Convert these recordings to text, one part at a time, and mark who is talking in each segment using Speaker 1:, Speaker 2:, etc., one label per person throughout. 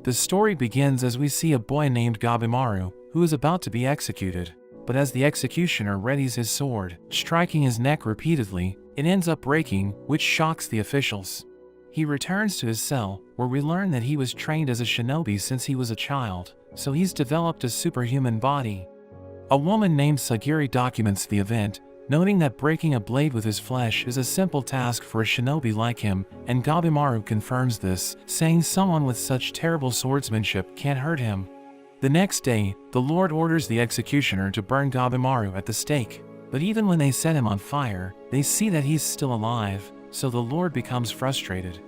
Speaker 1: The story begins as we see a boy named Gabimaru, who is about to be executed. But as the executioner readies his sword, striking his neck repeatedly, it ends up breaking, which shocks the officials. He returns to his cell, where we learn that he was trained as a shinobi since he was a child, so he's developed a superhuman body. A woman named Sagiri documents the event, noting that breaking a blade with his flesh is a simple task for a shinobi like him, and Gabimaru confirms this, saying someone with such terrible swordsmanship can't hurt him. The next day, the Lord orders the executioner to burn Gabimaru at the stake, but even when they set him on fire, they see that he's still alive, so the Lord becomes frustrated.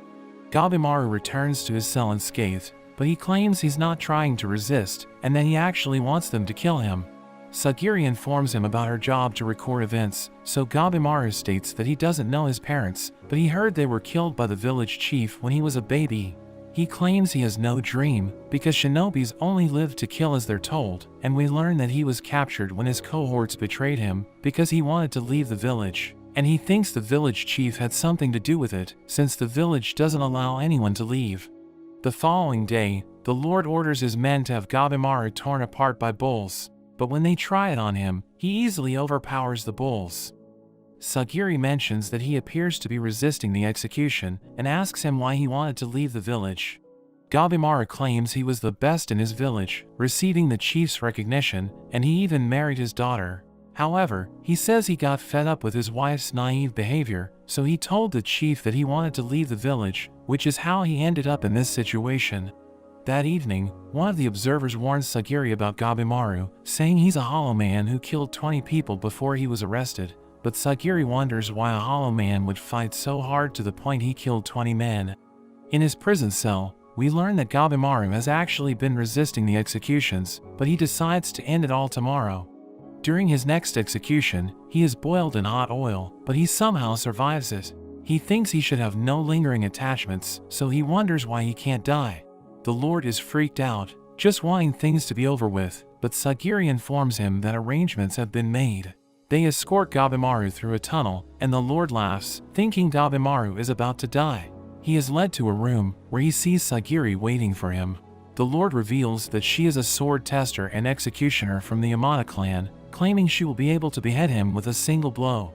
Speaker 1: Gabimaru returns to his cell unscathed, but he claims he's not trying to resist, and that he actually wants them to kill him. Sagiri informs him about her job to record events, so Gabimaru states that he doesn't know his parents, but he heard they were killed by the village chief when he was a baby. He claims he has no dream, because shinobis only live to kill as they're told, and we learn that he was captured when his cohorts betrayed him, because he wanted to leave the village, and he thinks the village chief had something to do with it, since the village doesn't allow anyone to leave. The following day, the Lord orders his men to have Gabimaru torn apart by bulls, but when they try it on him, he easily overpowers the bulls. Sagiri mentions that he appears to be resisting the execution, and asks him why he wanted to leave the village. Gabimaru claims he was the best in his village, receiving the chief's recognition, and he even married his daughter. However, he says he got fed up with his wife's naive behavior, so he told the chief that he wanted to leave the village, which is how he ended up in this situation. That evening, one of the observers warns Sagiri about Gabimaru, saying he's a hollow man who killed 20 people before he was arrested, but Sagiri wonders why a hollow man would fight so hard to the point he killed 20 men. In his prison cell, we learn that Gabimaru has actually been resisting the executions, but he decides to end it all tomorrow. During his next execution, he is boiled in hot oil, but he somehow survives it. He thinks he should have no lingering attachments, so he wonders why he can't die. The Lord is freaked out, just wanting things to be over with, but Sagiri informs him that arrangements have been made. They escort Gabimaru through a tunnel, and the Lord laughs, thinking Gabimaru is about to die. He is led to a room, where he sees Sagiri waiting for him. The Lord reveals that she is a sword tester and executioner from the Immortal clan, claiming she will be able to behead him with a single blow.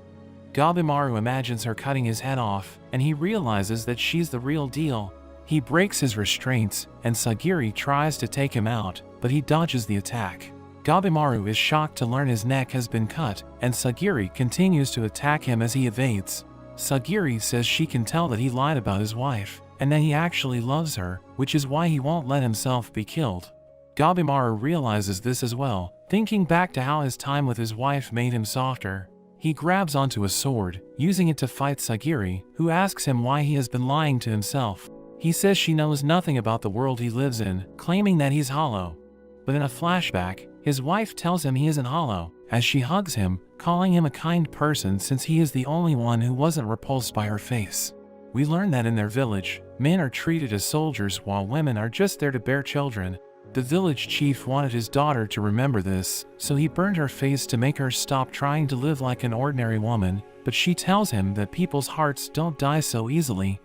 Speaker 1: Gabimaru imagines her cutting his head off, and he realizes that she's the real deal. He breaks his restraints, and Sagiri tries to take him out, but he dodges the attack. Gabimaru is shocked to learn his neck has been cut, and Sagiri continues to attack him as he evades. Sagiri says she can tell that he lied about his wife, and that he actually loves her, which is why he won't let himself be killed. Gabimaru realizes this as well, thinking back to how his time with his wife made him softer. He grabs onto a sword, using it to fight Sagiri, who asks him why he has been lying to himself. He says she knows nothing about the world he lives in, claiming that he's hollow. But in a flashback, his wife tells him he isn't hollow, as she hugs him, calling him a kind person since he is the only one who wasn't repulsed by her face. We learn that in their village, men are treated as soldiers while women are just there to bear children. The village chief wanted his daughter to remember this, so he burned her face to make her stop trying to live like an ordinary woman, but she tells him that people's hearts don't die so easily.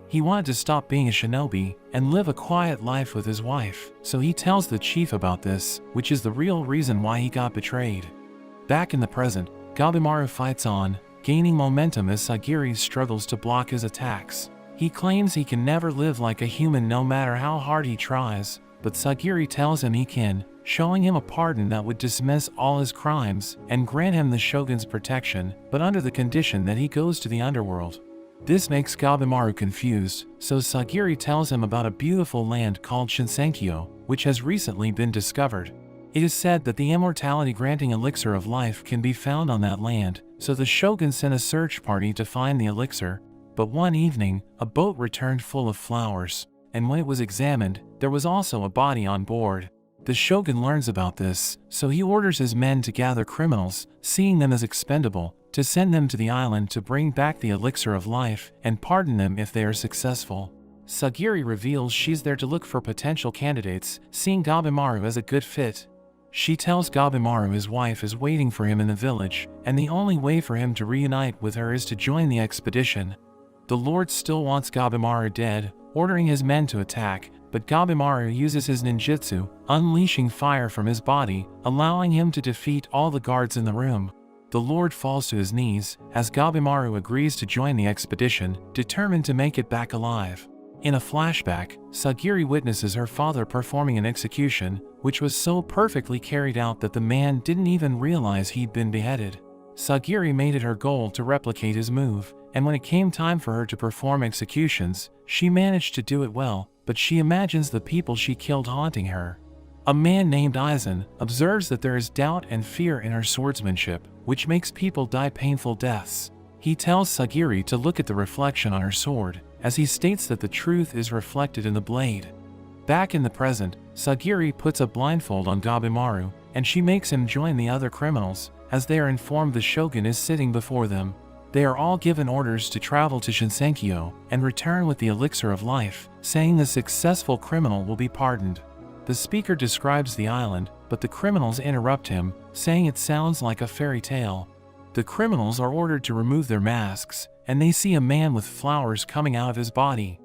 Speaker 1: He wanted to stop being a shinobi and live a quiet life with his wife, so he tells the chief about this, which is the real reason why he got betrayed. Back in the present, Gabimaru fights on, gaining momentum as Sagiri struggles to block his attacks. He claims he can never live like a human no matter how hard he tries, but Sagiri tells him he can, showing him a pardon that would dismiss all his crimes and grant him the shogun's protection, but under the condition that he goes to the underworld. This makes Gabimaru confused, so Sagiri tells him about a beautiful land called Shinsenkyo, which has recently been discovered. It is said that the immortality-granting elixir of life can be found on that land, so the shogun sent a search party to find the elixir. But one evening, a boat returned full of flowers, and when it was examined, there was also a body on board. The shogun learns about this, so he orders his men to gather criminals, seeing them as expendable, to send them to the island to bring back the elixir of life and pardon them if they are successful. Sagiri reveals she's there to look for potential candidates, seeing Gabimaru as a good fit. She tells Gabimaru his wife is waiting for him in the village, and the only way for him to reunite with her is to join the expedition. The Lord still wants Gabimaru dead, ordering his men to attack, but Gabimaru uses his ninjutsu, unleashing fire from his body, allowing him to defeat all the guards in the room. The Lord falls to his knees, as Gabimaru agrees to join the expedition, determined to make it back alive. In a flashback, Sagiri witnesses her father performing an execution, which was so perfectly carried out that the man didn't even realize he'd been beheaded. Sagiri made it her goal to replicate his move, and when it came time for her to perform executions, she managed to do it well, but she imagines the people she killed haunting her. A man named Aizen observes that there is doubt and fear in her swordsmanship, which makes people die painful deaths. He tells Sagiri to look at the reflection on her sword, as he states that the truth is reflected in the blade. Back in the present, Sagiri puts a blindfold on Gabimaru, and she makes him join the other criminals, as they are informed the shogun is sitting before them. They are all given orders to travel to Shinsenkyo and return with the elixir of life, saying the successful criminal will be pardoned. The speaker describes the island, but the criminals interrupt him, saying it sounds like a fairy tale. The criminals are ordered to remove their masks, and they see a man with flowers coming out of his body.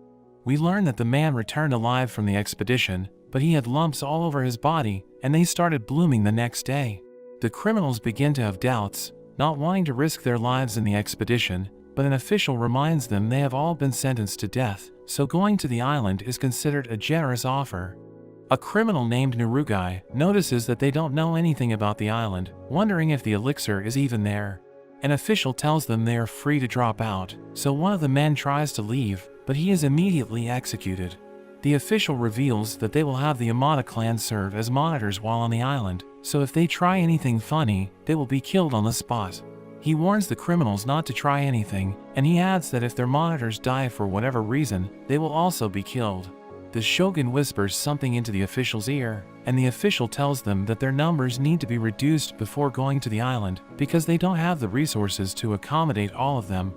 Speaker 1: We learn that the man returned alive from the expedition, but he had lumps all over his body, and they started blooming the next day. The criminals begin to have doubts, not wanting to risk their lives in the expedition, but an official reminds them they have all been sentenced to death, so going to the island is considered a generous offer. A criminal named Narugai notices that they don't know anything about the island, wondering if the elixir is even there. An official tells them they are free to drop out, so one of the men tries to leave, but he is immediately executed. The official reveals that they will have the Yamada clan serve as monitors while on the island, so if they try anything funny, they will be killed on the spot. He warns the criminals not to try anything, and he adds that if their monitors die for whatever reason, they will also be killed. The shogun whispers something into the official's ear, and the official tells them that their numbers need to be reduced before going to the island, because they don't have the resources to accommodate all of them.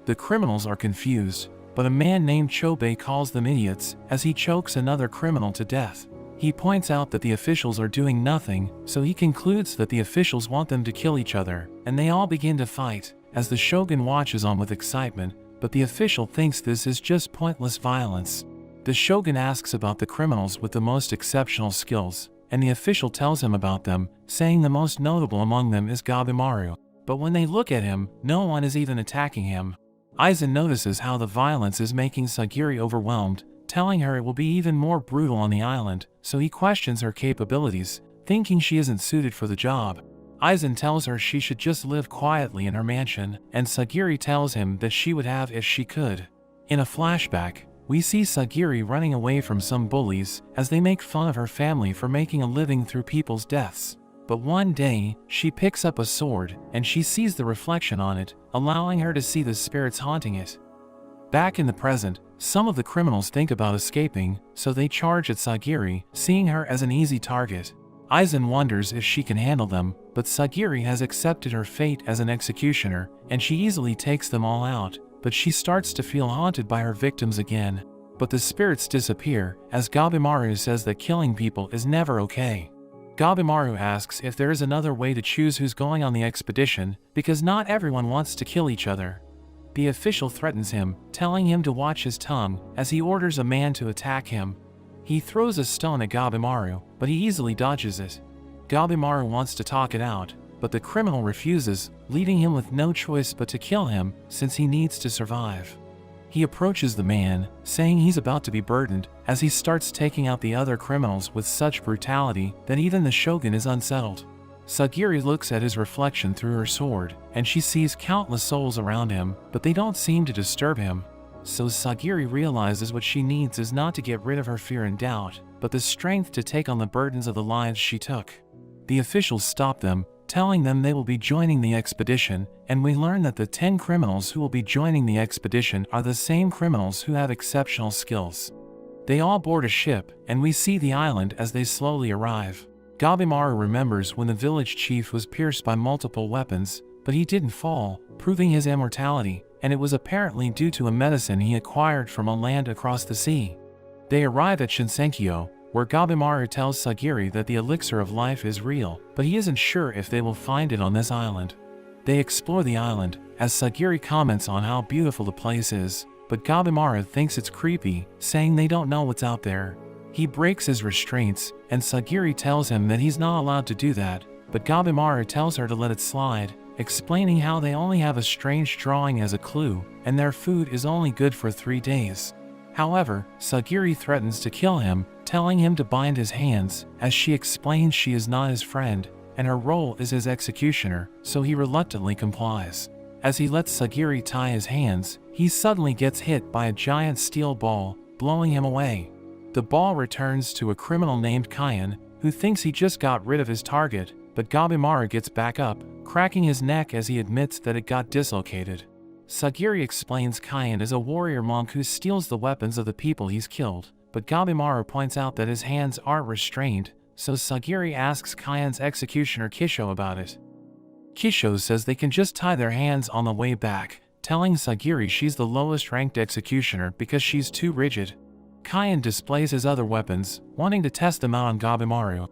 Speaker 1: The criminals are confused, but a man named Chobe calls them idiots, as he chokes another criminal to death. He points out that the officials are doing nothing, so he concludes that the officials want them to kill each other, and they all begin to fight, as the shogun watches on with excitement, but the official thinks this is just pointless violence. The shogun asks about the criminals with the most exceptional skills, and the official tells him about them, saying the most notable among them is Gabimaru. But when they look at him, no one is even attacking him. Aizen notices how the violence is making Sagiri overwhelmed, telling her it will be even more brutal on the island, so he questions her capabilities, thinking she isn't suited for the job. Aizen tells her she should just live quietly in her mansion, and Sagiri tells him that she would have if she could. In a flashback, we see Sagiri running away from some bullies as they make fun of her family for making a living through people's deaths. But one day, she picks up a sword and she sees the reflection on it, allowing her to see the spirits haunting it. Back in the present, some of the criminals think about escaping, so they charge at Sagiri, seeing her as an easy target. Aizen wonders if she can handle them, but Sagiri has accepted her fate as an executioner, and she easily takes them all out. But she starts to feel haunted by her victims again. But the spirits disappear, as Gabimaru says that killing people is never okay. Gabimaru asks if there is another way to choose who's going on the expedition, because not everyone wants to kill each other. The official threatens him, telling him to watch his tongue, as he orders a man to attack him. He throws a stone at Gabimaru, but he easily dodges it. Gabimaru wants to talk it out, but the criminal refuses, leaving him with no choice but to kill him, since he needs to survive. He approaches the man, saying he's about to be burdened, as he starts taking out the other criminals with such brutality that even the shogun is unsettled. Sagiri looks at his reflection through her sword, and she sees countless souls around him, but they don't seem to disturb him. So Sagiri realizes what she needs is not to get rid of her fear and doubt, but the strength to take on the burdens of the lives she took. The officials stop them, telling them they will be joining the expedition, and we learn that the 10 criminals who will be joining the expedition are the same criminals who have exceptional skills. They all board a ship, and we see the island as they slowly arrive. Gabimaru remembers when the village chief was pierced by multiple weapons, but he didn't fall, proving his immortality, and it was apparently due to a medicine he acquired from a land across the sea. They arrive at Shinsenkyo, where Gabimaru tells Sagiri that the elixir of life is real, but he isn't sure if they will find it on this island. They explore the island, as Sagiri comments on how beautiful the place is, but Gabimaru thinks it's creepy, saying they don't know what's out there. He breaks his restraints, and Sagiri tells him that he's not allowed to do that, but Gabimaru tells her to let it slide, explaining how they only have a strange drawing as a clue, and their food is only good for 3 days. However, Sagiri threatens to kill him, telling him to bind his hands, as she explains she is not his friend, and her role is his executioner, so he reluctantly complies. As he lets Sagiri tie his hands, he suddenly gets hit by a giant steel ball, blowing him away. The ball returns to a criminal named Kyan, who thinks he just got rid of his target, but Gabimaru gets back up, cracking his neck as he admits that it got dislocated. Sagiri explains Kyan is a warrior monk who steals the weapons of the people he's killed, but Gabimaru points out that his hands aren't restrained, so Sagiri asks Kyan's executioner Kisho about it. Kisho says they can just tie their hands on the way back, telling Sagiri she's the lowest ranked executioner because she's too rigid. Kyan displays his other weapons, wanting to test them out on Gabimaru.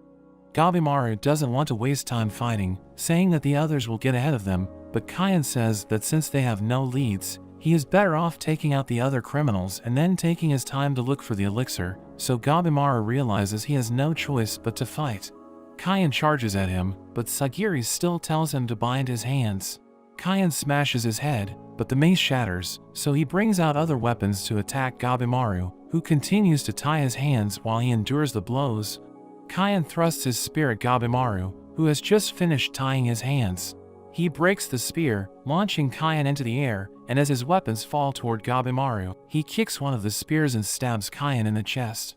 Speaker 1: Gabimaru doesn't want to waste time fighting, saying that the others will get ahead of them, but Kyan says that since they have no leads, he is better off taking out the other criminals and then taking his time to look for the elixir, so Gabimaru realizes he has no choice but to fight. Kyan charges at him, but Sagiri still tells him to bind his hands. Kyan smashes his head, but the mace shatters, so he brings out other weapons to attack Gabimaru, who continues to tie his hands while he endures the blows. Kyan thrusts his spear at Gabimaru, who has just finished tying his hands. He breaks the spear, launching Kyan into the air, and as his weapons fall toward Gabimaru, he kicks one of the spears and stabs Kyan in the chest.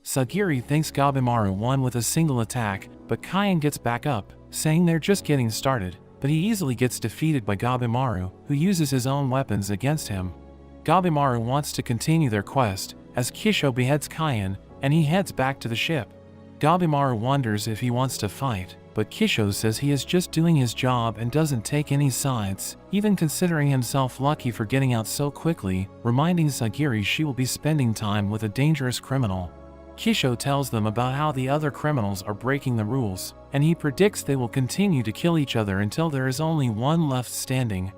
Speaker 1: Sagiri thinks Gabimaru won with a single attack, but Kyan gets back up, saying they're just getting started, but he easily gets defeated by Gabimaru, who uses his own weapons against him. Gabimaru wants to continue their quest, as Kisho beheads Kyan, and he heads back to the ship. Gabimaru wonders if he wants to fight, but Kisho says he is just doing his job and doesn't take any sides, even considering himself lucky for getting out so quickly, reminding Sagiri she will be spending time with a dangerous criminal. Kisho tells them about how the other criminals are breaking the rules, and he predicts they will continue to kill each other until there is only one left standing.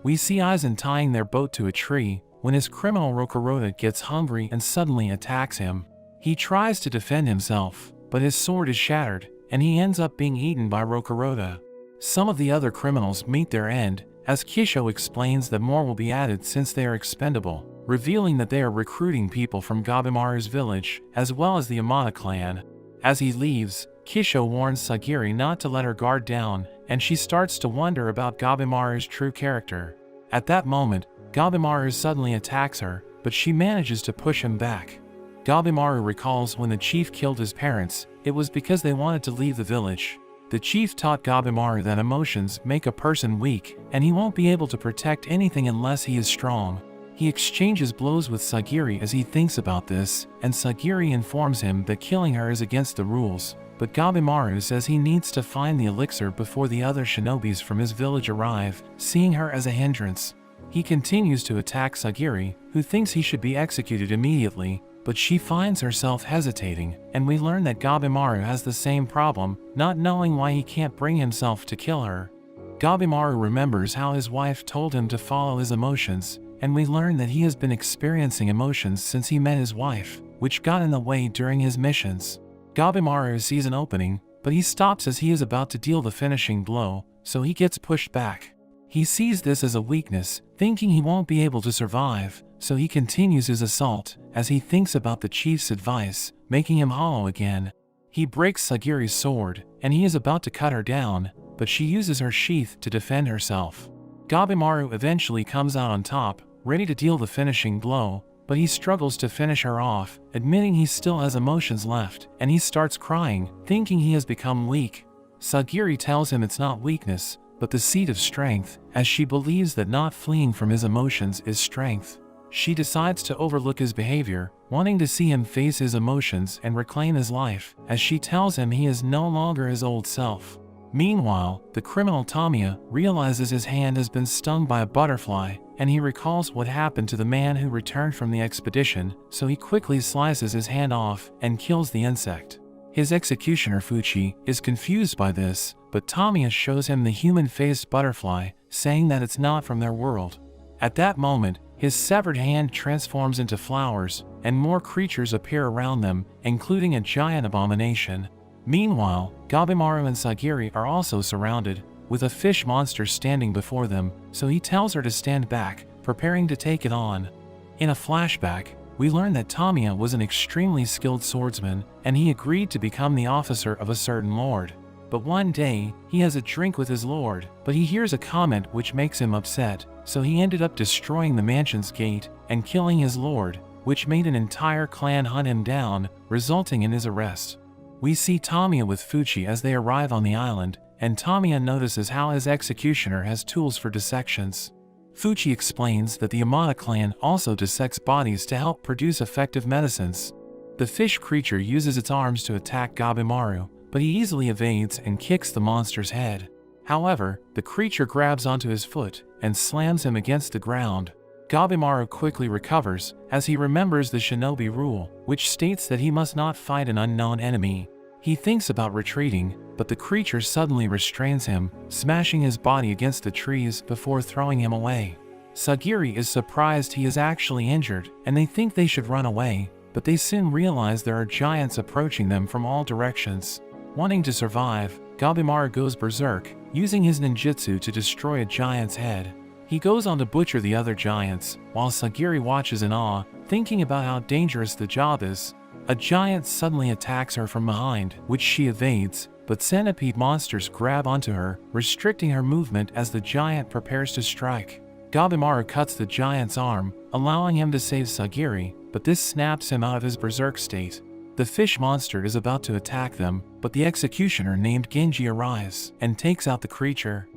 Speaker 1: We see Aizen tying their boat to a tree, when his criminal Rokuroda gets hungry and suddenly attacks him. He tries to defend himself, but his sword is shattered, and he ends up being eaten by Rokuroda. Some of the other criminals meet their end, as Kisho explains that more will be added since they are expendable, revealing that they are recruiting people from Gabimaru's village, as well as the Amada clan. As he leaves, Kisho warns Sagiri not to let her guard down, and she starts to wonder about Gabimaru's true character. At that moment, Gabimaru suddenly attacks her, but she manages to push him back. Gabimaru recalls when the chief killed his parents, it was because they wanted to leave the village. The chief taught Gabimaru that emotions make a person weak, and he won't be able to protect anything unless he is strong. He exchanges blows with Sagiri as he thinks about this, and Sagiri informs him that killing her is against the rules, but Gabimaru says he needs to find the elixir before the other shinobis from his village arrive, seeing her as a hindrance. He continues to attack Sagiri, who thinks he should be executed immediately, but she finds herself hesitating, and we learn that Gabimaru has the same problem, not knowing why he can't bring himself to kill her. Gabimaru remembers how his wife told him to follow his emotions, and we learn that he has been experiencing emotions since he met his wife, which got in the way during his missions. Gabimaru sees an opening, but he stops as he is about to deal the finishing blow, so he gets pushed back. He sees this as a weakness, thinking he won't be able to survive, so he continues his assault, as he thinks about the chief's advice, making him hollow again. He breaks Sagiri's sword, and he is about to cut her down, but she uses her sheath to defend herself. Gabimaru eventually comes out on top, ready to deal the finishing blow, but he struggles to finish her off, admitting he still has emotions left, and he starts crying, thinking he has become weak. Sagiri tells him it's not weakness, but the seed of strength, as she believes that not fleeing from his emotions is strength. She decides to overlook his behavior, wanting to see him face his emotions and reclaim his life, as she tells him he is no longer his old self. Meanwhile, the criminal Tamiya realizes his hand has been stung by a butterfly, and he recalls what happened to the man who returned from the expedition, so he quickly slices his hand off and kills the insect. His executioner Fuchi is confused by this, but Tamiya shows him the human-faced butterfly, saying that it's not from their world. At that moment, His severed hand transforms into flowers, and more creatures appear around them, including a giant abomination. Meanwhile, Gabimaru and Sagiri are also surrounded, with a fish monster standing before them, so he tells her to stand back, preparing to take it on. In a flashback, we learn that Tamiya was an extremely skilled swordsman, and he agreed to become the officer of a certain lord. But one day, he has a drink with his lord, but he hears a comment which makes him upset, so he ended up destroying the mansion's gate and killing his lord, which made an entire clan hunt him down, resulting in his arrest. We see Tamiya with Fuchi as they arrive on the island, and Tamiya notices how his executioner has tools for dissections. Fuchi explains that the Yamada clan also dissects bodies to help produce effective medicines. The fish creature uses its arms to attack Gabimaru, but he easily evades and kicks the monster's head. However, the creature grabs onto his foot and slams him against the ground. Gabimaru quickly recovers, as he remembers the shinobi rule, which states that he must not fight an unknown enemy. He thinks about retreating, but the creature suddenly restrains him, smashing his body against the trees before throwing him away. Sagiri is surprised he is actually injured, and they think they should run away, but they soon realize there are giants approaching them from all directions. Wanting to survive, Gabimaru goes berserk, using his ninjutsu to destroy a giant's head. He goes on to butcher the other giants, while Sagiri watches in awe, thinking about how dangerous the job is. A giant suddenly attacks her from behind, which she evades, but centipede monsters grab onto her, restricting her movement as the giant prepares to strike. Gabimaru cuts the giant's arm, allowing him to save Sagiri, but this snaps him out of his berserk state. The fish monster is about to attack them, but the executioner named Genji arrives and takes out the creature.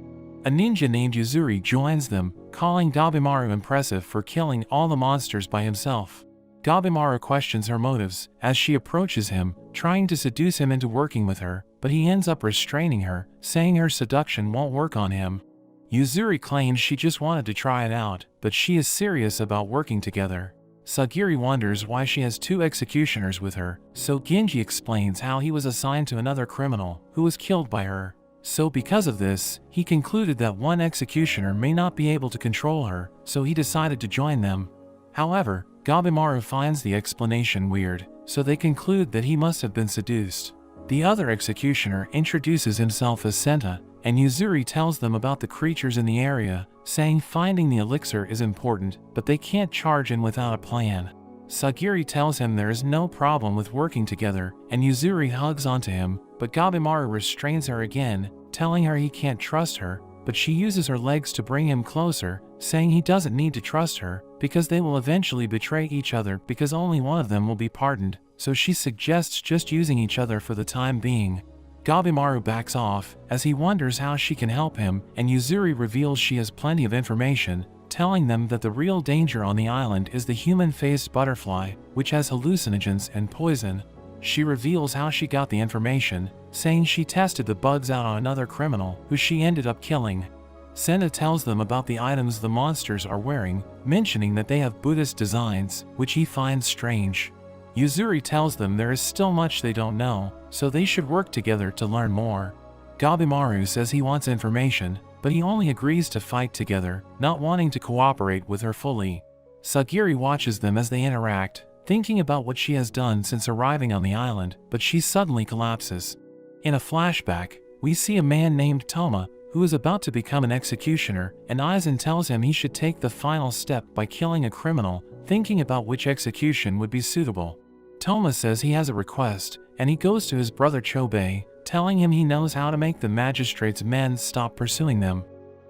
Speaker 1: A ninja named Yuzuri joins them, calling Gabimaru impressive for killing all the monsters by himself. Gabimaru questions her motives as she approaches him, trying to seduce him into working with her, but he ends up restraining her, saying her seduction won't work on him. Yuzuri claims she just wanted to try it out, but she is serious about working together. Sagiri wonders why she has two executioners with her, so Genji explains how he was assigned to another criminal, who was killed by her. So because of this, he concluded that one executioner may not be able to control her, so he decided to join them. However, Gabimaru finds the explanation weird, so they conclude that he must have been seduced. The other executioner introduces himself as Senta, and Yuzuri tells them about the creatures in the area, saying finding the elixir is important, but they can't charge in without a plan. Sagiri tells him there is no problem with working together, and Yuzuri hugs onto him, but Gabimaru restrains her again, telling her he can't trust her, but she uses her legs to bring him closer, saying he doesn't need to trust her, because they will eventually betray each other because only one of them will be pardoned, so she suggests just using each other for the time being. Gabimaru backs off, as he wonders how she can help him, and Yuzuri reveals she has plenty of information, telling them that the real danger on the island is the human-faced butterfly, which has hallucinogens and poison. She reveals how she got the information, saying she tested the bugs out on another criminal, who she ended up killing. Senta tells them about the items the monsters are wearing, mentioning that they have Buddhist designs, which he finds strange. Yuzuri tells them there is still much they don't know, so they should work together to learn more. Gabimaru says he wants information, but he only agrees to fight together, not wanting to cooperate with her fully. Sagiri watches them as they interact, thinking about what she has done since arriving on the island, but she suddenly collapses. In a flashback, we see a man named Toma, who is about to become an executioner, and Aizen tells him he should take the final step by killing a criminal, thinking about which execution would be suitable. Toma says he has a request, and he goes to his brother Chobei, telling him he knows how to make the magistrate's men stop pursuing them.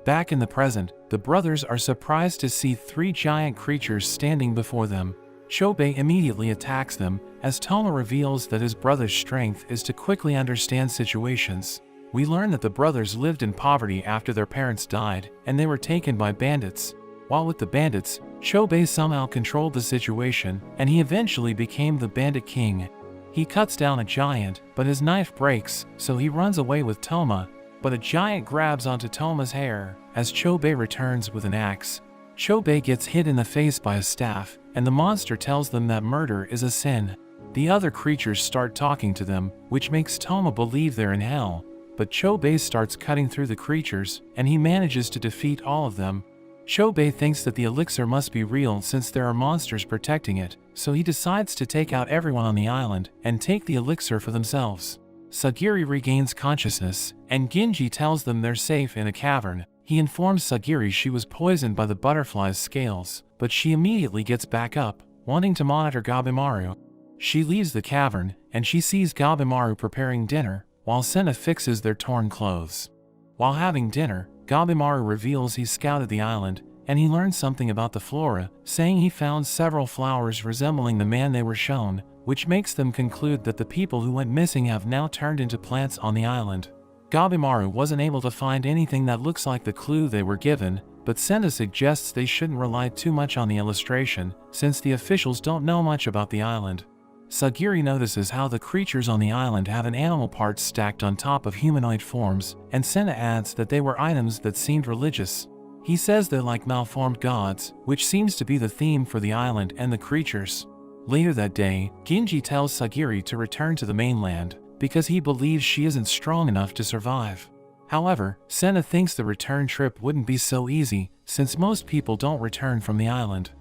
Speaker 1: Back in the present, the brothers are surprised to see three giant creatures standing before them. Chobei immediately attacks them, as Toma reveals that his brother's strength is to quickly understand situations. We learn that the brothers lived in poverty after their parents died, and they were taken by bandits. While with the bandits, Chobei somehow controlled the situation, and he eventually became the bandit king. He cuts down a giant, but his knife breaks, so he runs away with Toma, but a giant grabs onto Toma's hair, as Chobei returns with an axe. Chobei gets hit in the face by a staff, and the monster tells them that murder is a sin. The other creatures start talking to them, which makes Toma believe they're in hell, but Chobei starts cutting through the creatures, and he manages to defeat all of them. Chobei thinks that the elixir must be real since there are monsters protecting it, so he decides to take out everyone on the island and take the elixir for themselves. Sagiri regains consciousness, and Genji tells them they're safe in a cavern. He informs Sagiri she was poisoned by the butterfly's scales, but she immediately gets back up, wanting to monitor Gabimaru. She leaves the cavern, and she sees Gabimaru preparing dinner, while Senna fixes their torn clothes. While having dinner, Gabimaru reveals he scouted the island, and he learned something about the flora, saying he found several flowers resembling the man they were shown, which makes them conclude that the people who went missing have now turned into plants on the island. Gabimaru wasn't able to find anything that looks like the clue they were given, but Senna suggests they shouldn't rely too much on the illustration, since the officials don't know much about the island. Sagiri notices how the creatures on the island have an animal parts stacked on top of humanoid forms, and Senna adds that they were items that seemed religious. He says they're like malformed gods, which seems to be the theme for the island and the creatures. Later that day, Genji tells Sagiri to return to the mainland, because he believes she isn't strong enough to survive. However, Senna thinks the return trip wouldn't be so easy, since most people don't return from the island.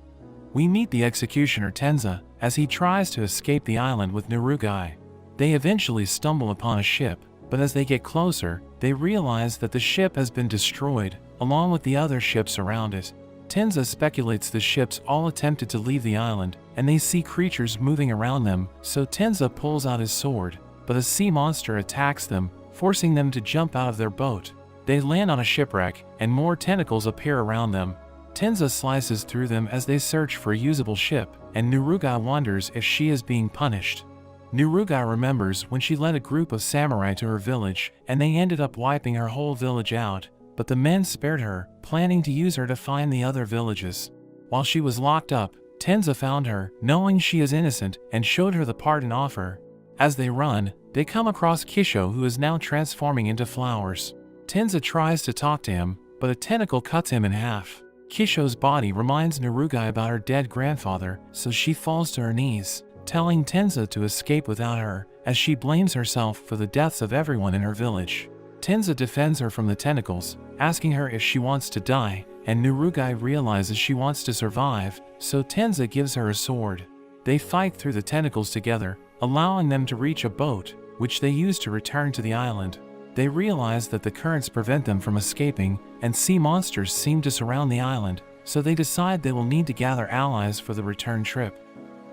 Speaker 1: We meet the executioner Tenza, as he tries to escape the island with Nurugai. They eventually stumble upon a ship, but as they get closer, they realize that the ship has been destroyed, along with the other ships around it. Tenza speculates the ships all attempted to leave the island, and they see creatures moving around them, so Tenza pulls out his sword, but a sea monster attacks them, forcing them to jump out of their boat. They land on a shipwreck, and more tentacles appear around them. Tenza slices through them as they search for a usable ship, and Nurugai wonders if she is being punished. Nurugai remembers when she led a group of samurai to her village, and they ended up wiping her whole village out, but the men spared her, planning to use her to find the other villages. While she was locked up, Tenza found her, knowing she is innocent, and showed her the pardon offer. As they run, they come across Kisho, who is now transforming into flowers. Tenza tries to talk to him, but a tentacle cuts him in half. Kisho's body reminds Nurugai about her dead grandfather, so she falls to her knees, telling Tenza to escape without her, as she blames herself for the deaths of everyone in her village. Tenza defends her from the tentacles, asking her if she wants to die, and Nurugai realizes she wants to survive, so Tenza gives her a sword. They fight through the tentacles together, allowing them to reach a boat, which they use to return to the island. They realize that the currents prevent them from escaping, and sea monsters seem to surround the island, so they decide they will need to gather allies for the return trip.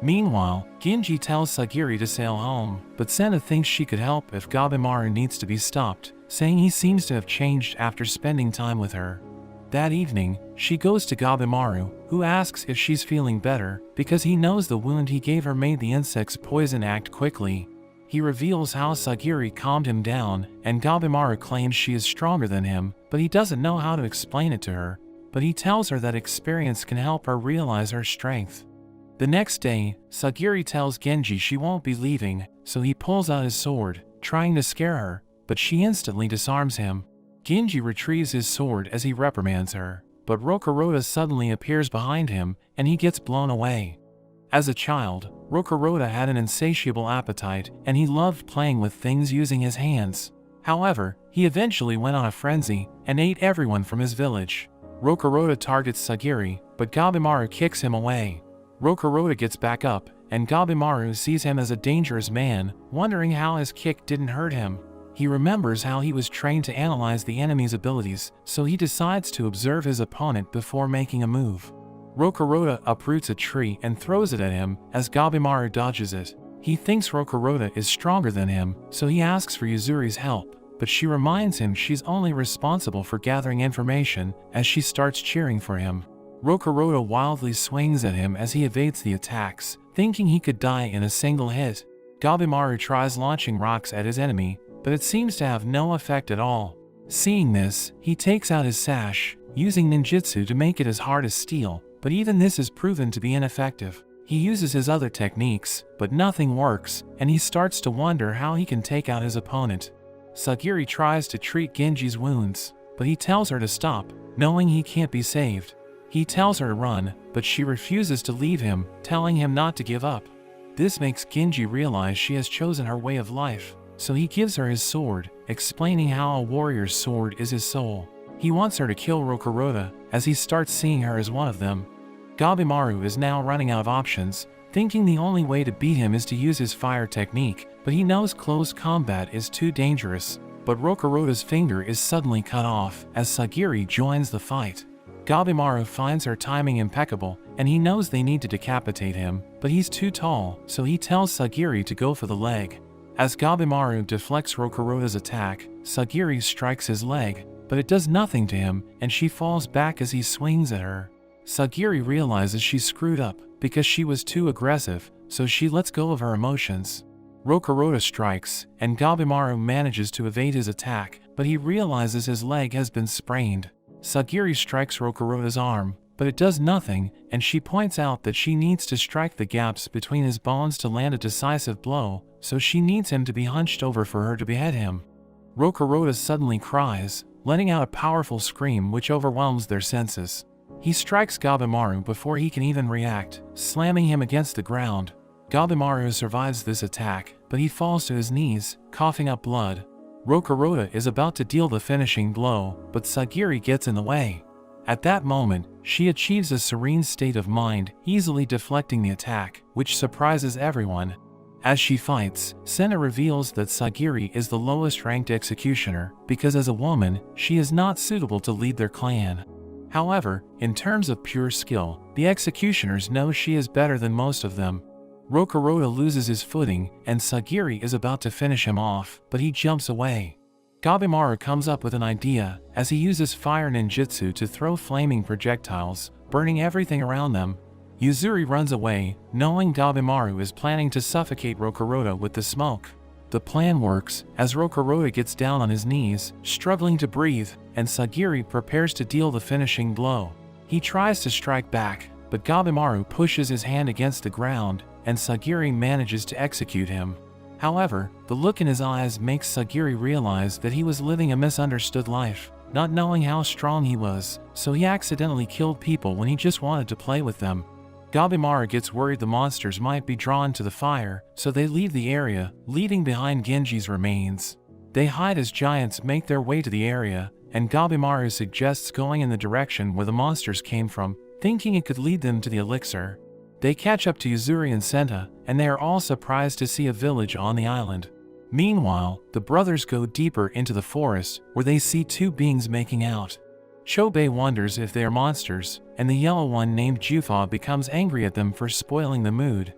Speaker 1: Meanwhile, Genji tells Sagiri to sail home, but Senna thinks she could help if Gabimaru needs to be stopped, saying he seems to have changed after spending time with her. That evening, she goes to Gabimaru, who asks if she's feeling better, because he knows the wound he gave her made the insect's poison act quickly. He reveals how Sagiri calmed him down, and Gabimaru claims she is stronger than him, but he doesn't know how to explain it to her. But he tells her that experience can help her realize her strength. The next day, Sagiri tells Genji she won't be leaving, so he pulls out his sword, trying to scare her, but she instantly disarms him. Genji retrieves his sword as he reprimands her, but Rokuroda suddenly appears behind him, and he gets blown away. As a child, Rokuroda had an insatiable appetite, and he loved playing with things using his hands. However, he eventually went on a frenzy, and ate everyone from his village. Rokuroda targets Sagiri, but Gabimaru kicks him away. Rokuroda gets back up, and Gabimaru sees him as a dangerous man, wondering how his kick didn't hurt him. He remembers how he was trained to analyze the enemy's abilities, so he decides to observe his opponent before making a move. Rokuroda uproots a tree and throws it at him, as Gabimaru dodges it. He thinks Rokuroda is stronger than him, so he asks for Yuzuri's help, but she reminds him she's only responsible for gathering information, as she starts cheering for him. Rokuroda wildly swings at him as he evades the attacks, thinking he could die in a single hit. Gabimaru tries launching rocks at his enemy, but it seems to have no effect at all. Seeing this, he takes out his sash, using ninjutsu to make it as hard as steel, but even this is proven to be ineffective. He uses his other techniques, but nothing works, and he starts to wonder how he can take out his opponent. Sagiri tries to treat Genji's wounds, but he tells her to stop, knowing he can't be saved. He tells her to run, but she refuses to leave him, telling him not to give up. This makes Genji realize she has chosen her way of life, so he gives her his sword, explaining how a warrior's sword is his soul. He wants her to kill Rokuroda, as he starts seeing her as one of them. Gabimaru is now running out of options, thinking the only way to beat him is to use his fire technique, but he knows close combat is too dangerous. But Rokuroda's finger is suddenly cut off, as Sagiri joins the fight. Gabimaru finds her timing impeccable, and he knows they need to decapitate him, but he's too tall, so he tells Sagiri to go for the leg. As Gabimaru deflects Rokuroda's attack, Sagiri strikes his leg, but it does nothing to him, and she falls back as he swings at her. Sagiri realizes she's screwed up, because she was too aggressive, so she lets go of her emotions. Rokuroda strikes, and Gabimaru manages to evade his attack, but he realizes his leg has been sprained. Sagiri strikes Rokuroda's arm, but it does nothing, and she points out that she needs to strike the gaps between his bones to land a decisive blow, so she needs him to be hunched over for her to behead him. Rokuroda suddenly cries, letting out a powerful scream which overwhelms their senses. He strikes Gabimaru before he can even react, slamming him against the ground. Gabimaru survives this attack, but he falls to his knees, coughing up blood. Rokuroda is about to deal the finishing blow, but Sagiri gets in the way. At that moment, she achieves a serene state of mind, easily deflecting the attack, which surprises everyone. As she fights, Senna reveals that Sagiri is the lowest-ranked executioner, because as a woman, she is not suitable to lead their clan. However, in terms of pure skill, the executioners know she is better than most of them. Rokuroda loses his footing, and Sagiri is about to finish him off, but he jumps away. Gabimaru comes up with an idea, as he uses fire ninjutsu to throw flaming projectiles, burning everything around them. Yuzuri runs away, knowing Gabimaru is planning to suffocate Rokuroda with the smoke. The plan works, as Rokuroda gets down on his knees, struggling to breathe, and Sagiri prepares to deal the finishing blow. He tries to strike back, but Gabimaru pushes his hand against the ground, and Sagiri manages to execute him. However, the look in his eyes makes Sagiri realize that he was living a misunderstood life, not knowing how strong he was, so he accidentally killed people when he just wanted to play with them. Gabimaru gets worried the monsters might be drawn to the fire, so they leave the area, leaving behind Genji's remains. They hide as giants make their way to the area, and Gabimaru suggests going in the direction where the monsters came from, thinking it could lead them to the elixir. They catch up to Yuzuri and Senta, and they are all surprised to see a village on the island. Meanwhile, the brothers go deeper into the forest, where they see two beings making out. Chobei wonders if they are monsters, and the yellow one named Jufa becomes angry at them for spoiling the mood.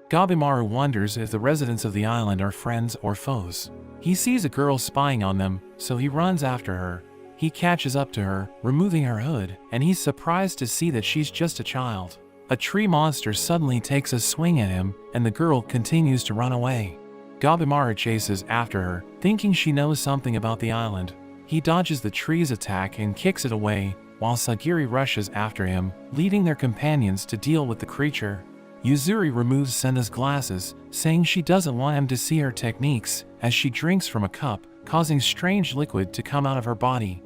Speaker 1: Gabimaru wonders if the residents of the island are friends or foes. He sees a girl spying on them, so he runs after her. He catches up to her, removing her hood, and he's surprised to see that she's just a child. A tree monster suddenly takes a swing at him, and the girl continues to run away. Gabimaru chases after her, thinking she knows something about the island. He dodges the tree's attack and kicks it away, while Sagiri rushes after him, leading their companions to deal with the creature. Yuzuri removes Senna's glasses, saying she doesn't want him to see her techniques, as she drinks from a cup, causing strange liquid to come out of her body.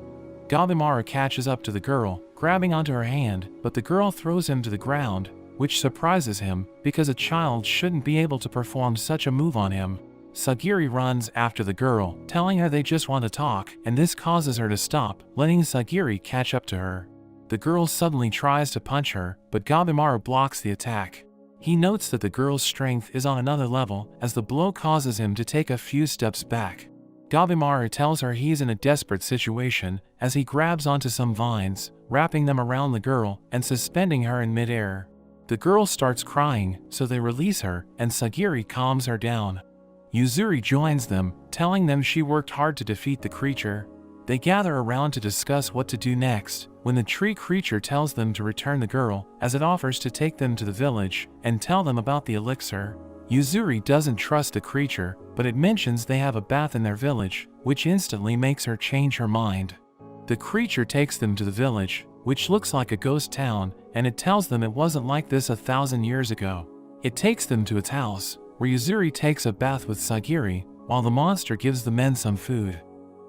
Speaker 1: Gabimaru catches up to the girl, grabbing onto her hand, but the girl throws him to the ground, which surprises him, because a child shouldn't be able to perform such a move on him. Sagiri runs after the girl, telling her they just want to talk, and this causes her to stop, letting Sagiri catch up to her. The girl suddenly tries to punch her, but Gabimaru blocks the attack. He notes that the girl's strength is on another level, as the blow causes him to take a few steps back. Gabimaru tells her he is in a desperate situation, as he grabs onto some vines, wrapping them around the girl and suspending her in midair. The girl starts crying, so they release her, and Sagiri calms her down. Yuzuri joins them, telling them she worked hard to defeat the creature. They gather around to discuss what to do next, when the tree creature tells them to return the girl, as it offers to take them to the village and tell them about the elixir. Yuzuri doesn't trust the creature, but it mentions they have a bath in their village, which instantly makes her change her mind. The creature takes them to the village, which looks like a ghost town, and it tells them it wasn't like this 1,000 years ago. It takes them to its house, where Yuzuri takes a bath with Sagiri, while the monster gives the men some food.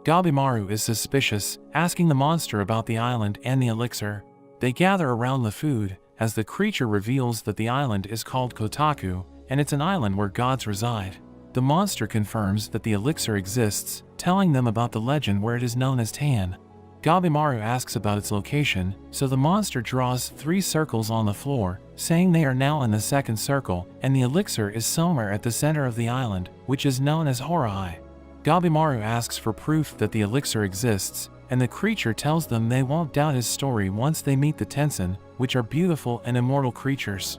Speaker 1: Gabimaru is suspicious, asking the monster about the island and the elixir. They gather around the food, as the creature reveals that the island is called Kotaku, and it's an island where gods reside. The monster confirms that the elixir exists, telling them about the legend where it is known as Tan. Gabimaru asks about its location, so the monster draws 3 circles on the floor, saying they are now in the second circle, and the elixir is somewhere at the center of the island, which is known as Horai. Gabimaru asks for proof that the elixir exists, and the creature tells them they won't doubt his story once they meet the Tensen, which are beautiful and immortal creatures.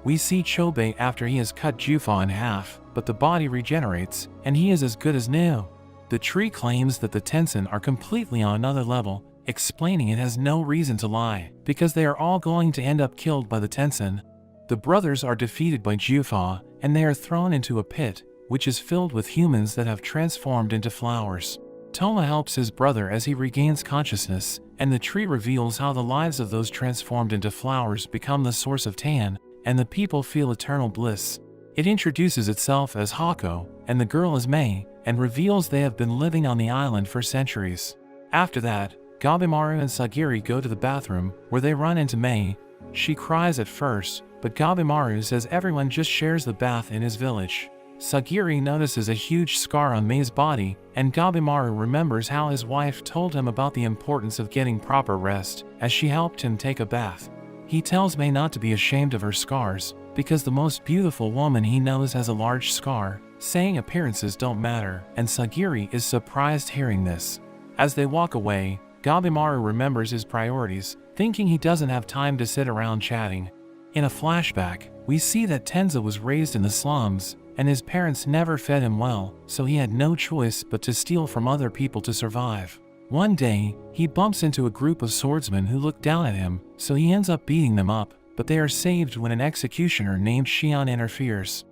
Speaker 1: We see Chobei after he has cut Jufa in half, but the body regenerates, and he is as good as new. The tree claims that the Tensen are completely on another level, explaining it has no reason to lie, because they are all going to end up killed by the Tensen. The brothers are defeated by Jufa, and they are thrown into a pit, which is filled with humans that have transformed into flowers. Toma helps his brother as he regains consciousness, and the tree reveals how the lives of those transformed into flowers become the source of Tan, and the people feel eternal bliss. It introduces itself as Hako, and the girl is Mei, and reveals they have been living on the island for centuries. After that, Gabimaru and Sagiri go to the bathroom, where they run into Mei. She cries at first, but Gabimaru says everyone just shares the bath in his village. Sagiri notices a huge scar on Mei's body, and Gabimaru remembers how his wife told him about the importance of getting proper rest, as she helped him take a bath. He tells Mei not to be ashamed of her scars, because the most beautiful woman he knows has a large scar, saying appearances don't matter, and Sagiri is surprised hearing this. As they walk away, Gabimaru remembers his priorities, thinking he doesn't have time to sit around chatting. In a flashback, we see that Tenza was raised in the slums, and his parents never fed him well, so he had no choice but to steal from other people to survive. One day, he bumps into a group of swordsmen who look down at him, so he ends up beating them up, but they are saved when an executioner named Shion interferes.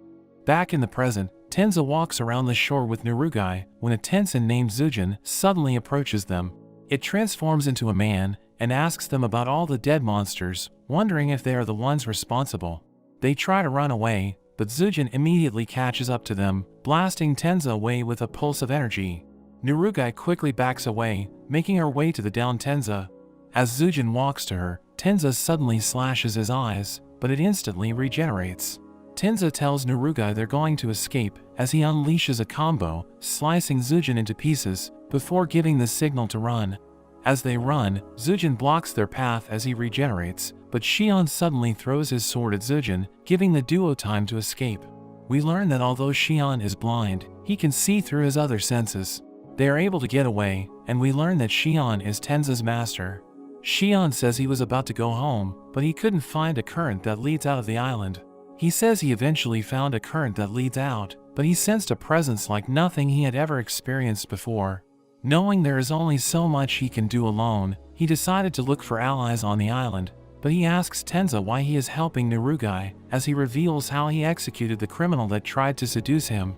Speaker 1: Back in the present, Tenza walks around the shore with Narugai when a Tensen named Zujin suddenly approaches them. It transforms into a man and asks them about all the dead monsters, wondering if they are the ones responsible. They try to run away, but Zujin immediately catches up to them, blasting Tenza away with a pulse of energy. Narugai quickly backs away, making her way to the downed Tenza. As Zujin walks to her, Tenza suddenly slashes his eyes, but it instantly regenerates. Tenza tells Narugai they're going to escape as he unleashes a combo, slicing Zujin into pieces, before giving the signal to run. As they run, Zujin blocks their path as he regenerates, but Shion suddenly throws his sword at Zujin, giving the duo time to escape. We learn that although Shion is blind, he can see through his other senses. They are able to get away, and we learn that Shion is Tenza's master. Shion says he was about to go home, but he couldn't find a current that leads out of the island. He says he eventually found a current that leads out, but he sensed a presence like nothing he had ever experienced before. Knowing there is only so much he can do alone, he decided to look for allies on the island, but he asks Tenza why he is helping Narugai, as he reveals how he executed the criminal that tried to seduce him.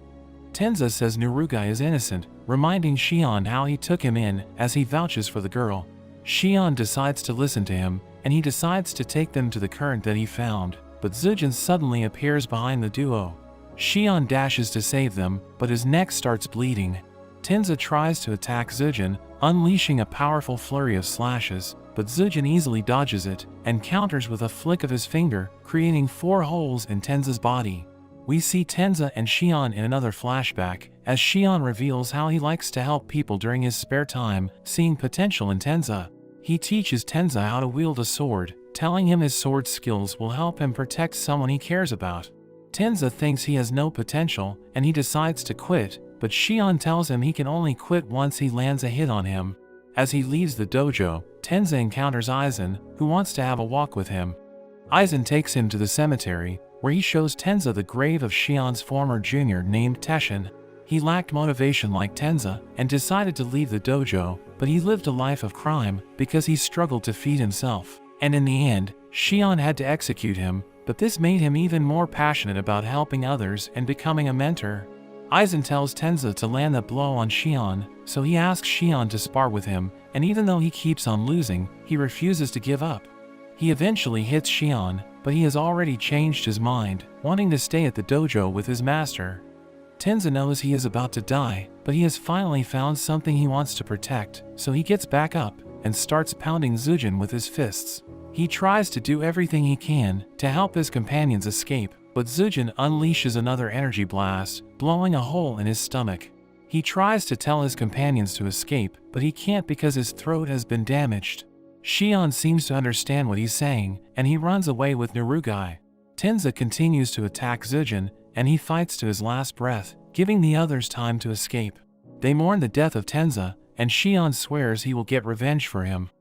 Speaker 1: Tenza says Narugai is innocent, reminding Shion how he took him in, as he vouches for the girl. Shion decides to listen to him, and he decides to take them to the current that he found, but Zujin suddenly appears behind the duo. Shion dashes to save them, but his neck starts bleeding. Tenza tries to attack Zujin, unleashing a powerful flurry of slashes, but Zujin easily dodges it, and counters with a flick of his finger, creating 4 holes in Tenza's body. We see Tenza and Shion in another flashback, as Shion reveals how he likes to help people during his spare time, seeing potential in Tenza. He teaches Tenza how to wield a sword, telling him his sword skills will help him protect someone he cares about. Tenza thinks he has no potential, and he decides to quit, but Shion tells him he can only quit once he lands a hit on him. As he leaves the dojo, Tenza encounters Aizen, who wants to have a walk with him. Aizen takes him to the cemetery, where he shows Tenza the grave of Shion's former junior named Teshin. He lacked motivation like Tenza, and decided to leave the dojo, but he lived a life of crime because he struggled to feed himself. And in the end, Shion had to execute him, but this made him even more passionate about helping others and becoming a mentor. Aizen tells Tenza to land the blow on Shion, so he asks Shion to spar with him, and even though he keeps on losing, he refuses to give up. He eventually hits Shion, but he has already changed his mind, wanting to stay at the dojo with his master. Tenza knows he is about to die, but he has finally found something he wants to protect, so he gets back up and starts pounding Zujin with his fists. He tries to do everything he can to help his companions escape, but Zujin unleashes another energy blast, blowing a hole in his stomach. He tries to tell his companions to escape, but he can't because his throat has been damaged. Shion seems to understand what he's saying, and he runs away with Narugai. Tenza continues to attack Zujin, and he fights to his last breath, giving the others time to escape. They mourn the death of Tenza, and Shion swears he will get revenge for him.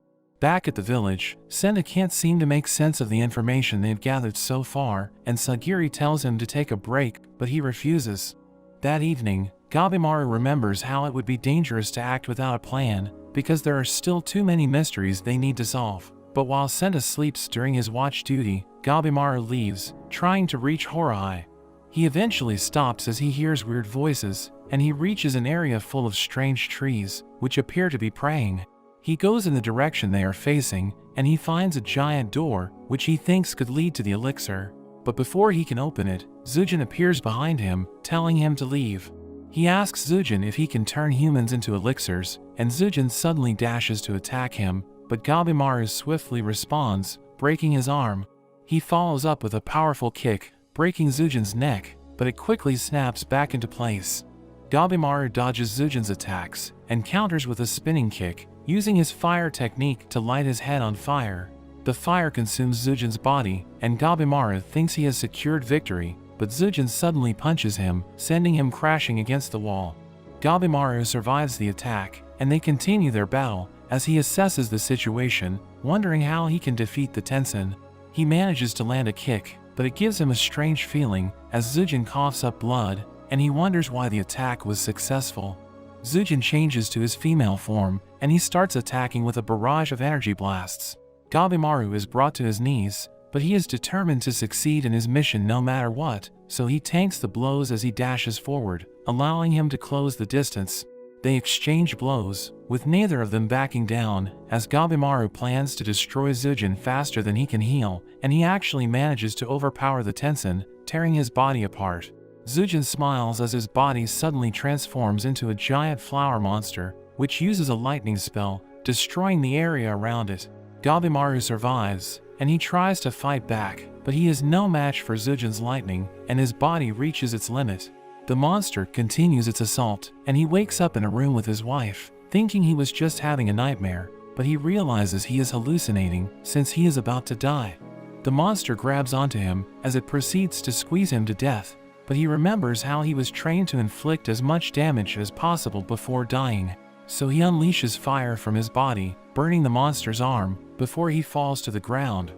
Speaker 1: Back at the village, Sena can't seem to make sense of the information they've gathered so far, and Sagiri tells him to take a break, but he refuses. That evening, Gabimaru remembers how it would be dangerous to act without a plan, because there are still too many mysteries they need to solve. But while Sena sleeps during his watch duty, Gabimaru leaves, trying to reach Horai. He eventually stops as he hears weird voices, and he reaches an area full of strange trees, which appear to be praying. He goes in the direction they are facing, and he finds a giant door, which he thinks could lead to the elixir. But before he can open it, Zujin appears behind him, telling him to leave. He asks Zujin if he can turn humans into elixirs, and Zujin suddenly dashes to attack him, but Gabimaru swiftly responds, breaking his arm. He follows up with a powerful kick, breaking Zujin's neck, but it quickly snaps back into place. Gabimaru dodges Zujin's attacks, and counters with a spinning kick, using his fire technique to light his head on fire. The fire consumes Zujin's body, and Gabimaru thinks he has secured victory, but Zujin suddenly punches him, sending him crashing against the wall. Gabimaru survives the attack, and they continue their battle, as he assesses the situation, wondering how he can defeat the Tensen. He manages to land a kick, but it gives him a strange feeling, as Zujin coughs up blood, and he wonders why the attack was successful. Zujin changes to his female form, and he starts attacking with a barrage of energy blasts. Gabimaru is brought to his knees, but he is determined to succeed in his mission no matter what, so he tanks the blows as he dashes forward, allowing him to close the distance. They exchange blows, with neither of them backing down, as Gabimaru plans to destroy Zujin faster than he can heal, and he actually manages to overpower the Tensen, tearing his body apart. Zujin smiles as his body suddenly transforms into a giant flower monster, which uses a lightning spell, destroying the area around it. Gabimaru survives, and he tries to fight back, but he is no match for Zujin's lightning, and his body reaches its limit. The monster continues its assault, and he wakes up in a room with his wife, thinking he was just having a nightmare, but he realizes he is hallucinating since he is about to die. The monster grabs onto him as it proceeds to squeeze him to death, but he remembers how he was trained to inflict as much damage as possible before dying. So he unleashes fire from his body, burning the monster's arm, before he falls to the ground.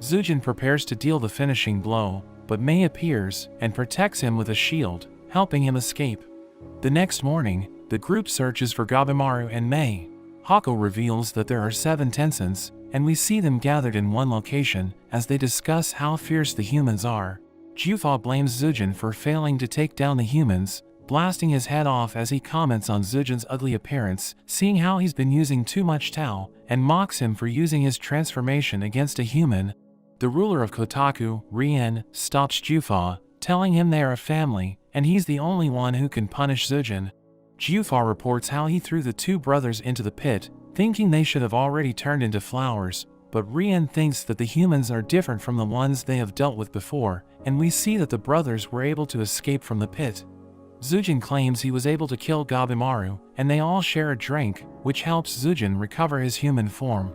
Speaker 1: Zujin prepares to deal the finishing blow, but Mei appears and protects him with a shield, helping him escape. The next morning, the group searches for Gabimaru and Mei. Hako reveals that there are 7 Tensens, and we see them gathered in one location as they discuss how fierce the humans are. Jufa blames Zujin for failing to take down the humans, blasting his head off as he comments on Zujin's ugly appearance, seeing how he's been using too much Tao, and mocks him for using his transformation against a human. The ruler of Kotaku, Rien, stops Jufa, telling him they are a family, and he's the only one who can punish Zujin. Jufa reports how he threw the 2 brothers into the pit, thinking they should have already turned into flowers, but Rien thinks that the humans are different from the ones they have dealt with before, and we see that the brothers were able to escape from the pit. Zujin claims he was able to kill Gabimaru, and they all share a drink, which helps Zujin recover his human form.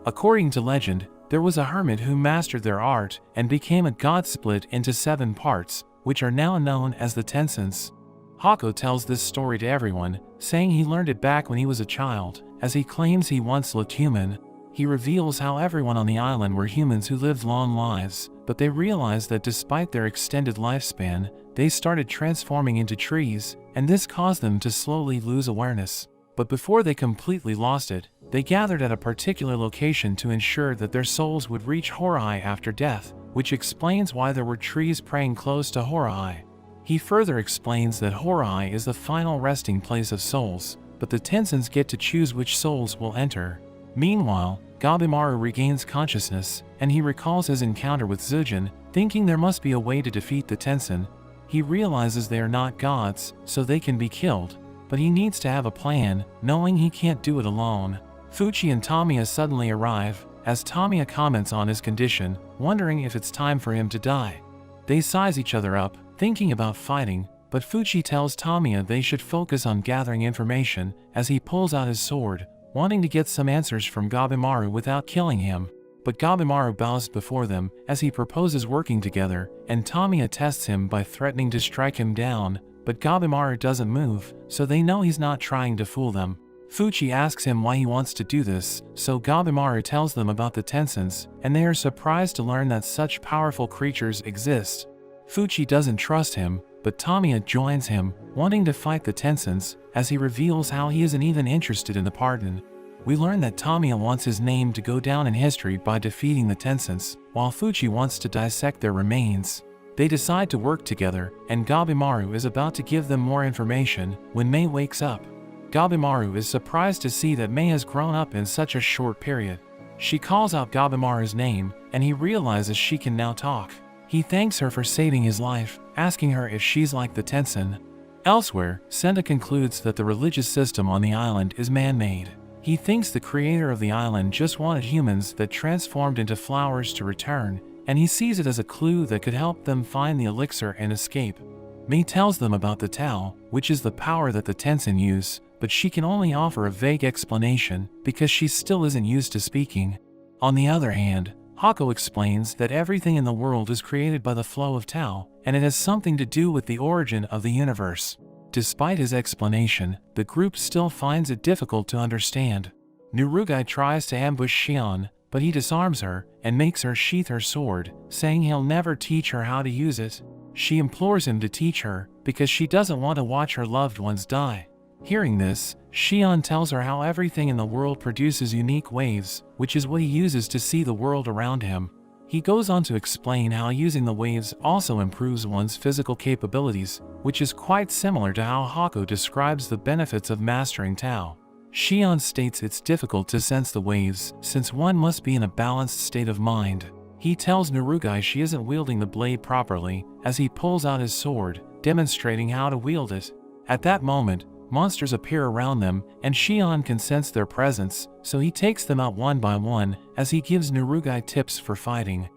Speaker 1: According to legend, there was a hermit who mastered their art and became a god split into 7 parts, which are now known as the Tensens. Hako tells this story to everyone, saying he learned it back when he was a child, as he claims he once looked human. He reveals how everyone on the island were humans who lived long lives, but they realized that despite their extended lifespan, they started transforming into trees, and this caused them to slowly lose awareness. But before they completely lost it, they gathered at a particular location to ensure that their souls would reach Horai after death, which explains why there were trees praying close to Horai. He further explains that Horai is the final resting place of souls, but the Tensens get to choose which souls will enter. Meanwhile, Gabimaru regains consciousness, and he recalls his encounter with Zujin, thinking there must be a way to defeat the Tensen. He realizes they are not gods, so they can be killed, but he needs to have a plan, knowing he can't do it alone. Fuchi and Tamiya suddenly arrive, as Tamiya comments on his condition, wondering if it's time for him to die. They size each other up, thinking about fighting, but Fuchi tells Tamiya they should focus on gathering information as he pulls out his sword, wanting to get some answers from Gabimaru without killing him. But Gabimaru bows before them as he proposes working together, and Tamiya tests him by threatening to strike him down, but Gabimaru doesn't move, so they know he's not trying to fool them. Fuchi asks him why he wants to do this, so Gabimaru tells them about the Tensins, and they are surprised to learn that such powerful creatures exist. Fuchi doesn't trust him, but Tamiya joins him, wanting to fight the Tensins, as he reveals how he isn't even interested in the pardon. We learn that Tamiya wants his name to go down in history by defeating the Tensins, while Fuchi wants to dissect their remains. They decide to work together, and Gabimaru is about to give them more information when Mei wakes up. Gabimaru is surprised to see that Mei has grown up in such a short period. She calls out Gabimaru's name, and he realizes she can now talk. He thanks her for saving his life, asking her if she's like the Tensin. Elsewhere, Senda concludes that the religious system on the island is man-made. He thinks the creator of the island just wanted humans that transformed into flowers to return, and he sees it as a clue that could help them find the elixir and escape. Mei tells them about the Tao, which is the power that the Tensin use, but she can only offer a vague explanation because she still isn't used to speaking. On the other hand, Hako explains that everything in the world is created by the flow of Tao, and it has something to do with the origin of the universe. Despite his explanation, the group still finds it difficult to understand. Nurugai tries to ambush Shion, but he disarms her and makes her sheath her sword, saying he'll never teach her how to use it. She implores him to teach her because she doesn't want to watch her loved ones die. Hearing this, Shion tells her how everything in the world produces unique waves, which is what he uses to see the world around him. He goes on to explain how using the waves also improves one's physical capabilities, which is quite similar to how Hako describes the benefits of mastering Tao. Shion states it's difficult to sense the waves, since one must be in a balanced state of mind. He tells Nurugai she isn't wielding the blade properly, as he pulls out his sword, demonstrating how to wield it. At that moment, monsters appear around them, and Shion can sense their presence, so he takes them out one by one as he gives Nurugai tips for fighting.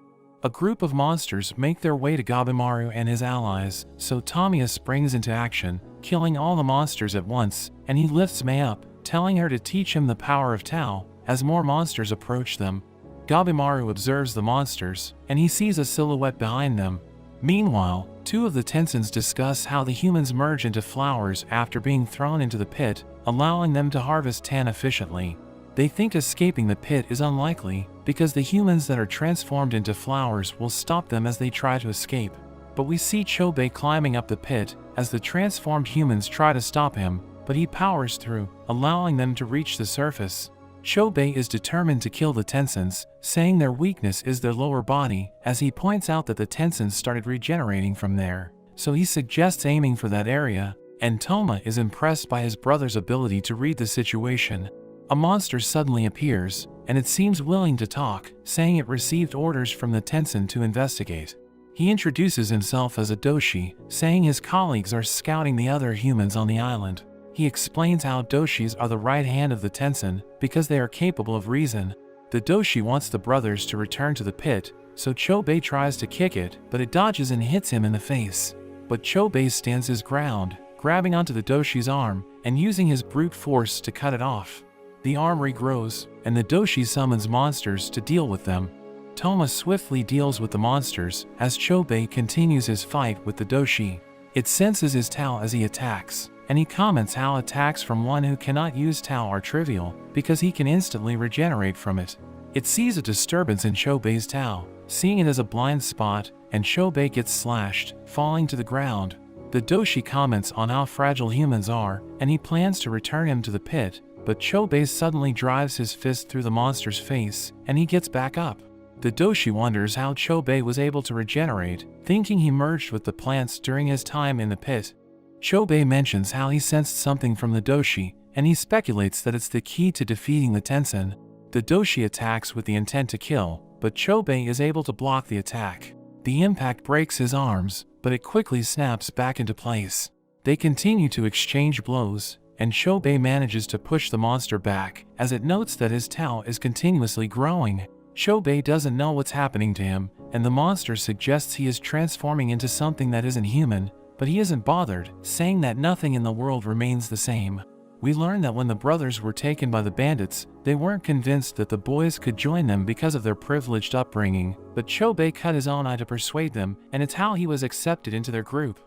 Speaker 1: A group of monsters make their way to Gabimaru and his allies, so Tamiya springs into action, killing all the monsters at once, and he lifts Mei up, telling her to teach him the power of Tao, as more monsters approach them. Gabimaru observes the monsters, and he sees a silhouette behind them. Meanwhile, two of the Tensins discuss how the humans merge into flowers after being thrown into the pit, allowing them to harvest tan efficiently. They think escaping the pit is unlikely, because the humans that are transformed into flowers will stop them as they try to escape. But we see Chobei climbing up the pit, as the transformed humans try to stop him, but he powers through, allowing them to reach the surface. Chobei is determined to kill the Tensins, saying their weakness is their lower body, as he points out that the Tensins started regenerating from there. So he suggests aiming for that area, and Toma is impressed by his brother's ability to read the situation. A monster suddenly appears, and it seems willing to talk, saying it received orders from the Tensin to investigate. He introduces himself as a doshi, saying his colleagues are scouting the other humans on the island. He explains how doshis are the right hand of the Tensin because they are capable of reason. The doshi wants the brothers to return to the pit, so Chobei tries to kick it, but it dodges and hits him in the face. But Chobei stands his ground, grabbing onto the doshi's arm and using his brute force to cut it off. The arm regrows, and the doshi summons monsters to deal with them. Toma swiftly deals with the monsters as Chobei continues his fight with the doshi. It senses his Tao as he attacks, and he comments how attacks from one who cannot use Tao are trivial because he can instantly regenerate from it. It sees a disturbance in Chobei's Tao, seeing it as a blind spot, and Chobei gets slashed, falling to the ground. The doshi comments on how fragile humans are, and he plans to return him to the pit, but Chobei suddenly drives his fist through the monster's face, and he gets back up. The doshi wonders how Chobei was able to regenerate, thinking he merged with the plants during his time in the pit. Chobei mentions how he sensed something from the doshi, and he speculates that it's the key to defeating the Tensin. The doshi attacks with the intent to kill, but Chobei is able to block the attack. The impact breaks his arms, but it quickly snaps back into place. They continue to exchange blows, and Chobei manages to push the monster back, as it notes that his Tao is continuously growing. Chobei doesn't know what's happening to him, and the monster suggests he is transforming into something that isn't human, but he isn't bothered, saying that nothing in the world remains the same. We learn that when the brothers were taken by the bandits, they weren't convinced that the boys could join them because of their privileged upbringing, but Chobei cut his own eye to persuade them, and it's how he was accepted into their group.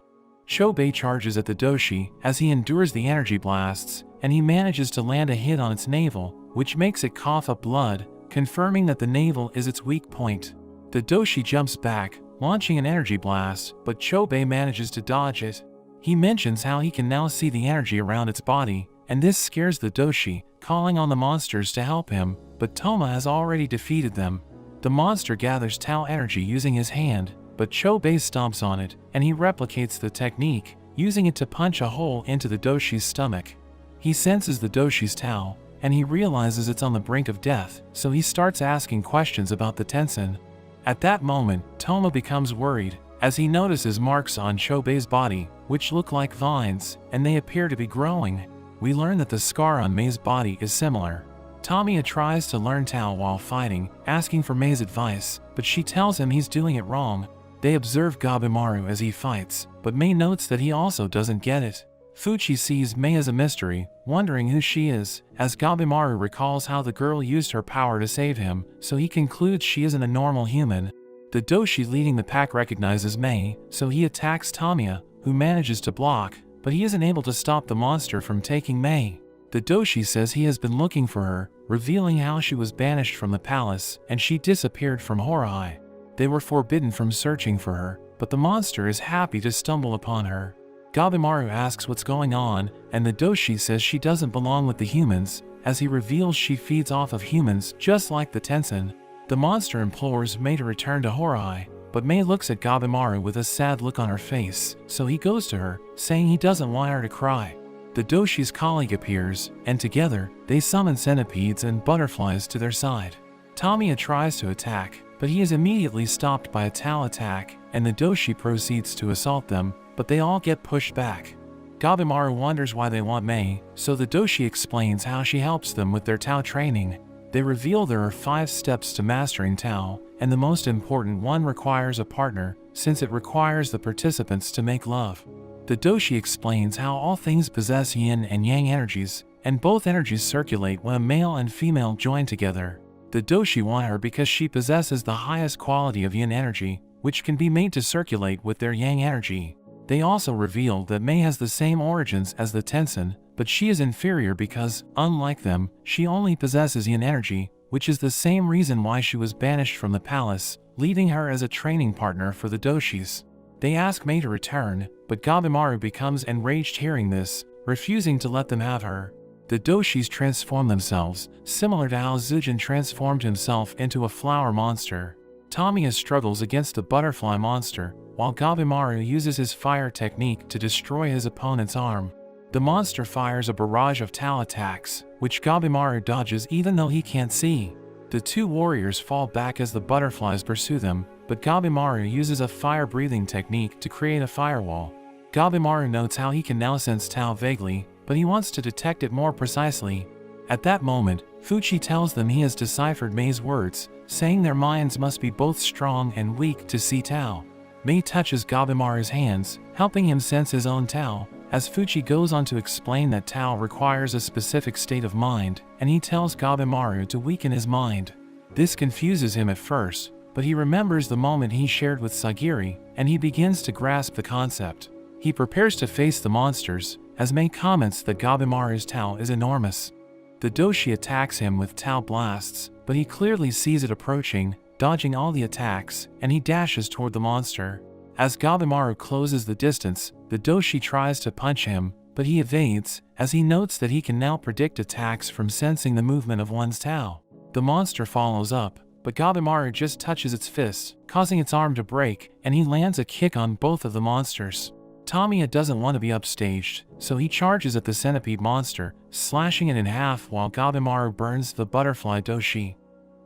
Speaker 1: Chobei charges at the doshi as he endures the energy blasts, and he manages to land a hit on its navel, which makes it cough up blood, confirming that the navel is its weak point. The doshi jumps back, launching an energy blast, but Chobei manages to dodge it. He mentions how he can now see the energy around its body, and this scares the doshi, calling on the monsters to help him, but Toma has already defeated them. The monster gathers Tao energy using his hand, but Chobei stomps on it, and he replicates the technique, using it to punch a hole into the doshi's stomach. He senses the doshi's Tao, and he realizes it's on the brink of death, so he starts asking questions about the Tenshin. At that moment, Toma becomes worried, as he notices marks on Chobei's body, which look like vines, and they appear to be growing. We learn that the scar on Mei's body is similar. Tamiya tries to learn Tao while fighting, asking for Mei's advice, but she tells him he's doing it wrong. They observe Gabimaru as he fights, but Mei notes that he also doesn't get it. Fuchi sees Mei as a mystery, wondering who she is, as Gabimaru recalls how the girl used her power to save him, so he concludes she isn't a normal human. The doshi leading the pack recognizes Mei, so he attacks Tamiya, who manages to block, but he isn't able to stop the monster from taking Mei. The doshi says he has been looking for her, revealing how she was banished from the palace, and she disappeared from Horai. They were forbidden from searching for her, but the monster is happy to stumble upon her. Gabimaru asks what's going on, and the doshi says she doesn't belong with the humans, as he reveals she feeds off of humans just like the Tenshin. The monster implores Mei to return to Horai, but Mei looks at Gabimaru with a sad look on her face, so he goes to her, saying he doesn't want her to cry. The doshi's colleague appears, and together, they summon centipedes and butterflies to their side. Tamiya tries to attack, but he is immediately stopped by a Tao attack, and the doshi proceeds to assault them, but they all get pushed back. Gabimaru wonders why they want Mei, so the doshi explains how she helps them with their Tao training. They reveal there are 5 steps to mastering Tao, and the most important one requires a partner, since it requires the participants to make love. The doshi explains how all things possess yin and yang energies, and both energies circulate when a male and female join together. The doshi want her because she possesses the highest quality of yin energy, which can be made to circulate with their yang energy. They also reveal that Mei has the same origins as the Tenshin, but she is inferior because, unlike them, she only possesses yin energy, which is the same reason why she was banished from the palace, leaving her as a training partner for the doshis. They ask Mei to return, but Gabimaru becomes enraged hearing this, refusing to let them have her. The doshis transform themselves, similar to how Zujin transformed himself into a flower monster. Tamiya struggles against the butterfly monster, while Gabimaru uses his fire technique to destroy his opponent's arm. The monster fires a barrage of Tao attacks, which Gabimaru dodges even though he can't see. The 2 warriors fall back as the butterflies pursue them, but Gabimaru uses a fire-breathing technique to create a firewall. Gabimaru notes how he can now sense Tao vaguely, but he wants to detect it more precisely. At that moment, Fuchi tells them he has deciphered Mei's words, saying their minds must be both strong and weak to see Tao. Mei touches Gabimaru's hands, helping him sense his own Tao, as Fuchi goes on to explain that Tao requires a specific state of mind, and he tells Gabimaru to weaken his mind. This confuses him at first, but he remembers the moment he shared with Sagiri, and he begins to grasp the concept. He prepares to face the monsters, as Mei comments that Gabimaru's Tao is enormous. The doshi attacks him with Tao blasts, but he clearly sees it approaching, dodging all the attacks, and he dashes toward the monster. As Gabimaru closes the distance, the doshi tries to punch him, but he evades, as he notes that he can now predict attacks from sensing the movement of one's Tao. The monster follows up, but Gabimaru just touches its fist, causing its arm to break, and he lands a kick on both of the monsters. Tamiya doesn't want to be upstaged, so he charges at the centipede monster, slashing it in half while Gabimaru burns the butterfly doshi.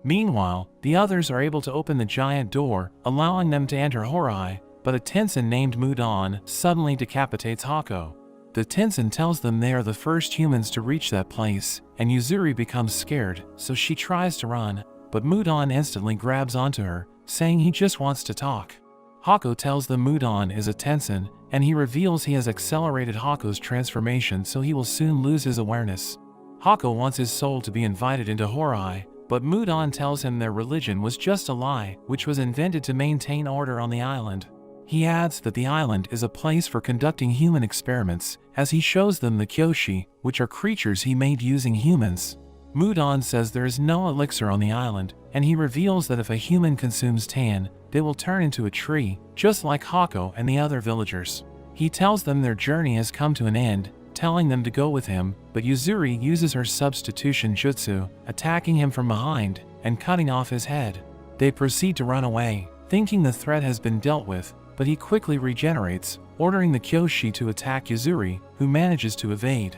Speaker 1: Meanwhile, the others are able to open the giant door, allowing them to enter Horai, but a Tenshin named Mudan suddenly decapitates Hako. The Tenshin tells them they are the first humans to reach that place, and Yuzuri becomes scared, so she tries to run, but Mudan instantly grabs onto her, saying he just wants to talk. Hako tells them Mudan is a Tenshin, and he reveals he has accelerated Hako's transformation, so he will soon lose his awareness. Hako wants his soul to be invited into Horai, but Mudon tells him their religion was just a lie, which was invented to maintain order on the island. He adds that the island is a place for conducting human experiments, as he shows them the Kyoshi, which are creatures he made using humans. Mudon says there is no elixir on the island, and he reveals that if a human consumes tan, they will turn into a tree, just like Hako and the other villagers. He tells them their journey has come to an end, telling them to go with him, but Yuzuri uses her substitution jutsu, attacking him from behind and cutting off his head. They proceed to run away, thinking the threat has been dealt with, but he quickly regenerates, ordering the Kyoshi to attack Yuzuri, who manages to evade.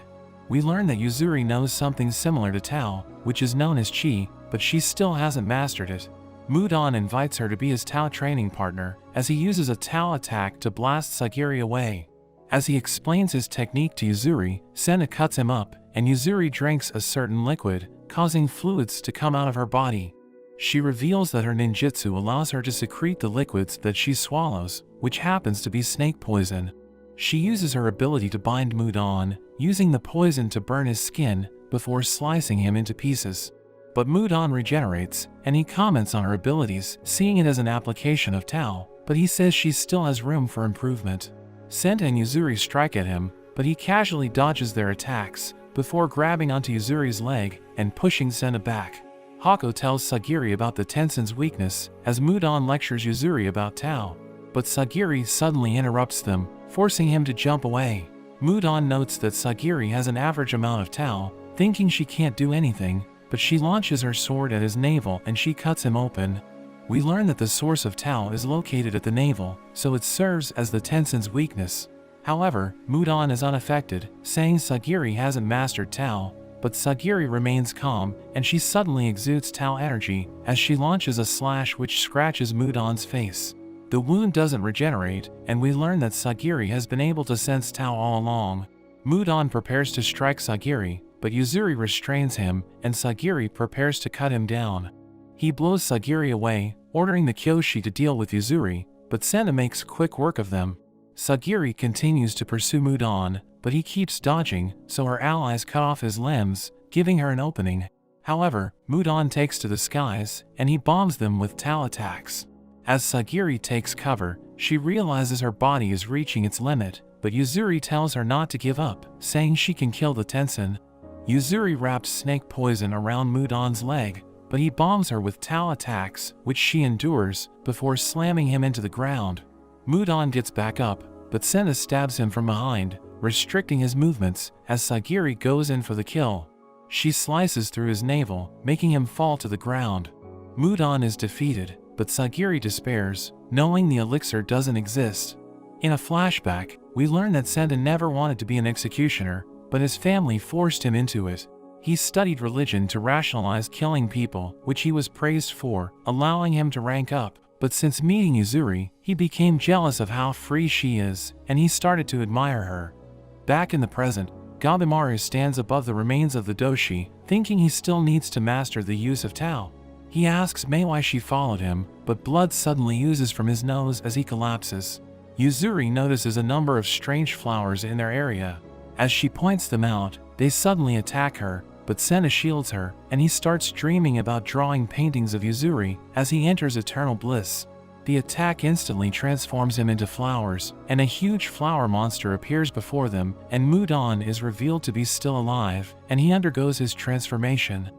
Speaker 1: We learn that Yuzuri knows something similar to Tao, which is known as Chi, but she still hasn't mastered it. Mudon invites her to be his Tao training partner, as he uses a Tao attack to blast Sagiri away. As he explains his technique to Yuzuri, Senna cuts him up, and Yuzuri drinks a certain liquid, causing fluids to come out of her body. She reveals that her ninjutsu allows her to secrete the liquids that she swallows, which happens to be snake poison. She uses her ability to bind Mudon, using the poison to burn his skin before slicing him into pieces. But Mudon regenerates, and he comments on her abilities, seeing it as an application of Tao, but he says she still has room for improvement. Senta and Yuzuri strike at him, but he casually dodges their attacks, before grabbing onto Yuzuri's leg and pushing Senta back. Hako tells Sagiri about the Tensen's weakness, as Mudon lectures Yuzuri about Tao. But Sagiri suddenly interrupts them, forcing him to jump away. Mudon notes that Sagiri has an average amount of Tao, thinking she can't do anything, but she launches her sword at his navel and she cuts him open. We learn that the source of Tao is located at the navel, so it serves as the Tensen's weakness. However, Mudon is unaffected, saying Sagiri hasn't mastered Tao, but Sagiri remains calm, and she suddenly exudes Tao energy as she launches a slash which scratches Mudon's face. The wound doesn't regenerate, and we learn that Sagiri has been able to sense Tao all along. Mudon prepares to strike Sagiri, but Yuzuri restrains him, and Sagiri prepares to cut him down. He blows Sagiri away, ordering the Kyoshi to deal with Yuzuri, but Senta makes quick work of them. Sagiri continues to pursue Mudon, but he keeps dodging, so her allies cut off his limbs, giving her an opening. However, Mudon takes to the skies, and he bombs them with Tao attacks. As Sagiri takes cover, she realizes her body is reaching its limit, but Yuzuri tells her not to give up, saying she can kill the Tensen. Yuzuri wraps snake poison around Mudon's leg, but he bombs her with Tao attacks, which she endures, before slamming him into the ground. Mudon gets back up, but Senta stabs him from behind, restricting his movements, as Sagiri goes in for the kill. She slices through his navel, making him fall to the ground. Mudon is defeated, but Sagiri despairs, knowing the elixir doesn't exist. In a flashback, we learn that Senta never wanted to be an executioner, but his family forced him into it. He studied religion to rationalize killing people, which he was praised for, allowing him to rank up. But since meeting Yuzuri, he became jealous of how free she is, and he started to admire her. Back in the present, Gabimaru stands above the remains of the doshi, thinking he still needs to master the use of Tao. He asks Mei why she followed him, but blood suddenly oozes from his nose as he collapses. Yuzuri notices a number of strange flowers in their area. As she points them out, they suddenly attack her, but Senta shields her, and he starts dreaming about drawing paintings of Yuzuri as he enters eternal bliss. The attack instantly transforms him into flowers, and a huge flower monster appears before them, and Mudon is revealed to be still alive, and he undergoes his transformation.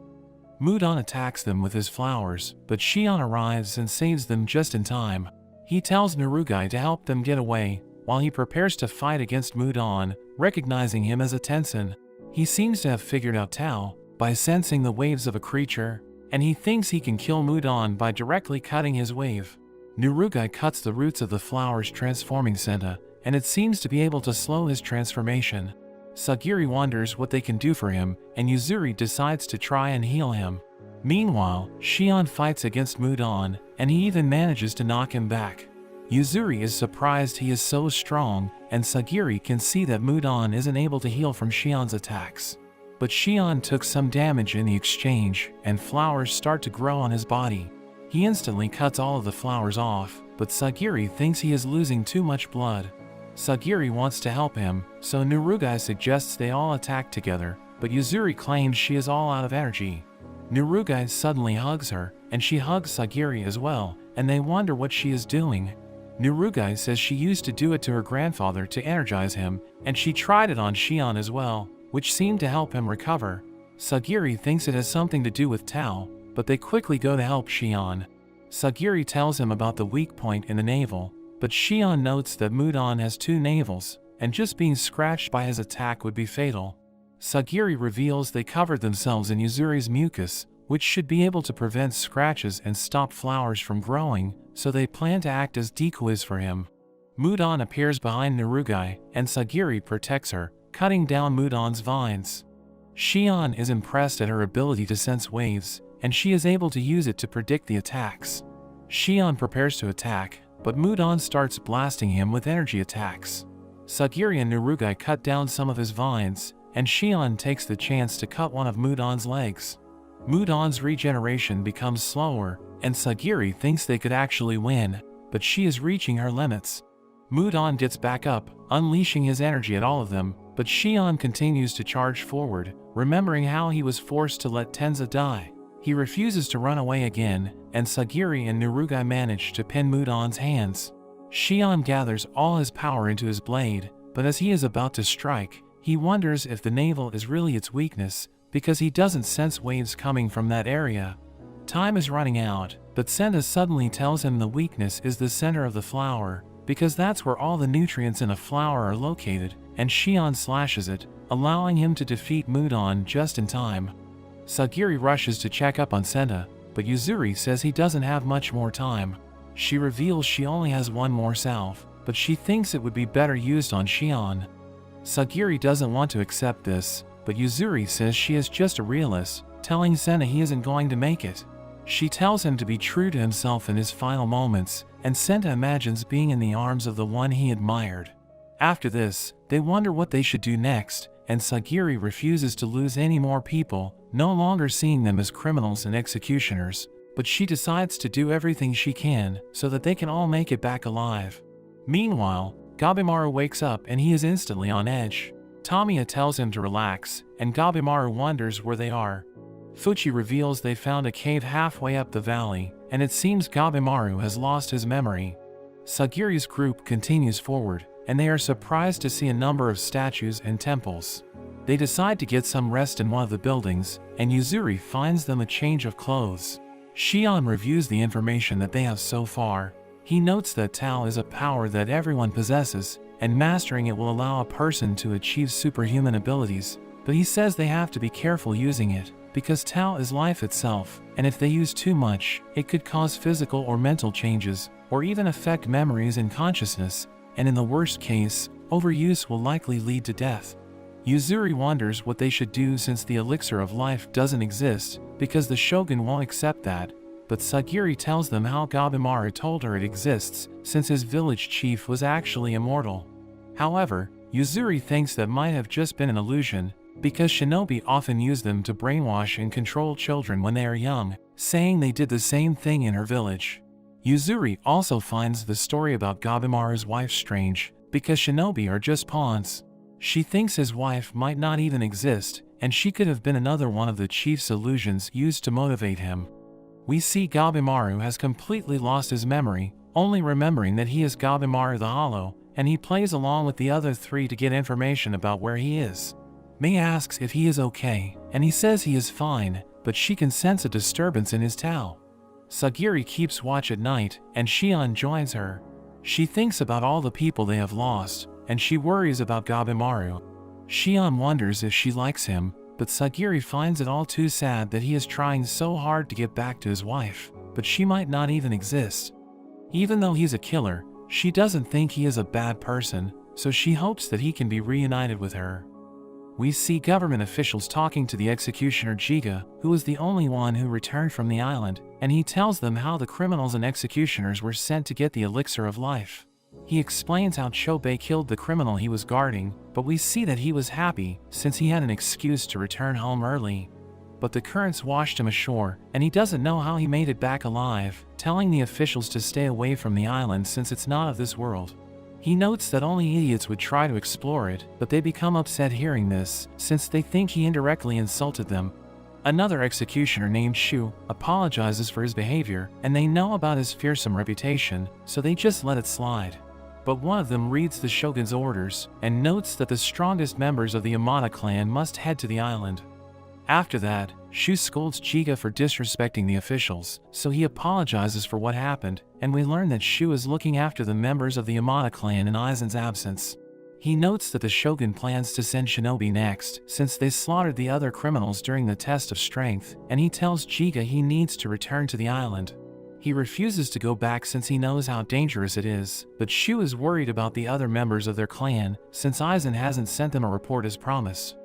Speaker 1: Mudon attacks them with his flowers, but Shion arrives and saves them just in time. He tells Narugai to help them get away, while he prepares to fight against Mudon, recognizing him as a Tensen. He seems to have figured out Tao by sensing the waves of a creature, and he thinks he can kill Mudon by directly cutting his wave. Narugai cuts the roots of the flowers, transforming Senta, and it seems to be able to slow his transformation. Sagiri wonders what they can do for him, and Yuzuri decides to try and heal him. Meanwhile, Shion fights against Mudon, and he even manages to knock him back. Yuzuri is surprised he is so strong, and Sagiri can see that Mudon isn't able to heal from Shion's attacks. But Shion took some damage in the exchange, and flowers start to grow on his body. He instantly cuts all of the flowers off, but Sagiri thinks he is losing too much blood. Sagiri wants to help him, so Nurugai suggests they all attack together, but Yuzuri claims she is all out of energy. Nurugai suddenly hugs her, and she hugs Sagiri as well, and they wonder what she is doing. Nurugai says she used to do it to her grandfather to energize him, and she tried it on Shion as well, which seemed to help him recover. Sagiri thinks it has something to do with Tao, but they quickly go to help Shion. Sagiri tells him about the weak point in the navel, but Shion notes that Mudon has 2 navels, and just being scratched by his attack would be fatal. Sagiri reveals they covered themselves in Yuzuri's mucus, which should be able to prevent scratches and stop flowers from growing, so they plan to act as decoys for him. Mudon appears behind Nurugai, and Sagiri protects her, cutting down Mudon's vines. Shion is impressed at her ability to sense waves, and she is able to use it to predict the attacks. Shion prepares to attack, but Mudon starts blasting him with energy attacks. Sagiri and Nurugai cut down some of his vines, and Shion takes the chance to cut one of Mudon's legs. Mudon's regeneration becomes slower, and Sagiri thinks they could actually win, but she is reaching her limits. Mudon gets back up, unleashing his energy at all of them, but Shion continues to charge forward, remembering how he was forced to let Tenza die. He refuses to run away again, and Sagiri and Nurugai manage to pin Mudon's hands. Shion gathers all his power into his blade, but as he is about to strike, he wonders if the navel is really its weakness, because he doesn't sense waves coming from that area. Time is running out, but Senda suddenly tells him the weakness is the center of the flower, because that's where all the nutrients in a flower are located, and Shion slashes it, allowing him to defeat Mudon just in time. Sagiri rushes to check up on Senda, but Yuzuri says he doesn't have much more time. She reveals she only has 1 more salve, but she thinks it would be better used on Shion. Sagiri doesn't want to accept this, but Yuzuri says she is just a realist, telling Senda he isn't going to make it. She tells him to be true to himself in his final moments, and Senda imagines being in the arms of the one he admired. After this, they wonder what they should do next, and Sagiri refuses to lose any more people, no longer seeing them as criminals and executioners, but she decides to do everything she can so that they can all make it back alive. Meanwhile, Gabimaru wakes up and he is instantly on edge. Tamiya tells him to relax, and Gabimaru wonders where they are. Fuchi reveals they found a cave halfway up the valley, and it seems Gabimaru has lost his memory. Sagiri's group continues forward, and they are surprised to see a number of statues and temples. They decide to get some rest in one of the buildings, and Yuzuri finds them a change of clothes. Shion reviews the information that they have so far. He notes that Tao is a power that everyone possesses, and mastering it will allow a person to achieve superhuman abilities, but he says they have to be careful using it, because Tao is life itself, and if they use too much, it could cause physical or mental changes, or even affect memories and consciousness, and in the worst case, overuse will likely lead to death. Yuzuri wonders what they should do since the elixir of life doesn't exist, because the shogun won't accept that, but Sagiri tells them how Gabimaru told her it exists, since his village chief was actually immortal. However, Yuzuri thinks that might have just been an illusion, because shinobi often use them to brainwash and control children when they are young, saying they did the same thing in her village. Yuzuri also finds the story about Gabimaru's wife strange, because shinobi are just pawns. She thinks his wife might not even exist, and she could have been another one of the chief's illusions used to motivate him. We see Gabimaru has completely lost his memory, only remembering that he is Gabimaru the Hollow, and he plays along with the other 3 to get information about where he is. Mei asks if he is okay, and he says he is fine, but she can sense a disturbance in his Tao. Sagiri keeps watch at night, and Shion joins her. She thinks about all the people they have lost, and she worries about Gabimaru. Shion wonders if she likes him, but Sagiri finds it all too sad that he is trying so hard to get back to his wife, but she might not even exist. Even though he's a killer, she doesn't think he is a bad person, so she hopes that he can be reunited with her. We see government officials talking to the executioner Jiga, who is the only one who returned from the island, and he tells them how the criminals and executioners were sent to get the elixir of life. He explains how Chobei killed the criminal he was guarding, but we see that he was happy since he had an excuse to return home early. But the currents washed him ashore, and he doesn't know how he made it back alive, telling the officials to stay away from the island since it's not of this world. He notes that only idiots would try to explore it, but they become upset hearing this, since they think he indirectly insulted them. Another executioner named Shu apologizes for his behavior, and they know about his fearsome reputation, so they just let it slide. But one of them reads the shogun's orders, and notes that the strongest members of the Yamada clan must head to the island. After that, Shu scolds Jiga for disrespecting the officials, so he apologizes for what happened, and we learn that Shu is looking after the members of the Yamada clan in Aizen's absence. He notes that the shogun plans to send shinobi next, since they slaughtered the other criminals during the test of strength, and he tells Jiga he needs to return to the island. He refuses to go back since he knows how dangerous it is, but Shu is worried about the other members of their clan, since Aizen hasn't sent them a report as promised.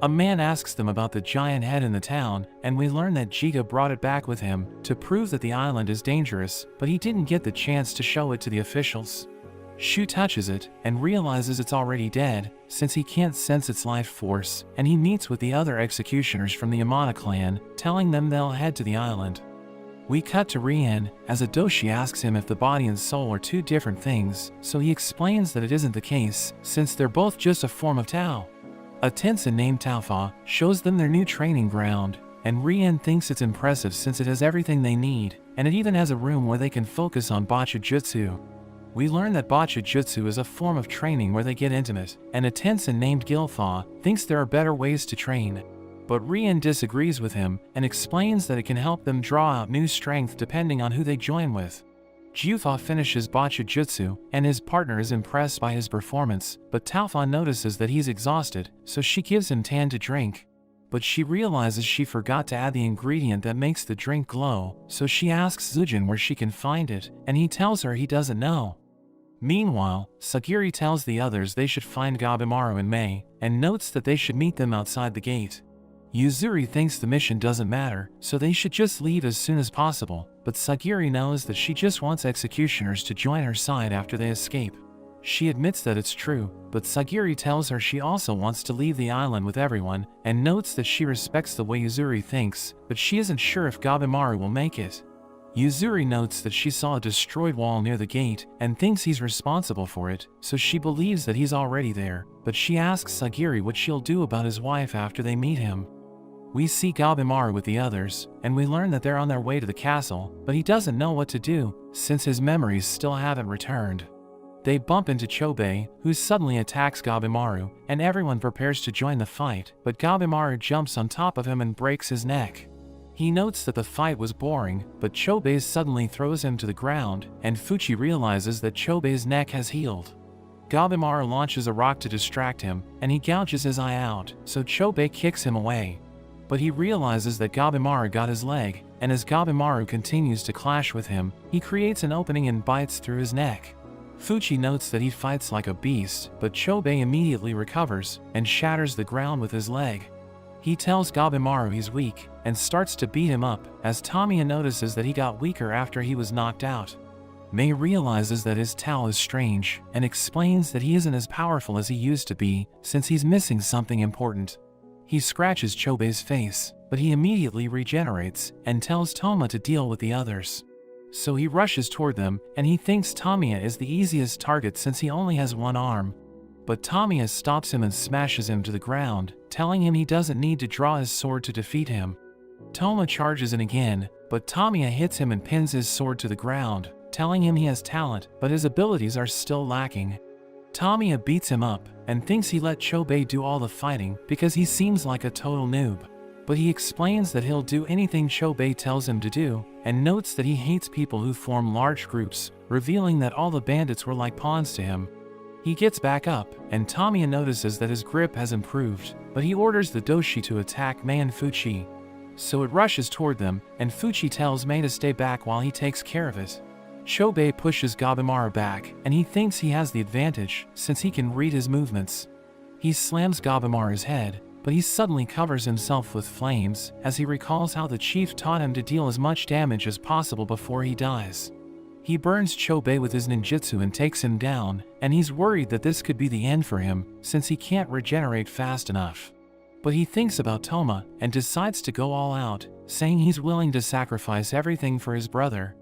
Speaker 1: A man asks them about the giant head in the town, and we learn that Jiga brought it back with him to prove that the island is dangerous, but he didn't get the chance to show it to the officials. Shu touches it and realizes it's already dead, since he can't sense its life force, and he meets with the other executioners from the Yamada clan, telling them they'll head to the island. We cut to Rien, as Adoshi asks him if the body and soul are two different things, so he explains that it isn't the case, since they're both just a form of Tao. A Tensen named Taofa shows them their new training ground, and Rien thinks it's impressive since it has everything they need, and it even has a room where they can focus on Bacha Jutsu. We learn that Bacha Jutsu is a form of training where they get intimate, and a Tensen named Gilthaw thinks there are better ways to train. But Rien disagrees with him, and explains that it can help them draw out new strength depending on who they join with. Juthaw finishes Bacha Jutsu, and his partner is impressed by his performance, but Taofa notices that he's exhausted, so she gives him tan to drink. But she realizes she forgot to add the ingredient that makes the drink glow, so she asks Zujin where she can find it, and he tells her he doesn't know. Meanwhile, Sagiri tells the others they should find Gabimaru and Mei, and notes that they should meet them outside the gate. Yuzuri thinks the mission doesn't matter, so they should just leave as soon as possible, but Sagiri knows that she just wants executioners to join her side after they escape. She admits that it's true, but Sagiri tells her she also wants to leave the island with everyone, and notes that she respects the way Yuzuri thinks, but she isn't sure if Gabimaru will make it. Yuzuri notes that she saw a destroyed wall near the gate, and thinks he's responsible for it, so she believes that he's already there, but she asks Sagiri what she'll do about his wife after they meet him. We see Gabimaru with the others, and we learn that they're on their way to the castle, but he doesn't know what to do, since his memories still haven't returned. They bump into Chobei, who suddenly attacks Gabimaru, and everyone prepares to join the fight, but Gabimaru jumps on top of him and breaks his neck. He notes that the fight was boring, but Chobei suddenly throws him to the ground, and Fuchi realizes that Chobei's neck has healed. Gabimaru launches a rock to distract him, and he gouges his eye out, so Chobei kicks him away. But he realizes that Gabimaru got his leg, and as Gabimaru continues to clash with him, he creates an opening and bites through his neck. Fuchi notes that he fights like a beast, but Chobei immediately recovers, and shatters the ground with his leg. He tells Gabimaru he's weak, and starts to beat him up, as Tamiya notices that he got weaker after he was knocked out. Mei realizes that his Tao is strange, and explains that he isn't as powerful as he used to be, since he's missing something important. He scratches Chobei's face, but he immediately regenerates, and tells Toma to deal with the others. So he rushes toward them, and he thinks Tamiya is the easiest target since he only has one arm. But Tamiya stops him and smashes him to the ground, telling him he doesn't need to draw his sword to defeat him. Toma charges in again, but Tamiya hits him and pins his sword to the ground, telling him he has talent, but his abilities are still lacking. Tamiya beats him up, and thinks he let Chobei do all the fighting because he seems like a total noob. But he explains that he'll do anything Chobei tells him to do, and notes that he hates people who form large groups, revealing that all the bandits were like pawns to him. He gets back up, and Tamiya notices that his grip has improved, but he orders the Doshi to attack Mei and Fuchi. So it rushes toward them, and Fuchi tells Mei to stay back while he takes care of it. Chobei pushes Gabimaru back, and he thinks he has the advantage, since he can read his movements. He slams Gabimaru's head, but he suddenly covers himself with flames, as he recalls how the chief taught him to deal as much damage as possible before he dies. He burns Chobei with his ninjutsu and takes him down, and he's worried that this could be the end for him, since he can't regenerate fast enough. But he thinks about Toma, and decides to go all out, saying he's willing to sacrifice everything for his brother.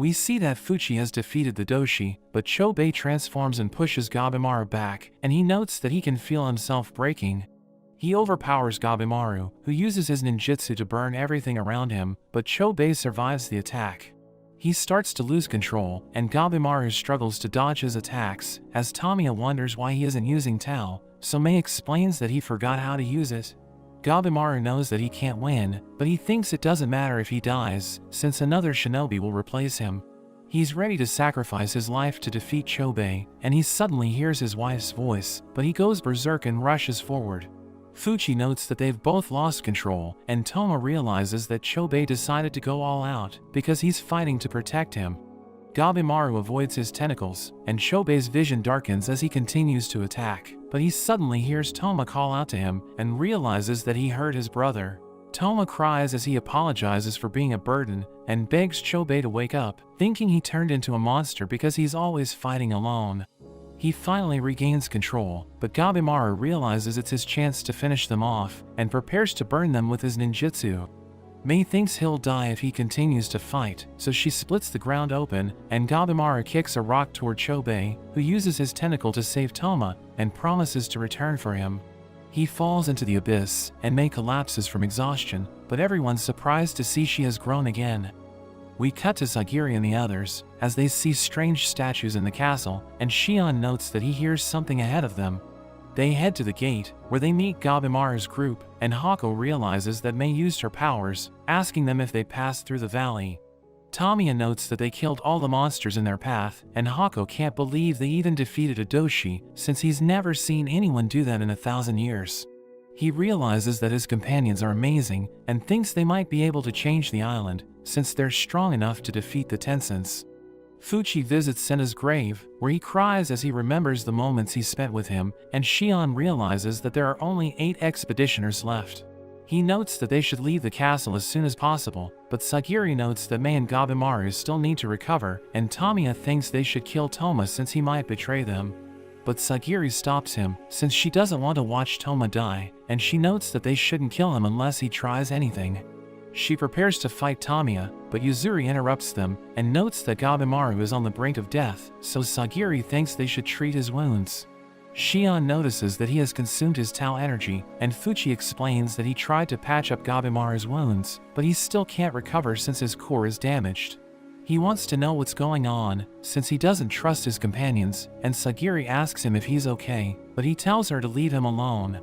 Speaker 1: We see that Fuchi has defeated the Doshi, but Chobei transforms and pushes Gabimaru back, and he notes that he can feel himself breaking. He overpowers Gabimaru, who uses his ninjutsu to burn everything around him, but Chobei survives the attack. He starts to lose control, and Gabimaru struggles to dodge his attacks, as Tamiya wonders why he isn't using Tao, so Mei explains that he forgot how to use it. Gabimaru knows that he can't win, but he thinks it doesn't matter if he dies, since another shinobi will replace him. He's ready to sacrifice his life to defeat Chobei, and he suddenly hears his wife's voice, but he goes berserk and rushes forward. Fuchi notes that they've both lost control, and Toma realizes that Chobei decided to go all out, because he's fighting to protect him. Gabimaru avoids his tentacles, and Chobei's vision darkens as he continues to attack, but he suddenly hears Toma call out to him, and realizes that he hurt his brother. Toma cries as he apologizes for being a burden, and begs Chobei to wake up, thinking he turned into a monster because he's always fighting alone. He finally regains control, but Gabimaru realizes it's his chance to finish them off, and prepares to burn them with his ninjutsu. Mei thinks he'll die if he continues to fight, so she splits the ground open, and Gabimaru kicks a rock toward Chobei, who uses his tentacle to save Toma, and promises to return for him. He falls into the abyss, and Mei collapses from exhaustion, but everyone's surprised to see she has grown again. We cut to Sagiri and the others, as they see strange statues in the castle, and Shion notes that he hears something ahead of them. They head to the gate, where they meet Gabimaru's group, and Hako realizes that Mei used her powers, asking them if they passed through the valley. Tamiya notes that they killed all the monsters in their path, and Hako can't believe they even defeated a Doshi, since he's never seen anyone do that in 1,000 years. He realizes that his companions are amazing, and thinks they might be able to change the island, since they're strong enough to defeat the Tensons. Fuchi visits Senna's grave, where he cries as he remembers the moments he spent with him, and Shion realizes that there are only 8 expeditioners left. He notes that they should leave the castle as soon as possible, but Sagiri notes that Mei and Gabimaru still need to recover, and Tamiya thinks they should kill Toma since he might betray them. But Sagiri stops him, since she doesn't want to watch Toma die, and she notes that they shouldn't kill him unless he tries anything. She prepares to fight Tamiya, but Yuzuri interrupts them, and notes that Gabimaru is on the brink of death, so Sagiri thinks they should treat his wounds. Shion notices that he has consumed his Tao energy, and Fuchi explains that he tried to patch up Gabimaru's wounds, but he still can't recover since his core is damaged. He wants to know what's going on, since he doesn't trust his companions, and Sagiri asks him if he's okay, but he tells her to leave him alone.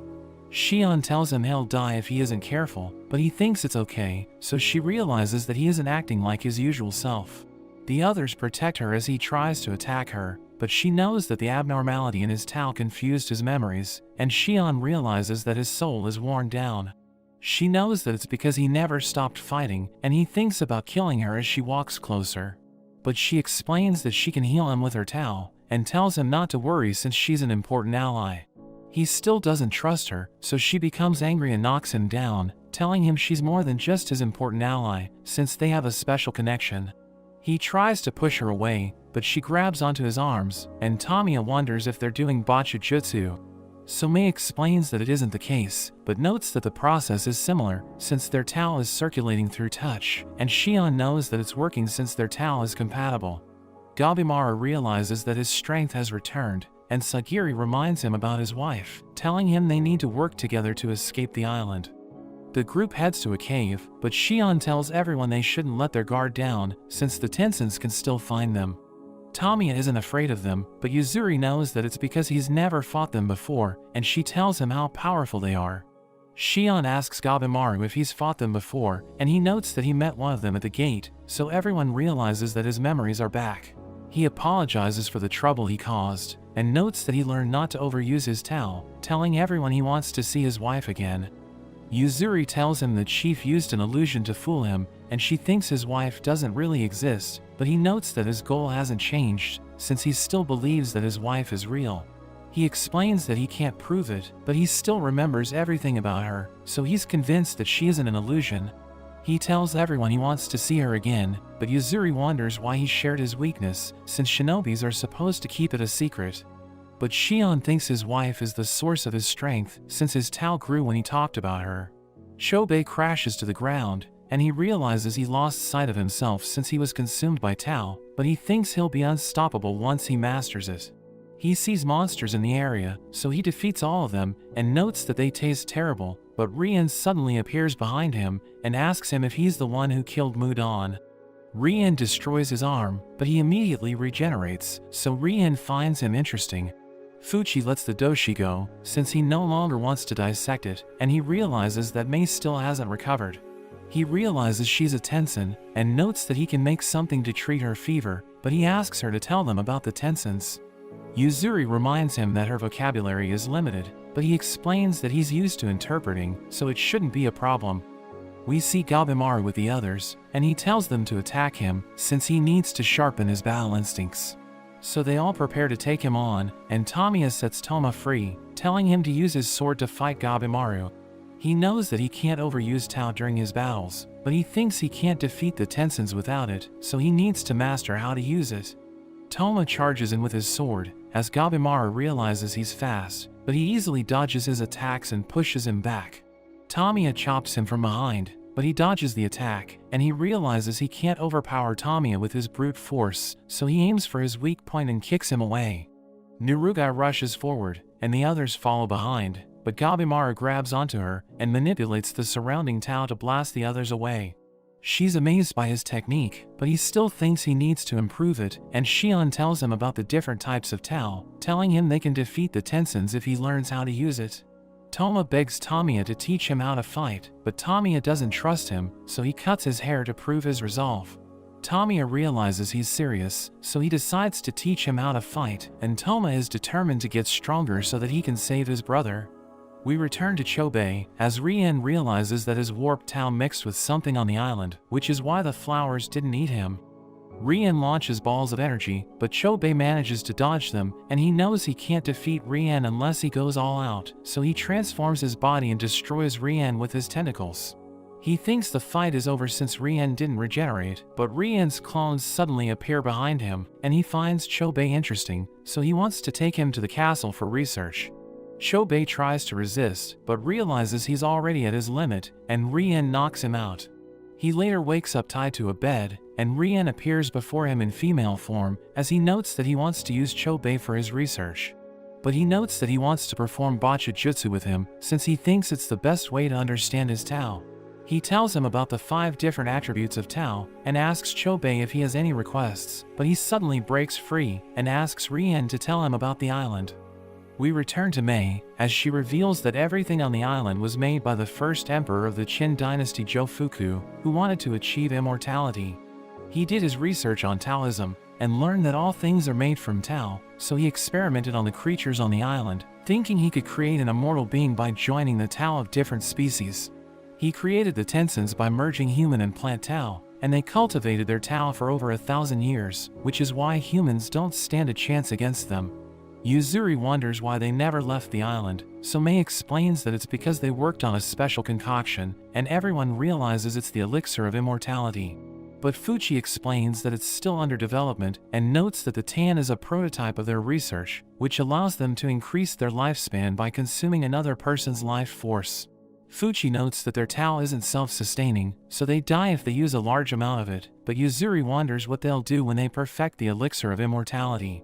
Speaker 1: Shion tells him he'll die if he isn't careful, but he thinks it's okay, so she realizes that he isn't acting like his usual self. The others protect her as he tries to attack her, but she knows that the abnormality in his Tao confused his memories, and Shion realizes that his soul is worn down. She knows that it's because he never stopped fighting, and he thinks about killing her as she walks closer. But she explains that she can heal him with her Tao, and tells him not to worry since she's an important ally. He still doesn't trust her, so she becomes angry and knocks him down, telling him she's more than just his important ally, since they have a special connection. He tries to push her away, but she grabs onto his arms, and Tamiya wonders if they're doing bachujutsu. So Mei explains that it isn't the case, but notes that the process is similar, since their Tao is circulating through touch, and Shion knows that it's working since their Tao is compatible. Gabimaru realizes that his strength has returned, and Sagiri reminds him about his wife, telling him they need to work together to escape the island. The group heads to a cave, but Shion tells everyone they shouldn't let their guard down, since the Tensons can still find them. Tamiya isn't afraid of them, but Yuzuri knows that it's because he's never fought them before, and she tells him how powerful they are. Shion asks Gabimaru if he's fought them before, and he notes that he met one of them at the gate, so everyone realizes that his memories are back. He apologizes for the trouble he caused, and notes that he learned not to overuse his Tao, telling everyone he wants to see his wife again. Yuzuri tells him the chief used an illusion to fool him, and she thinks his wife doesn't really exist, but he notes that his goal hasn't changed, since he still believes that his wife is real. He explains that he can't prove it, but he still remembers everything about her, so he's convinced that she isn't an illusion. He tells everyone he wants to see her again, but Yuzuri wonders why he shared his weakness, since shinobis are supposed to keep it a secret. But Shion thinks his wife is the source of his strength, since his Tao grew when he talked about her. Chobei crashes to the ground, and he realizes he lost sight of himself since he was consumed by Tao, but he thinks he'll be unstoppable once he masters it. He sees monsters in the area, so he defeats all of them and notes that they taste terrible, but Rian suddenly appears behind him and asks him if he's the one who killed Mudan. Rian destroys his arm, but he immediately regenerates, so Rian finds him interesting. Fuchi lets the doshi go, since he no longer wants to dissect it, and he realizes that Mei still hasn't recovered. He realizes she's a Tenzin, and notes that he can make something to treat her fever, but he asks her to tell them about the Tenzins. Yuzuri reminds him that her vocabulary is limited, but he explains that he's used to interpreting, so it shouldn't be a problem. We see Gabimaru with the others, and he tells them to attack him, since he needs to sharpen his battle instincts. So they all prepare to take him on, and Tamiya sets Toma free, telling him to use his sword to fight Gabimaru. He knows that he can't overuse Tao during his battles, but he thinks he can't defeat the Tenzins without it, so he needs to master how to use it. Toma charges in with his sword, as Gabimaru realizes he's fast, but he easily dodges his attacks and pushes him back. Tamiya chops him from behind, but he dodges the attack, and he realizes he can't overpower Tamiya with his brute force, so he aims for his weak point and kicks him away. Nurugai rushes forward, and the others follow behind, but Gabimaru grabs onto her and manipulates the surrounding Tao to blast the others away. She's amazed by his technique, but he still thinks he needs to improve it, and Shion tells him about the different types of Tao, telling him they can defeat the Tenzins if he learns how to use it. Toma begs Tamiya to teach him how to fight, but Tamiya doesn't trust him, so he cuts his hair to prove his resolve. Tamiya realizes he's serious, so he decides to teach him how to fight, and Toma is determined to get stronger so that he can save his brother. We return to Chobei, as Rian realizes that his warped Tao mixed with something on the island, which is why the flowers didn't eat him. Rian launches balls of energy, but Chobei manages to dodge them, and he knows he can't defeat Rian unless he goes all out, so he transforms his body and destroys Rian with his tentacles. He thinks the fight is over since Rian didn't regenerate, but Rian's clones suddenly appear behind him, and he finds Chobei interesting, so he wants to take him to the castle for research. Chobei tries to resist, but realizes he's already at his limit, and Rian knocks him out. He later wakes up tied to a bed, and Rian appears before him in female form, as he notes that he wants to use Chobei for his research. But he notes that he wants to perform Bacha Jutsu with him, since he thinks it's the best way to understand his Tao. He tells him about the 5 different attributes of Tao, and asks Chobei if he has any requests, but he suddenly breaks free, and asks Rian to tell him about the island. We return to Mei, as she reveals that everything on the island was made by the first emperor of the Qin dynasty Jofuku, who wanted to achieve immortality. He did his research on Taoism, and learned that all things are made from Tao, so he experimented on the creatures on the island, thinking he could create an immortal being by joining the Tao of different species. He created the Tenzins by merging human and plant Tao, and they cultivated their Tao for over 1,000 years, which is why humans don't stand a chance against them. Yuzuri wonders why they never left the island, so Mei explains that it's because they worked on a special concoction, and everyone realizes it's the elixir of immortality. But Fuchi explains that it's still under development, and notes that the Tan is a prototype of their research, which allows them to increase their lifespan by consuming another person's life force. Fuchi notes that their Tao isn't self-sustaining, so they die if they use a large amount of it, but Yuzuri wonders what they'll do when they perfect the elixir of immortality.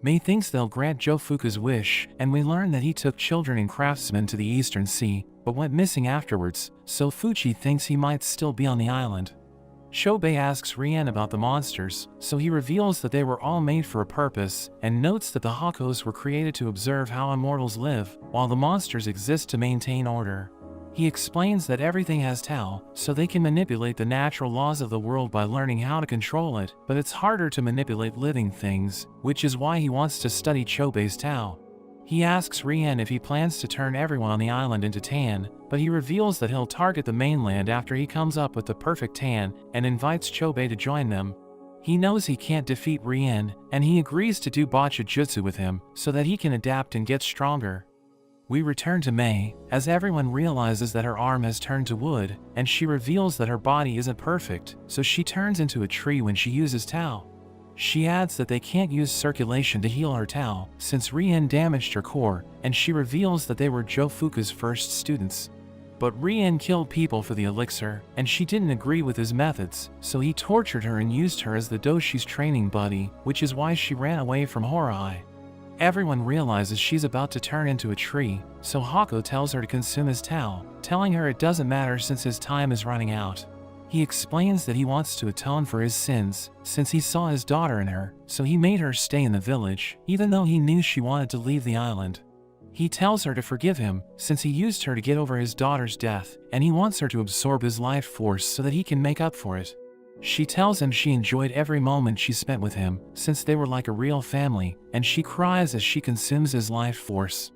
Speaker 1: Mei thinks they'll grant Jofuku's wish, and we learn that he took children and craftsmen to the Eastern Sea, but went missing afterwards, so Fuchi thinks he might still be on the island. Chobei asks Rian about the monsters, so he reveals that they were all made for a purpose, and notes that the Hakos were created to observe how immortals live, while the monsters exist to maintain order. He explains that everything has Tao, so they can manipulate the natural laws of the world by learning how to control it, but it's harder to manipulate living things, which is why he wants to study Chobei's Tao. He asks Rian if he plans to turn everyone on the island into Tan, but he reveals that he'll target the mainland after he comes up with the perfect Tan, and invites Chobei to join them. He knows he can't defeat Rian, and he agrees to do Bacha Jutsu with him, so that he can adapt and get stronger. We return to Mei, as everyone realizes that her arm has turned to wood, and she reveals that her body isn't perfect, so she turns into a tree when she uses Tao. She adds that they can't use circulation to heal her Tao, since Rian damaged her core, and she reveals that they were Jofuku's first students. But Rian killed people for the elixir, and she didn't agree with his methods, so he tortured her and used her as the Doshi's training buddy, which is why she ran away from Horai. Everyone realizes she's about to turn into a tree, so Hako tells her to consume his Tao, telling her it doesn't matter since his time is running out. He explains that he wants to atone for his sins, since he saw his daughter in her, so he made her stay in the village, even though he knew she wanted to leave the island. He tells her to forgive him, since he used her to get over his daughter's death, and he wants her to absorb his life force so that he can make up for it. She tells him she enjoyed every moment she spent with him, since they were like a real family, and she cries as she consumes his life force.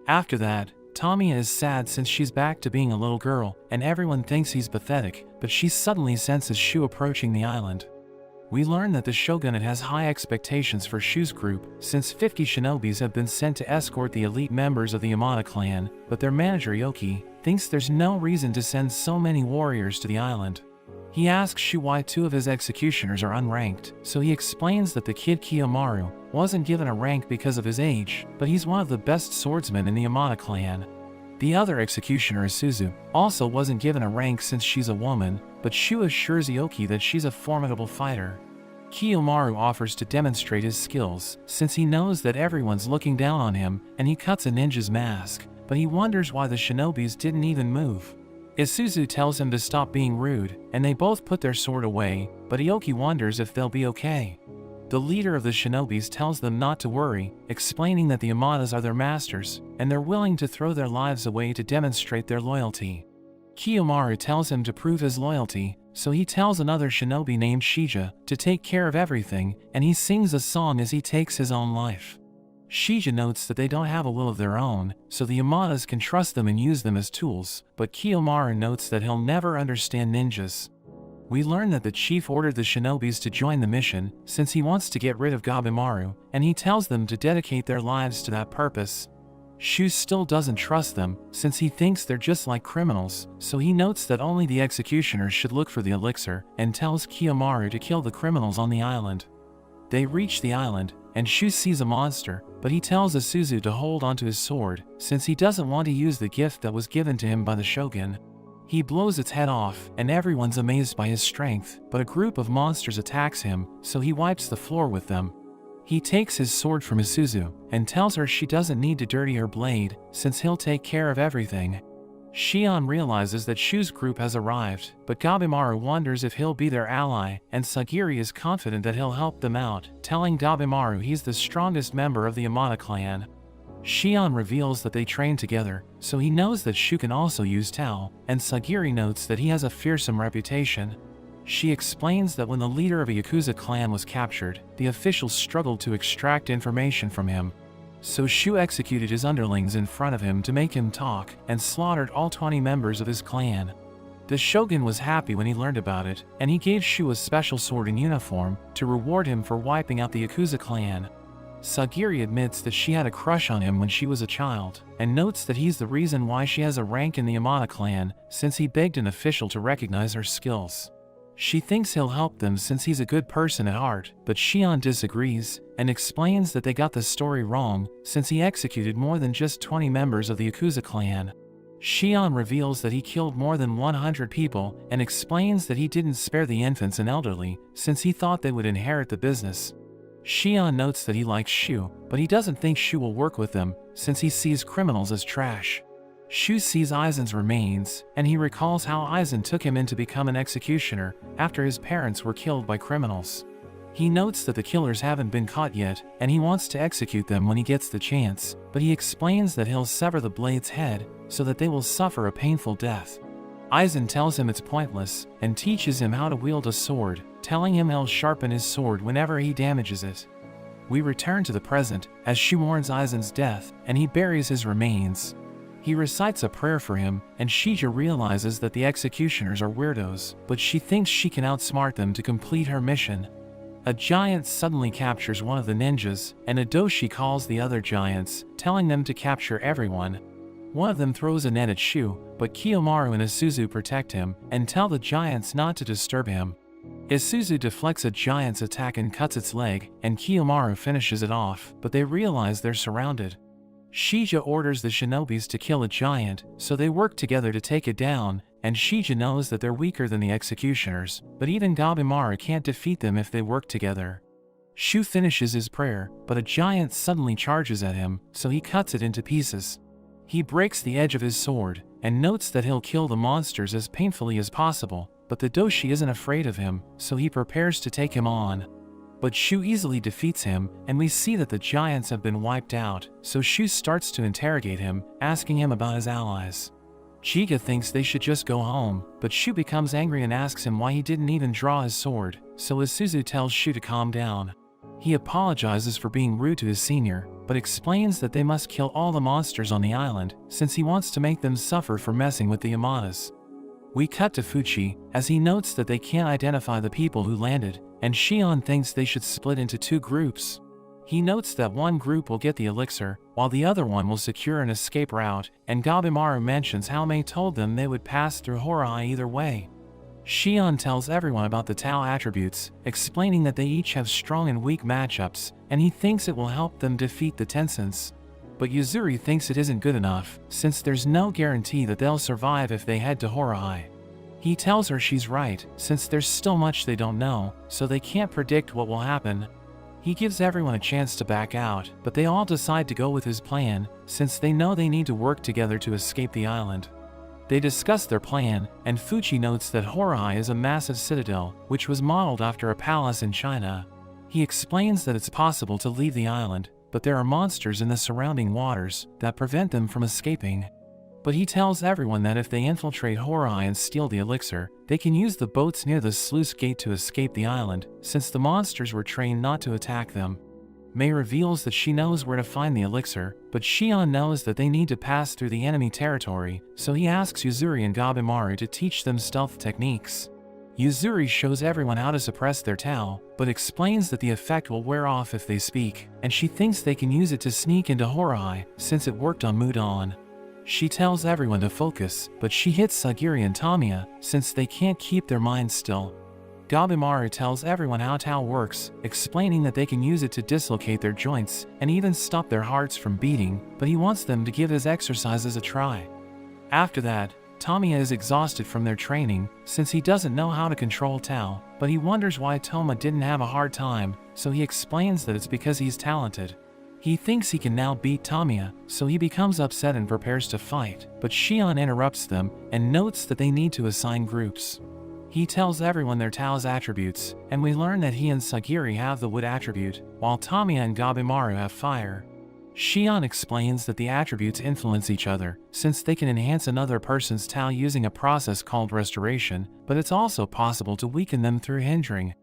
Speaker 1: After that, Tamiya is sad since she's back to being a little girl, and everyone thinks he's pathetic, but she suddenly senses Shu approaching the island. We learn that the shogunate has high expectations for Shu's group, since 50 shinobis have been sent to escort the elite members of the Yamada clan, but their manager Yoki thinks there's no reason to send so many warriors to the island. He asks Shu why 2 of his executioners are unranked, so he explains that the kid Kiyomaru wasn't given a rank because of his age, but he's one of the best swordsmen in the Yamada clan. The other executioner, Isuzu, also wasn't given a rank since she's a woman, but Shu assures Yoki that she's a formidable fighter. Kiyomaru offers to demonstrate his skills, since he knows that everyone's looking down on him, and he cuts a ninja's mask, but he wonders why the shinobis didn't even move. Isuzu tells him to stop being rude, and they both put their sword away, but Yoki wonders if they'll be okay. The leader of the shinobis tells them not to worry, explaining that the Yamadas are their masters, and they're willing to throw their lives away to demonstrate their loyalty. Kiyomaru tells him to prove his loyalty, so he tells another shinobi named Shija to take care of everything, and he sings a song as he takes his own life. Shija notes that they don't have a will of their own, so the Yamadas can trust them and use them as tools, but Kiyomaru notes that he'll never understand ninjas. We learn that the chief ordered the shinobis to join the mission, since he wants to get rid of Gabimaru, and he tells them to dedicate their lives to that purpose. Shu still doesn't trust them, since he thinks they're just like criminals, so he notes that only the executioners should look for the elixir, and tells Kiyomaru to kill the criminals on the island. They reach the island, and Shu sees a monster, but he tells Isuzu to hold onto his sword, since he doesn't want to use the gift that was given to him by the shogun. He blows its head off, and everyone's amazed by his strength, but a group of monsters attacks him, so he wipes the floor with them. He takes his sword from Isuzu, and tells her she doesn't need to dirty her blade, since he'll take care of everything. Shion realizes that Shu's group has arrived, but Gabimaru wonders if he'll be their ally, and Sagiri is confident that he'll help them out, telling Gabimaru he's the strongest member of the Yamada clan. Shion reveals that they train together, so he knows that Shu can also use Tao, and Sagiri notes that he has a fearsome reputation. She explains that when the leader of a Yakuza clan was captured, the officials struggled to extract information from him. So Shu executed his underlings in front of him to make him talk, and slaughtered all 20 members of his clan. The shogun was happy when he learned about it, and he gave Shu a special sword and uniform to reward him for wiping out the Yakuza clan. Sagiri admits that she had a crush on him when she was a child, and notes that he's the reason why she has a rank in the Yamada clan, since he begged an official to recognize her skills. She thinks he'll help them since he's a good person at heart, but Shion disagrees, and explains that they got the story wrong, since he executed more than just 20 members of the Yakuza clan. Shion reveals that he killed more than 100 people, and explains that he didn't spare the infants and elderly, since he thought they would inherit the business. Shion notes that he likes Shu, but he doesn't think Shu will work with them, since he sees criminals as trash. Shu sees Aizen's remains, and he recalls how Aizen took him in to become an executioner after his parents were killed by criminals. He notes that the killers haven't been caught yet, and he wants to execute them when he gets the chance, but he explains that he'll sever the blade's head so that they will suffer a painful death. Aizen tells him it's pointless, and teaches him how to wield a sword, telling him he'll sharpen his sword whenever he damages it. We return to the present, as Shu mourns Aizen's death, and he buries his remains. He recites a prayer for him, and Shija realizes that the executioners are weirdos, but she thinks she can outsmart them to complete her mission. A giant suddenly captures one of the ninjas, and Adoshi calls the other giants, telling them to capture everyone. One of them throws a net at Shu, but Kiyomaru and Isuzu protect him, and tell the giants not to disturb him. Isuzu deflects a giant's attack and cuts its leg, and Kiyomaru finishes it off, but they realize they're surrounded. Shija orders the shinobis to kill a giant, so they work together to take it down, and Shija knows that they're weaker than the executioners, but even Gabimaru can't defeat them if they work together. Shu finishes his prayer, but a giant suddenly charges at him, so he cuts it into pieces. He breaks the edge of his sword, and notes that he'll kill the monsters as painfully as possible, but the doshi isn't afraid of him, so he prepares to take him on. But Shu easily defeats him, and we see that the giants have been wiped out, so Shu starts to interrogate him, asking him about his allies. Chiga thinks they should just go home, but Shu becomes angry and asks him why he didn't even draw his sword, so Isuzu tells Shu to calm down. He apologizes for being rude to his senior, but explains that they must kill all the monsters on the island, since he wants to make them suffer for messing with the Yamadas. We cut to Fuchi, as he notes that they can't identify the people who landed, and Shion thinks they should split into two groups. He notes that one group will get the elixir, while the other one will secure an escape route, and Gabimaru mentions how Mei told them they would pass through Horai either way. Shion tells everyone about the Tao attributes, explaining that they each have strong and weak matchups, and he thinks it will help them defeat the Tencents. But Yuzuri thinks it isn't good enough, since there's no guarantee that they'll survive if they head to Horai. He tells her she's right, since there's still much they don't know, so they can't predict what will happen. He gives everyone a chance to back out, but they all decide to go with his plan, since they know they need to work together to escape the island. They discuss their plan, and Fuchi notes that Horai is a massive citadel, which was modeled after a palace in China. He explains that it's possible to leave the island, but there are monsters in the surrounding waters that prevent them from escaping. But he tells everyone that if they infiltrate Horai and steal the elixir, they can use the boats near the sluice gate to escape the island, since the monsters were trained not to attack them. Mei reveals that she knows where to find the elixir, but Shion knows that they need to pass through the enemy territory, so he asks Yuzuri and Gabimaru to teach them stealth techniques. Yuzuri shows everyone how to suppress their Tao, but explains that the effect will wear off if they speak, and she thinks they can use it to sneak into Horai, since it worked on Mudan. She tells everyone to focus, but she hits Sagiri and Tamiya, since they can't keep their minds still. Gabimaru tells everyone how Tao works, explaining that they can use it to dislocate their joints, and even stop their hearts from beating, but he wants them to give his exercises a try. After that, Tamiya is exhausted from their training, since he doesn't know how to control Tao, but he wonders why Toma didn't have a hard time, so he explains that it's because he's talented. He thinks he can now beat Tamiya, so he becomes upset and prepares to fight, but Shion interrupts them and notes that they need to assign groups. He tells everyone their Tao's attributes, and we learn that he and Sagiri have the wood attribute, while Tamiya and Gabimaru have fire. Shion explains that the attributes influence each other, since they can enhance another person's Tao using a process called restoration, but it's also possible to weaken them through hindering.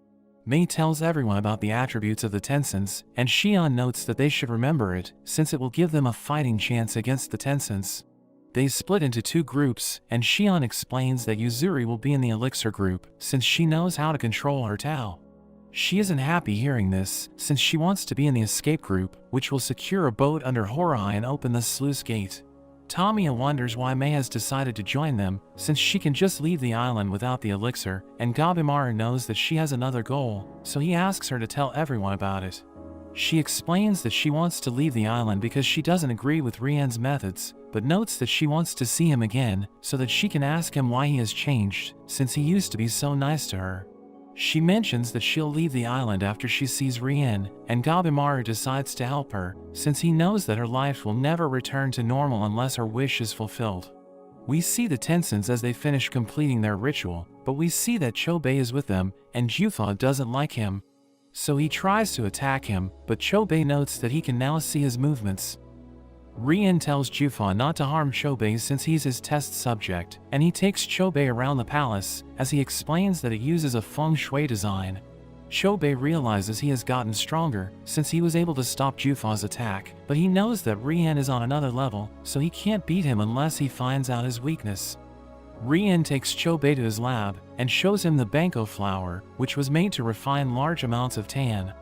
Speaker 1: Mei tells everyone about the attributes of the Tencents, and Shion notes that they should remember it, since it will give them a fighting chance against the Tencents. They split into two groups, and Shion explains that Yuzuri will be in the elixir group, since she knows how to control her Tao. She isn't happy hearing this, since she wants to be in the escape group, which will secure a boat under Horai and open the sluice gate. Tamiya wonders why Mei has decided to join them, since she can just leave the island without the elixir, and Gabimaru knows that she has another goal, so he asks her to tell everyone about it. She explains that she wants to leave the island because she doesn't agree with Rien's methods, but notes that she wants to see him again, so that she can ask him why he has changed, since he used to be so nice to her. She mentions that she'll leave the island after she sees Rien, and Gabimaru decides to help her, since he knows that her life will never return to normal unless her wish is fulfilled. We see the Tencents as they finish completing their ritual, but we see that Chobei is with them, and Jufa doesn't like him. So he tries to attack him, but Chobei notes that he can now see his movements. Rien tells Jufa not to harm Chobei since he's his test subject, and he takes Chobei around the palace, as he explains that it uses a feng shui design. Chobei realizes he has gotten stronger, since he was able to stop Jufa's attack, but he knows that Rien is on another level, so he can't beat him unless he finds out his weakness. Rien takes Chobei to his lab, and shows him the Banko flower, which was made to refine large amounts of tan.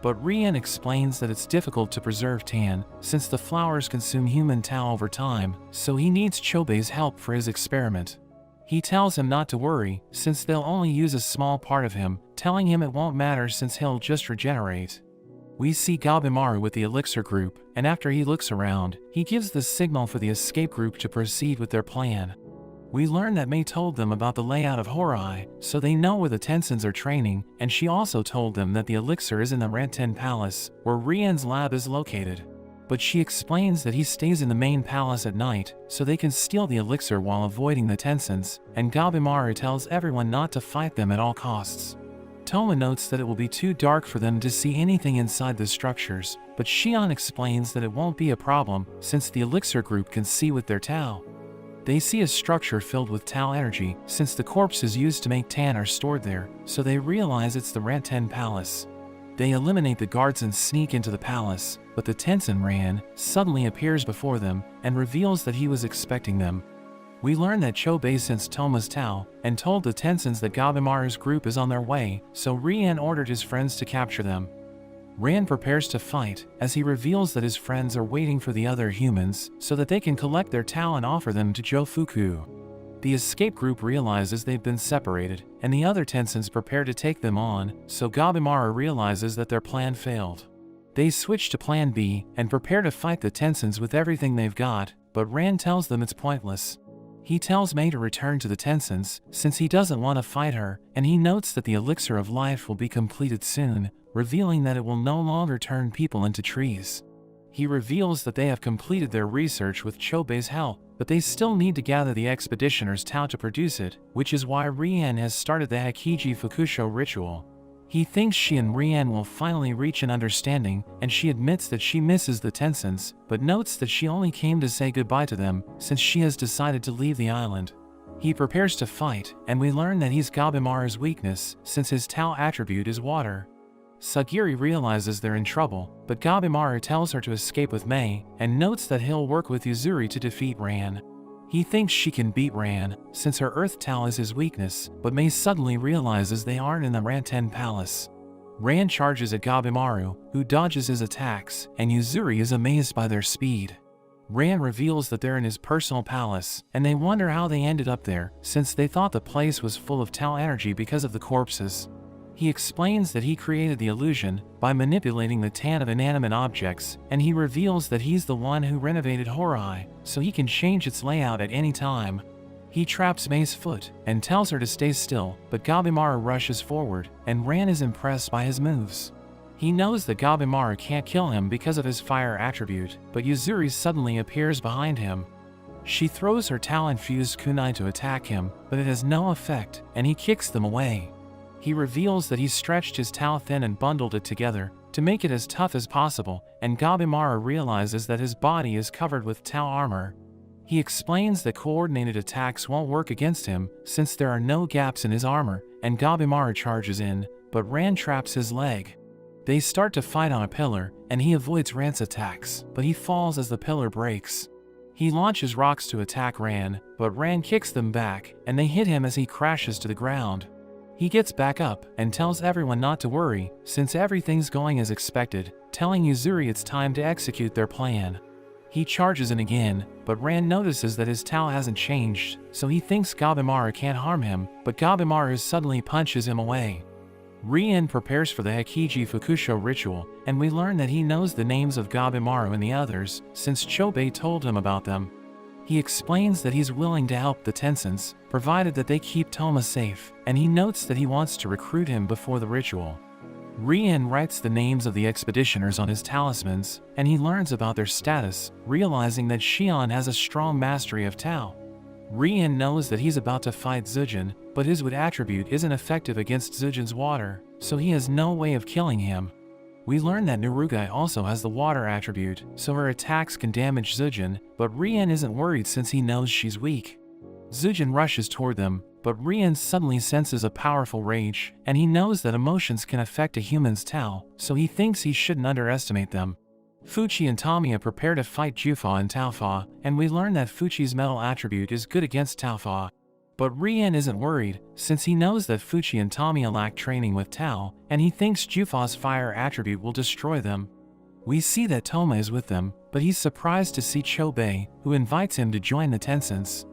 Speaker 1: But Rien explains that it's difficult to preserve tan, since the flowers consume human Tao over time, so he needs Chobei's help for his experiment. He tells him not to worry, since they'll only use a small part of him, telling him it won't matter since he'll just regenerate. We see Gabimaru with the Elixir group, and after he looks around, he gives the signal for the escape group to proceed with their plan. We learn that Mei told them about the layout of Horai, so they know where the Tensins are training, and she also told them that the Elixir is in the Ranten Palace, where Rien's lab is located. But she explains that he stays in the main palace at night, so they can steal the Elixir while avoiding the Tensins, and Gabimaru tells everyone not to fight them at all costs. Toma notes that it will be too dark for them to see anything inside the structures, but Shion explains that it won't be a problem since the Elixir group can see with their Tau. They see a structure filled with Tau energy since the corpses used to make Tan are stored there, so they realize it's the Ranten Palace. They eliminate the guards and sneak into the palace, but the Tensin Ran suddenly appears before them and reveals that he was expecting them. We learn that Chobei sensed Toma's Tau and told the Tensins that Gabimaru's group is on their way, so Rian ordered his friends to capture them. Ran prepares to fight as he reveals that his friends are waiting for the other humans so that they can collect their Tau and offer them to Jofuku. The escape group realizes they've been separated, and the other Tensins prepare to take them on, so Gabimaru realizes that their plan failed. They switch to Plan B and prepare to fight the Tensins with everything they've got, but Ran tells them it's pointless. He tells Mei to return to the Tensins since he doesn't want to fight her, and he notes that the Elixir of Life will be completed soon, revealing that it will no longer turn people into trees. He reveals that they have completed their research with Chobei's help, but they still need to gather the expeditioner's Tau to produce it, which is why Rian has started the Hakiji Fukusho ritual. He thinks she and Rian will finally reach an understanding, and she admits that she misses the Tensins, but notes that she only came to say goodbye to them since she has decided to leave the island. He prepares to fight, and we learn that he's Gabimaru's weakness since his Tau attribute is water. Sagiri realizes they're in trouble, but Gabimaru tells her to escape with Mei, and notes that he'll work with Yuzuri to defeat Ran. He thinks she can beat Ran, since her Earth Tau is his weakness, but Mei suddenly realizes they aren't in the Ranten Palace. Ran charges at Gabimaru, who dodges his attacks, and Yuzuri is amazed by their speed. Ran reveals that they're in his personal palace, and they wonder how they ended up there, since they thought the place was full of Tau energy because of the corpses. He explains that he created the illusion by manipulating the Tan of inanimate objects, and he reveals that he's the one who renovated Horai, so he can change its layout at any time. He traps Mei's foot and tells her to stay still, but Gabimaru rushes forward, and Ran is impressed by his moves. He knows that Gabimaru can't kill him because of his fire attribute, but Yuzuri suddenly appears behind him. She throws her Tau-infused kunai to attack him, but it has no effect, and he kicks them away. He reveals that he stretched his Tau thin and bundled it together to make it as tough as possible, and Gabimaru realizes that his body is covered with Tau armor. He explains that coordinated attacks won't work against him since there are no gaps in his armor, and Gabimaru charges in, but Ran traps his leg. They start to fight on a pillar, and he avoids Ran's attacks, but he falls as the pillar breaks. He launches rocks to attack Ran, but Ran kicks them back, and they hit him as he crashes to the ground. He gets back up and tells everyone not to worry, since everything's going as expected, telling Yuzuri it's time to execute their plan. He charges in again, but Ran notices that his Tau hasn't changed, so he thinks Gabimaru can't harm him, but Gabimaru suddenly punches him away. Rian prepares for the Hakiji Fukusho ritual, and we learn that he knows the names of Gabimaru and the others, since Chobei told him about them. He explains that he's willing to help the Tensins, provided that they keep Toma safe, and he notes that he wants to recruit him before the ritual. Rian writes the names of the expeditioners on his talismans, and he learns about their status, realizing that Shion has a strong mastery of Tau. Rian knows that he's about to fight Zujin, but his wood attribute isn't effective against Zujin's water, so he has no way of killing him. We learn that Nurugai also has the water attribute, so her attacks can damage Zujin, but Rian isn't worried since he knows she's weak. Zujin rushes toward them, but Rian suddenly senses a powerful rage, and he knows that emotions can affect a human's Tau, so he thinks he shouldn't underestimate them. Fuchi and Tamiya prepare to fight Jufa and Taufa, and we learn that Fuchi's metal attribute is good against Taufa. But Rian isn't worried, since he knows that Fuchi and Tamiya lack training with Tau, and he thinks Jufa's fire attribute will destroy them. We see that Toma is with them, but he's surprised to see Chobei, who invites him to join the Tensins.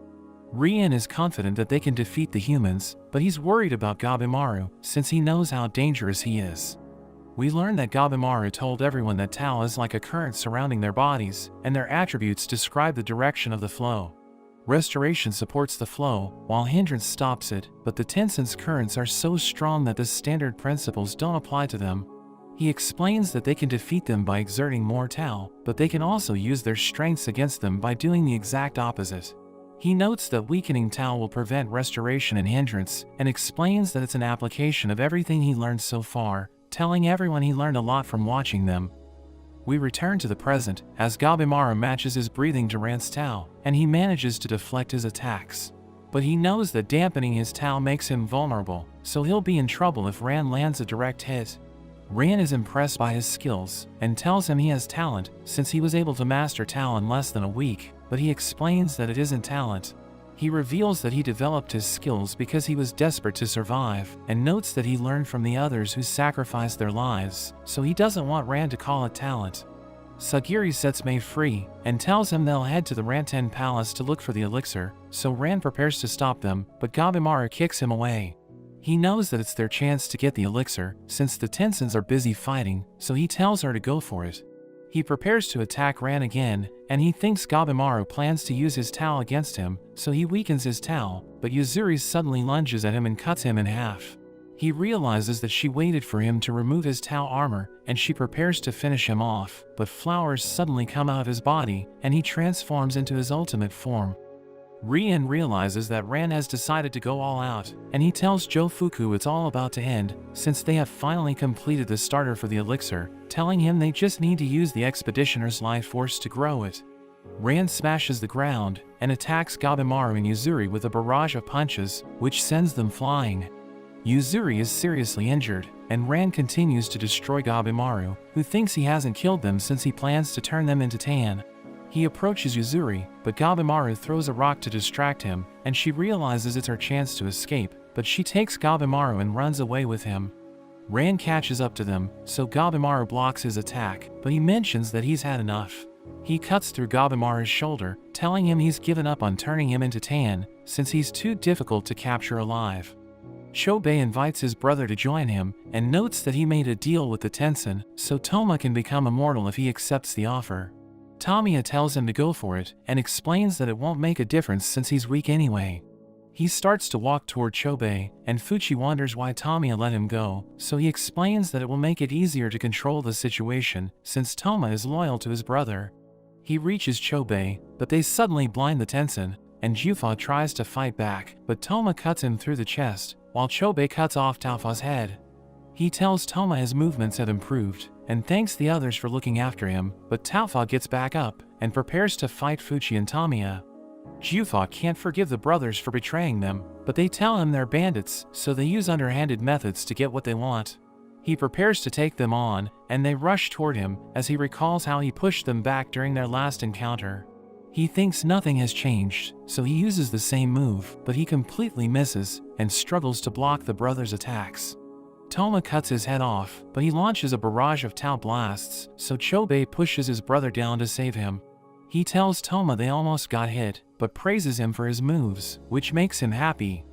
Speaker 1: Rian is confident that they can defeat the humans, but he's worried about Gabimaru, since he knows how dangerous he is. We learn that Gabimaru told everyone that Tao is like a current surrounding their bodies, and their attributes describe the direction of the flow. Restoration supports the flow, while hindrance stops it, but the Tensen's currents are so strong that the standard principles don't apply to them. He explains that they can defeat them by exerting more Tao, but they can also use their strengths against them by doing the exact opposite. He notes that weakening Tao will prevent restoration and hindrance, and explains that it's an application of everything he learned so far, telling everyone he learned a lot from watching them. We return to the present, as Gabimaru matches his breathing to Ran's Tao, and he manages to deflect his attacks. But he knows that dampening his Tao makes him vulnerable, so he'll be in trouble if Ran lands a direct hit. Ran is impressed by his skills, and tells him he has talent, since he was able to master Tao in less than a week, but he explains that it isn't talent. He reveals that he developed his skills because he was desperate to survive, and notes that he learned from the others who sacrificed their lives, so he doesn't want Ran to call it talent. Sagiri sets Mei free, and tells him they'll head to the Ranten Palace to look for the elixir, so Ran prepares to stop them, but Gabimaru kicks him away. He knows that it's their chance to get the elixir, since the Tensens are busy fighting, so he tells her to go for it. He prepares to attack Ran again, and he thinks Gabimaru plans to use his Tao against him, so he weakens his Tao, but Yuzuri suddenly lunges at him and cuts him in half. He realizes that she waited for him to remove his Tao armor, and she prepares to finish him off, but flowers suddenly come out of his body, and he transforms into his ultimate form. Rian realizes that Ran has decided to go all out, and he tells Jofuku it's all about to end, since they have finally completed the starter for the elixir, telling him they just need to use the expeditioner's life force to grow it. Ran smashes the ground, and attacks Gabimaru and Yuzuri with a barrage of punches, which sends them flying. Yuzuri is seriously injured, and Ran continues to destroy Gabimaru, who thinks he hasn't killed them since he plans to turn them into tan. He approaches Yuzuri, but Gabimaru throws a rock to distract him, and she realizes it's her chance to escape, but she takes Gabimaru and runs away with him. Ran catches up to them, so Gabimaru blocks his attack, but he mentions that he's had enough. He cuts through Gabimaru's shoulder, telling him he's given up on turning him into tan, since he's too difficult to capture alive. Chobei invites his brother to join him, and notes that he made a deal with the Tensen, so Toma can become immortal if he accepts the offer. Tamiya tells him to go for it, and explains that it won't make a difference since he's weak anyway. He starts to walk toward Chobei, and Fuchi wonders why Tamiya let him go, so he explains that it will make it easier to control the situation, since Toma is loyal to his brother. He reaches Chobei, but they suddenly blind the Tensen, and Jufa tries to fight back, but Toma cuts him through the chest, while Chobei cuts off Taufa's head. He tells Toma his movements have improved, and thanks the others for looking after him, but Taufa gets back up, and prepares to fight Fuchi and Tamiya. Jufa can't forgive the brothers for betraying them, but they tell him they're bandits, so they use underhanded methods to get what they want. He prepares to take them on, and they rush toward him, as he recalls how he pushed them back during their last encounter. He thinks nothing has changed, so he uses the same move, but he completely misses, and struggles to block the brothers' attacks. Toma cuts his head off, but he launches a barrage of Tau blasts, so Chobei pushes his brother down to save him. He tells Toma they almost got hit, but praises him for his moves, which makes him happy.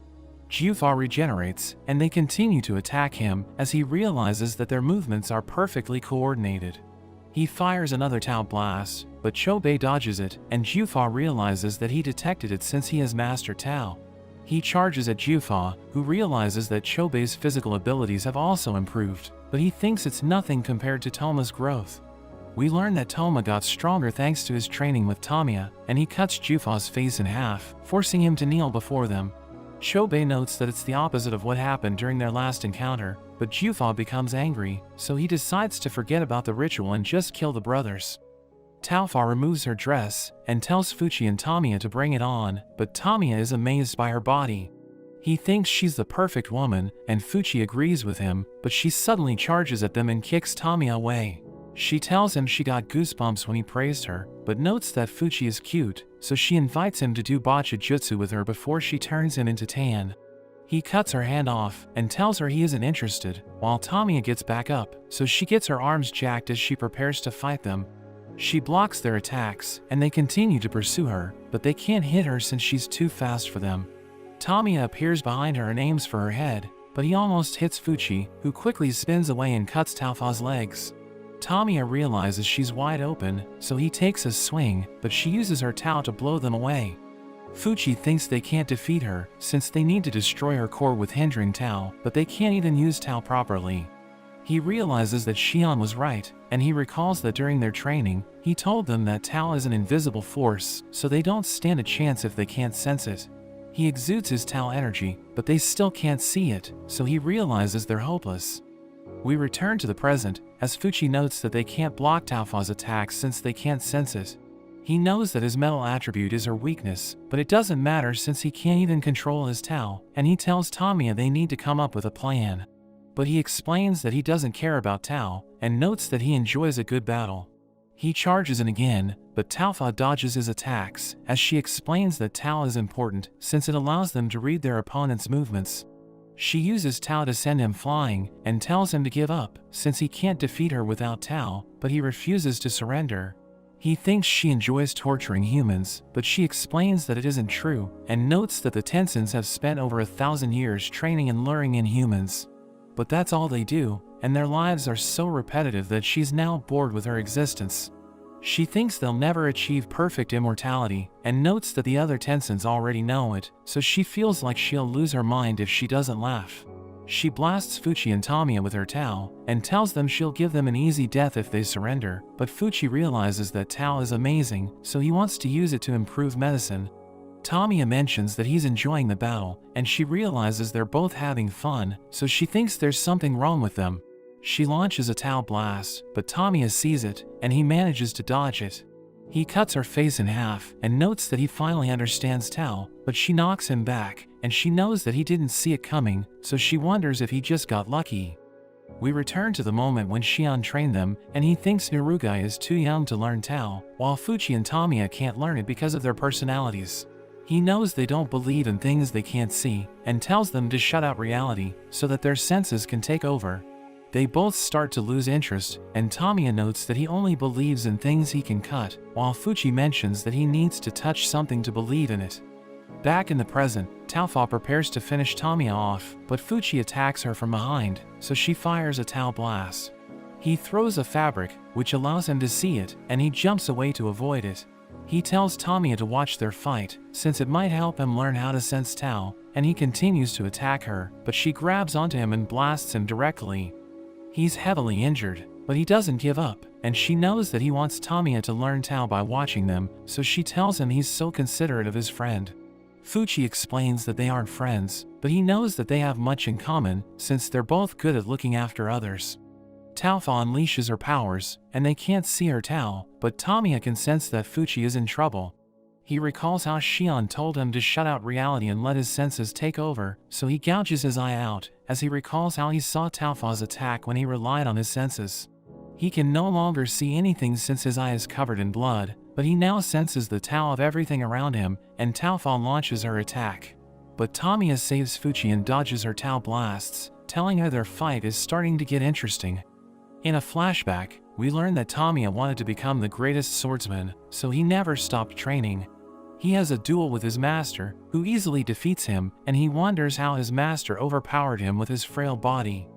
Speaker 1: Jufa regenerates, and they continue to attack him, as he realizes that their movements are perfectly coordinated. He fires another Tau blast, but Chobei dodges it, and Jufa realizes that he detected it since he has mastered Tau. He charges at Jufa, who realizes that Chobei's physical abilities have also improved, but he thinks it's nothing compared to Toma's growth. We learn that Toma got stronger thanks to his training with Tamiya, and he cuts Jufa's face in half, forcing him to kneel before them. Chobei notes that it's the opposite of what happened during their last encounter, but Jufa becomes angry, so he decides to forget about the ritual and just kill the brothers. Taufa removes her dress, and tells Fuchi and Tamiya to bring it on, but Tamiya is amazed by her body. He thinks she's the perfect woman, and Fuchi agrees with him, but she suddenly charges at them and kicks Tamiya away. She tells him she got goosebumps when he praised her, but notes that Fuchi is cute, so she invites him to do bocce jutsu with her before she turns him into tan. He cuts her hand off, and tells her he isn't interested, while Tamiya gets back up, so she gets her arms jacked as she prepares to fight them. She blocks their attacks, and they continue to pursue her, but they can't hit her since she's too fast for them. Tamiya appears behind her and aims for her head, but he almost hits Fuchi, who quickly spins away and cuts Taofa's legs. Tamiya realizes she's wide open, so he takes a swing, but she uses her Tao to blow them away. Fuchi thinks they can't defeat her, since they need to destroy her core with hindering Tao, but they can't even use Tao properly. He realizes that Xian was right, and he recalls that during their training, he told them that Tao is an invisible force, so they don't stand a chance if they can't sense it. He exudes his Tao energy, but they still can't see it, so he realizes they're hopeless. We return to the present, as Fuchi notes that they can't block Taofa's attacks since they can't sense it. He knows that his metal attribute is her weakness, but it doesn't matter since he can't even control his Tao, and he tells Tamiya they need to come up with a plan. But he explains that he doesn't care about Tao, and notes that he enjoys a good battle. He charges in again, but Taofa dodges his attacks, as she explains that Tao is important since it allows them to read their opponent's movements. She uses Tao to send him flying, and tells him to give up, since he can't defeat her without Tao, but he refuses to surrender. He thinks she enjoys torturing humans, but she explains that it isn't true, and notes that the Tensins have spent over 1,000 years training and luring in humans. But that's all they do, and their lives are so repetitive that she's now bored with her existence. She thinks they'll never achieve perfect immortality, and notes that the other Tensins already know it, so she feels like she'll lose her mind if she doesn't laugh. She blasts Fuchi and Tamiya with her Tao, and tells them she'll give them an easy death if they surrender, but Fuchi realizes that Tao is amazing, so he wants to use it to improve medicine. Tamiya mentions that he's enjoying the battle, and she realizes they're both having fun, so she thinks there's something wrong with them. She launches a Tao blast, but Tamiya sees it, and he manages to dodge it. He cuts her face in half, and notes that he finally understands Tao, but she knocks him back, and she knows that he didn't see it coming, so she wonders if he just got lucky. We return to the moment when Xian trained them, and he thinks Narugai is too young to learn Tao, while Fuchi and Tamiya can't learn it because of their personalities. He knows they don't believe in things they can't see, and tells them to shut out reality, so that their senses can take over. They both start to lose interest, and Tamiya notes that he only believes in things he can cut, while Fuchi mentions that he needs to touch something to believe in it. Back in the present, Taofa prepares to finish Tamiya off, but Fuchi attacks her from behind, so she fires a Tao blast. He throws a fabric, which allows him to see it, and he jumps away to avoid it. He tells Tamiya to watch their fight, since it might help him learn how to sense Tao, and he continues to attack her, but she grabs onto him and blasts him directly. He's heavily injured, but he doesn't give up, and she knows that he wants Tamiya to learn Tao by watching them, so she tells him he's so considerate of his friend. Fuchi explains that they aren't friends, but he knows that they have much in common, since they're both good at looking after others. Taofa unleashes her powers, and they can't see her Tao, but Tamiya can sense that Fuchi is in trouble. He recalls how Xian told him to shut out reality and let his senses take over, so he gouges his eye out, as he recalls how he saw Taofa's attack when he relied on his senses. He can no longer see anything since his eye is covered in blood, but he now senses the Tao of everything around him, and Taofa launches her attack. But Tamiya saves Fuchi and dodges her Tao blasts, telling her their fight is starting to get interesting. In a flashback, we learn that Tamiya wanted to become the greatest swordsman, so he never stopped training. He has a duel with his master, who easily defeats him, and he wonders how his master overpowered him with his frail body.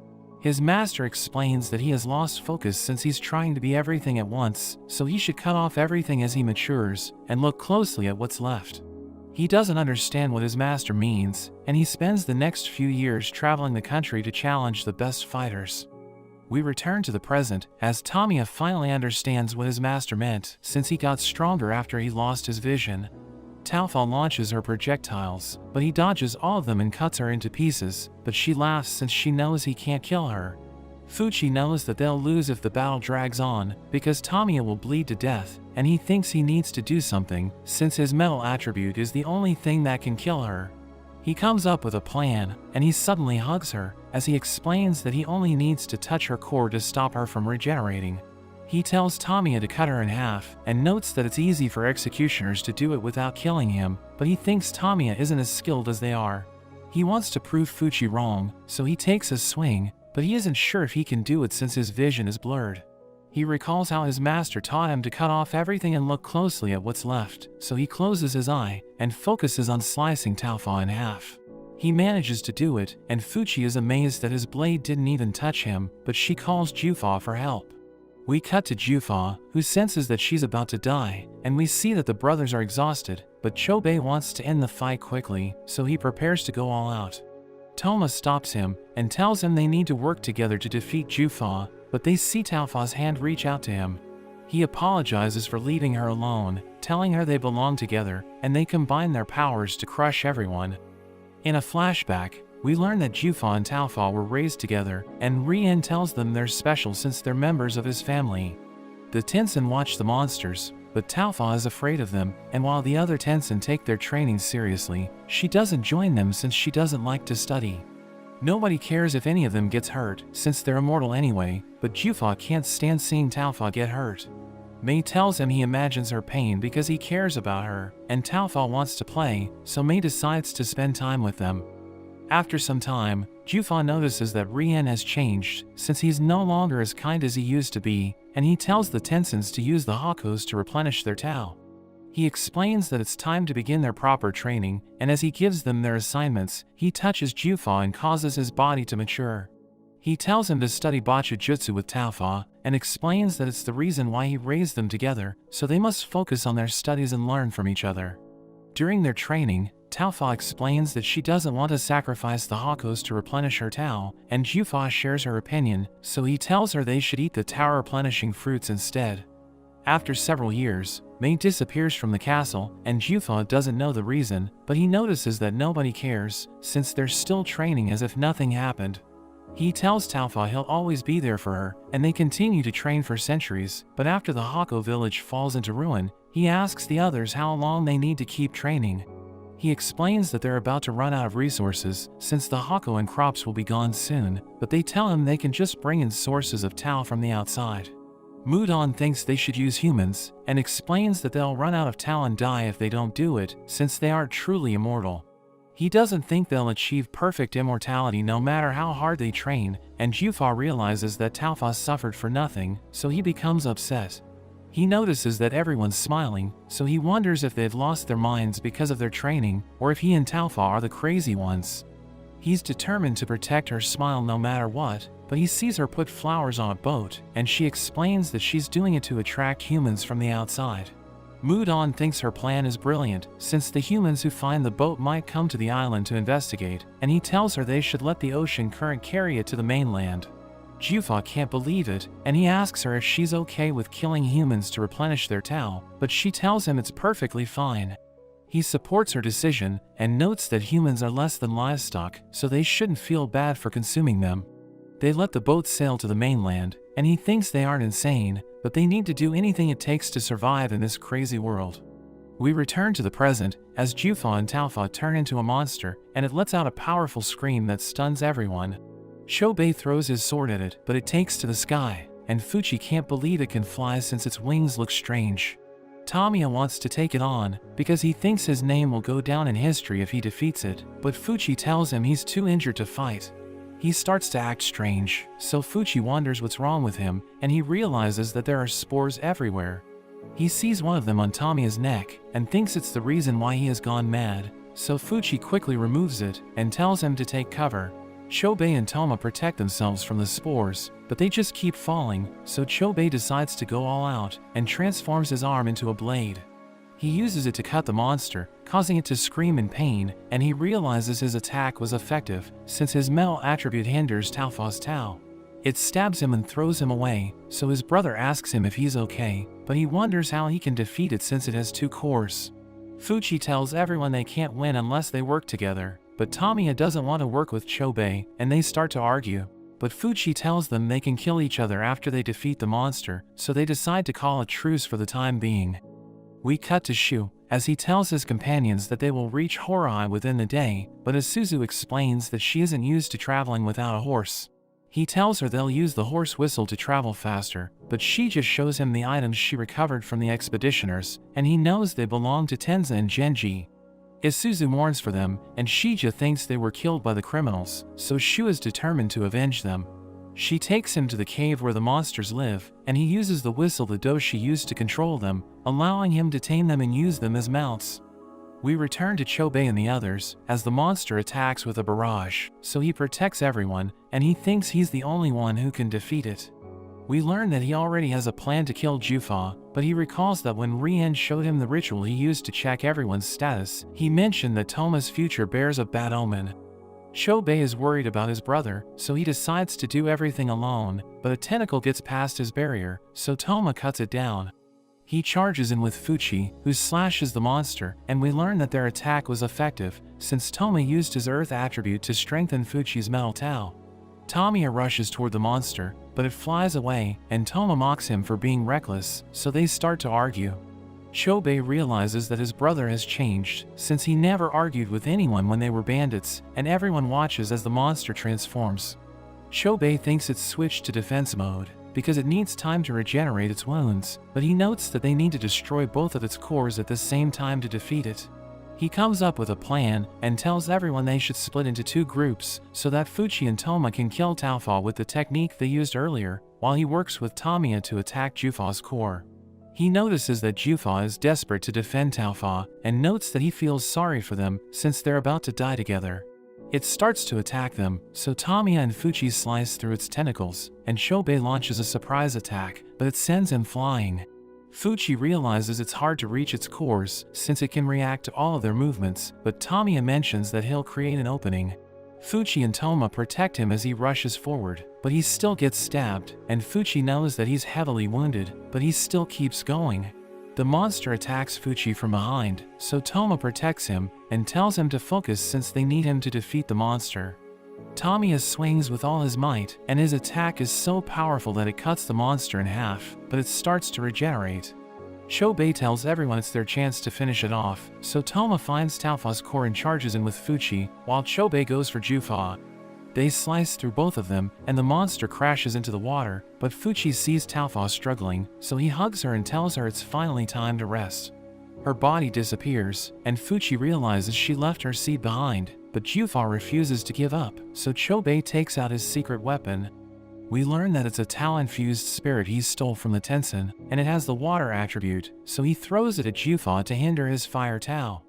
Speaker 1: His master explains that he has lost focus since he's trying to be everything at once, so he should cut off everything as he matures, and look closely at what's left. He doesn't understand what his master means, and he spends the next few years traveling the country to challenge the best fighters. We return to the present, as Tamiya finally understands what his master meant, since he got stronger after he lost his vision. Taofa launches her projectiles, but he dodges all of them and cuts her into pieces, but she laughs since she knows he can't kill her. Fuchi knows that they'll lose if the battle drags on, because Tamiya will bleed to death, and he thinks he needs to do something, since his metal attribute is the only thing that can kill her. He comes up with a plan, and he suddenly hugs her, as he explains that he only needs to touch her core to stop her from regenerating. He tells Tamiya to cut her in half, and notes that it's easy for executioners to do it without killing him, but he thinks Tamiya isn't as skilled as they are. He wants to prove Fuchi wrong, so he takes a swing, but he isn't sure if he can do it since his vision is blurred. He recalls how his master taught him to cut off everything and look closely at what's left, so he closes his eye, and focuses on slicing Taofa in half. He manages to do it, and Fuchi is amazed that his blade didn't even touch him, but she calls Jufa for help. We cut to Jufa, who senses that she's about to die, and we see that the brothers are exhausted, but Chobei wants to end the fight quickly, so he prepares to go all out. Toma stops him, and tells him they need to work together to defeat Jufa, but they see Taofa's hand reach out to him. He apologizes for leaving her alone, telling her they belong together, and they combine their powers to crush everyone. In a flashback, we learn that Jufa and Taofa were raised together, and Rien tells them they're special since they're members of his family. The Tenzin watch the monsters, but Taofa is afraid of them, and while the other Tenzin take their training seriously, she doesn't join them since she doesn't like to study. Nobody cares if any of them gets hurt, since they're immortal anyway, but Jufa can't stand seeing Taofa get hurt. Mei tells him he imagines her pain because he cares about her, and Taofa wants to play, so Mei decides to spend time with them. After some time, Jufa notices that Rien has changed, since he's no longer as kind as he used to be, and he tells the Tenzins to use the Hakos to replenish their Tao. He explains that it's time to begin their proper training, and as he gives them their assignments, he touches Jufa and causes his body to mature. He tells him to study Bachu Jutsu with Taofa, and explains that it's the reason why he raised them together, so they must focus on their studies and learn from each other. During their training, Taofa explains that she doesn't want to sacrifice the Hakos to replenish her Tao, and Jufa shares her opinion, so he tells her they should eat the Tao replenishing fruits instead. After several years, Mei disappears from the castle, and Jufa doesn't know the reason, but he notices that nobody cares, since they're still training as if nothing happened. He tells Taofa he'll always be there for her, and they continue to train for centuries, but after the Hako village falls into ruin, he asks the others how long they need to keep training. He explains that they're about to run out of resources, since the Hako and crops will be gone soon, but they tell him they can just bring in sources of Tao from the outside. Mudon thinks they should use humans, and explains that they'll run out of Tao and die if they don't do it, since they aren't truly immortal. He doesn't think they'll achieve perfect immortality no matter how hard they train, and Jufa realizes that Taofa suffered for nothing, so he becomes upset. He notices that everyone's smiling, so he wonders if they've lost their minds because of their training, or if he and Taofa are the crazy ones. He's determined to protect her smile no matter what, but he sees her put flowers on a boat, and she explains that she's doing it to attract humans from the outside. Mudon thinks her plan is brilliant, since the humans who find the boat might come to the island to investigate, and he tells her they should let the ocean current carry it to the mainland. Jufa can't believe it, and he asks her if she's okay with killing humans to replenish their Tao, but she tells him it's perfectly fine. He supports her decision, and notes that humans are less than livestock, so they shouldn't feel bad for consuming them. They let the boat sail to the mainland, and he thinks they aren't insane, but they need to do anything it takes to survive in this crazy world. We return to the present, as Jufa and Taofa turn into a monster, and it lets out a powerful scream that stuns everyone. Chobei throws his sword at it, but it takes to the sky, and Fuchi can't believe it can fly since its wings look strange. Tamiya wants to take it on, because he thinks his name will go down in history if he defeats it, but Fuchi tells him he's too injured to fight. He starts to act strange, so Fuchi wonders what's wrong with him, and he realizes that there are spores everywhere. He sees one of them on Tamiya's neck, and thinks it's the reason why he has gone mad, so Fuchi quickly removes it, and tells him to take cover. Chobei and Toma protect themselves from the spores, but they just keep falling, so Chobei decides to go all out, and transforms his arm into a blade. He uses it to cut the monster, causing it to scream in pain, and he realizes his attack was effective, since his metal attribute hinders Taofa's Tao. It stabs him and throws him away, so his brother asks him if he's okay, but he wonders how he can defeat it since it has two cores. Fuchi tells everyone they can't win unless they work together, but Tamiya doesn't want to work with Chobei, and they start to argue. But Fuchi tells them they can kill each other after they defeat the monster, so they decide to call a truce for the time being. We cut to Shu, as he tells his companions that they will reach Horai within the day, but Isuzu explains that she isn't used to traveling without a horse. He tells her they'll use the horse whistle to travel faster, but she just shows him the items she recovered from the expeditioners, and he knows they belong to Tenza and Genji. Isuzu mourns for them, and Shija thinks they were killed by the criminals, so Shu is determined to avenge them. She takes him to the cave where the monsters live, and he uses the whistle the doshi used to control them, allowing him to tame them and use them as mounts. We return to Chobei and the others, as the monster attacks with a barrage, so he protects everyone, and he thinks he's the only one who can defeat it. We learn that he already has a plan to kill Jufa, but he recalls that when Rien showed him the ritual he used to check everyone's status, he mentioned that Toma's future bears a bad omen. Chobei is worried about his brother, so he decides to do everything alone, but a tentacle gets past his barrier, so Toma cuts it down. He charges in with Fuchi, who slashes the monster, and we learn that their attack was effective, since Toma used his earth attribute to strengthen Fuchi's metal Tao. Tamiya rushes toward the monster, but it flies away, and Toma mocks him for being reckless, so they start to argue. Chobei realizes that his brother has changed, since he never argued with anyone when they were bandits, and everyone watches as the monster transforms. Chobei thinks it's switched to defense mode, because it needs time to regenerate its wounds, but he notes that they need to destroy both of its cores at the same time to defeat it. He comes up with a plan, and tells everyone they should split into 2 groups, so that Fuchi and Toma can kill Taofa with the technique they used earlier, while he works with Tamiya to attack Jufa's core. He notices that Jufa is desperate to defend Taofa, and notes that he feels sorry for them, since they're about to die together. It starts to attack them, so Tamiya and Fuchi slice through its tentacles, and Chobei launches a surprise attack, but it sends him flying. Fuchi realizes it's hard to reach its cores, since it can react to all of their movements, but Tamiya mentions that he'll create an opening. Fuchi and Toma protect him as he rushes forward, but he still gets stabbed, and Fuchi knows that he's heavily wounded, but he still keeps going. The monster attacks Fuchi from behind, so Toma protects him, and tells him to focus since they need him to defeat the monster. Tamiya swings with all his might, and his attack is so powerful that it cuts the monster in half, but it starts to regenerate. Chobei tells everyone it's their chance to finish it off, so Toma finds Taofa's core and charges in with Fuchi, while Chobei goes for Jufa. They slice through both of them, and the monster crashes into the water, but Fuchi sees Taofa struggling, so he hugs her and tells her it's finally time to rest. Her body disappears, and Fuchi realizes she left her seed behind, but Jufa refuses to give up, so Chobei takes out his secret weapon. We learn that it's a Tao-infused spirit he stole from the Tenzin, and it has the water attribute, so he throws it at Jufa to hinder his fire Tao.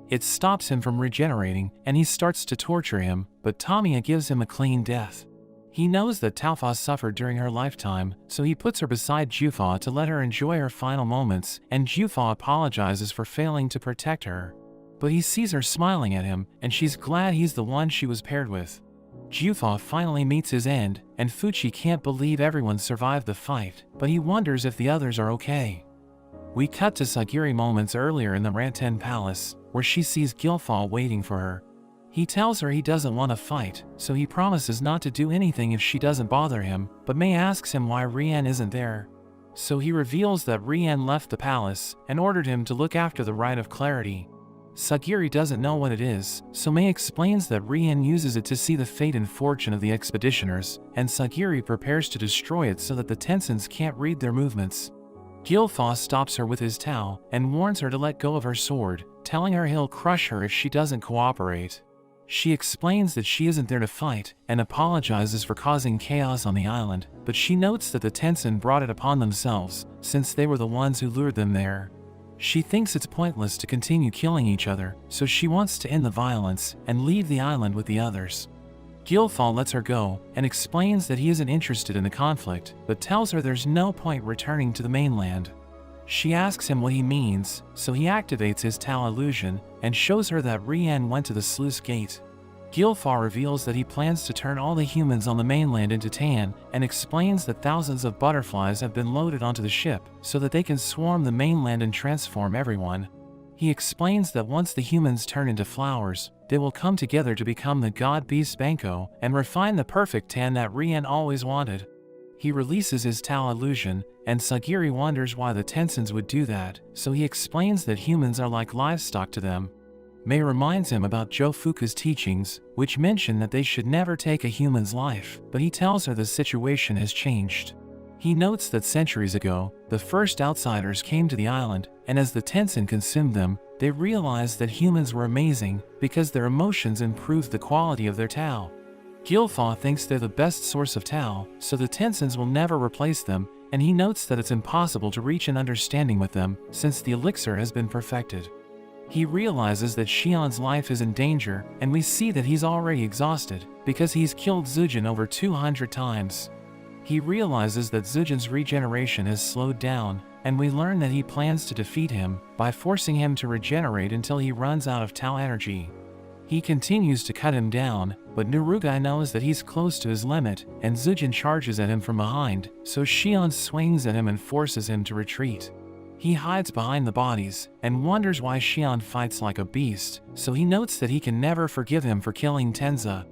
Speaker 1: It stops him from regenerating, and he starts to torture him, but Tamiya gives him a clean death. He knows that Taofa suffered during her lifetime, so he puts her beside Jufa to let her enjoy her final moments, and Jufa apologizes for failing to protect her. But he sees her smiling at him, and she's glad he's the one she was paired with. Jufa finally meets his end, and Fuchi can't believe everyone survived the fight, but he wonders if the others are okay. We cut to Sagiri moments earlier in the Ranten Palace, where she sees Gilfal waiting for her. He tells her he doesn't want to fight, so he promises not to do anything if she doesn't bother him, but Mei asks him why Rien isn't there. So he reveals that Rien left the palace, and ordered him to look after the Rite of Clarity. Sagiri doesn't know what it is, so Mei explains that Rien uses it to see the fate and fortune of the expeditioners, and Sagiri prepares to destroy it so that the Tenzins can't read their movements. Gilfa stops her with his Tao, and warns her to let go of her sword, telling her he'll crush her if she doesn't cooperate. She explains that she isn't there to fight, and apologizes for causing chaos on the island, but she notes that the Tenzin brought it upon themselves, since they were the ones who lured them there. She thinks it's pointless to continue killing each other, so she wants to end the violence, and leave the island with the others. Gilfal lets her go, and explains that he isn't interested in the conflict, but tells her there's no point returning to the mainland. She asks him what he means, so he activates his Tao illusion, and shows her that Rien went to the sluice gate. Gilfal reveals that he plans to turn all the humans on the mainland into Tan, and explains that thousands of butterflies have been loaded onto the ship, so that they can swarm the mainland and transform everyone. He explains that once the humans turn into flowers, they will come together to become the god beast Banco, and refine the perfect Tan that Rien always wanted. He releases his Tao illusion, and Sagiri wonders why the Tenzins would do that, so he explains that humans are like livestock to them. Mei reminds him about Joe Fuka's teachings, which mention that they should never take a human's life, but he tells her the situation has changed. He notes that centuries ago, the first outsiders came to the island, and as the Tenzin consumed them, they realized that humans were amazing, because their emotions improved the quality of their Tao. Gilfa thinks they're the best source of Tao, so the Tenzins will never replace them, and he notes that it's impossible to reach an understanding with them, since the elixir has been perfected. He realizes that Shion's life is in danger, and we see that he's already exhausted, because he's killed Zujin over 200 times. He realizes that Zujin's regeneration has slowed down, and we learn that he plans to defeat him by forcing him to regenerate until he runs out of Tau energy. He continues to cut him down, but Nurugai knows that he's close to his limit, and Zujin charges at him from behind, so Shion swings at him and forces him to retreat. He hides behind the bodies, and wonders why Shion fights like a beast, so he notes that he can never forgive him for killing Tenza.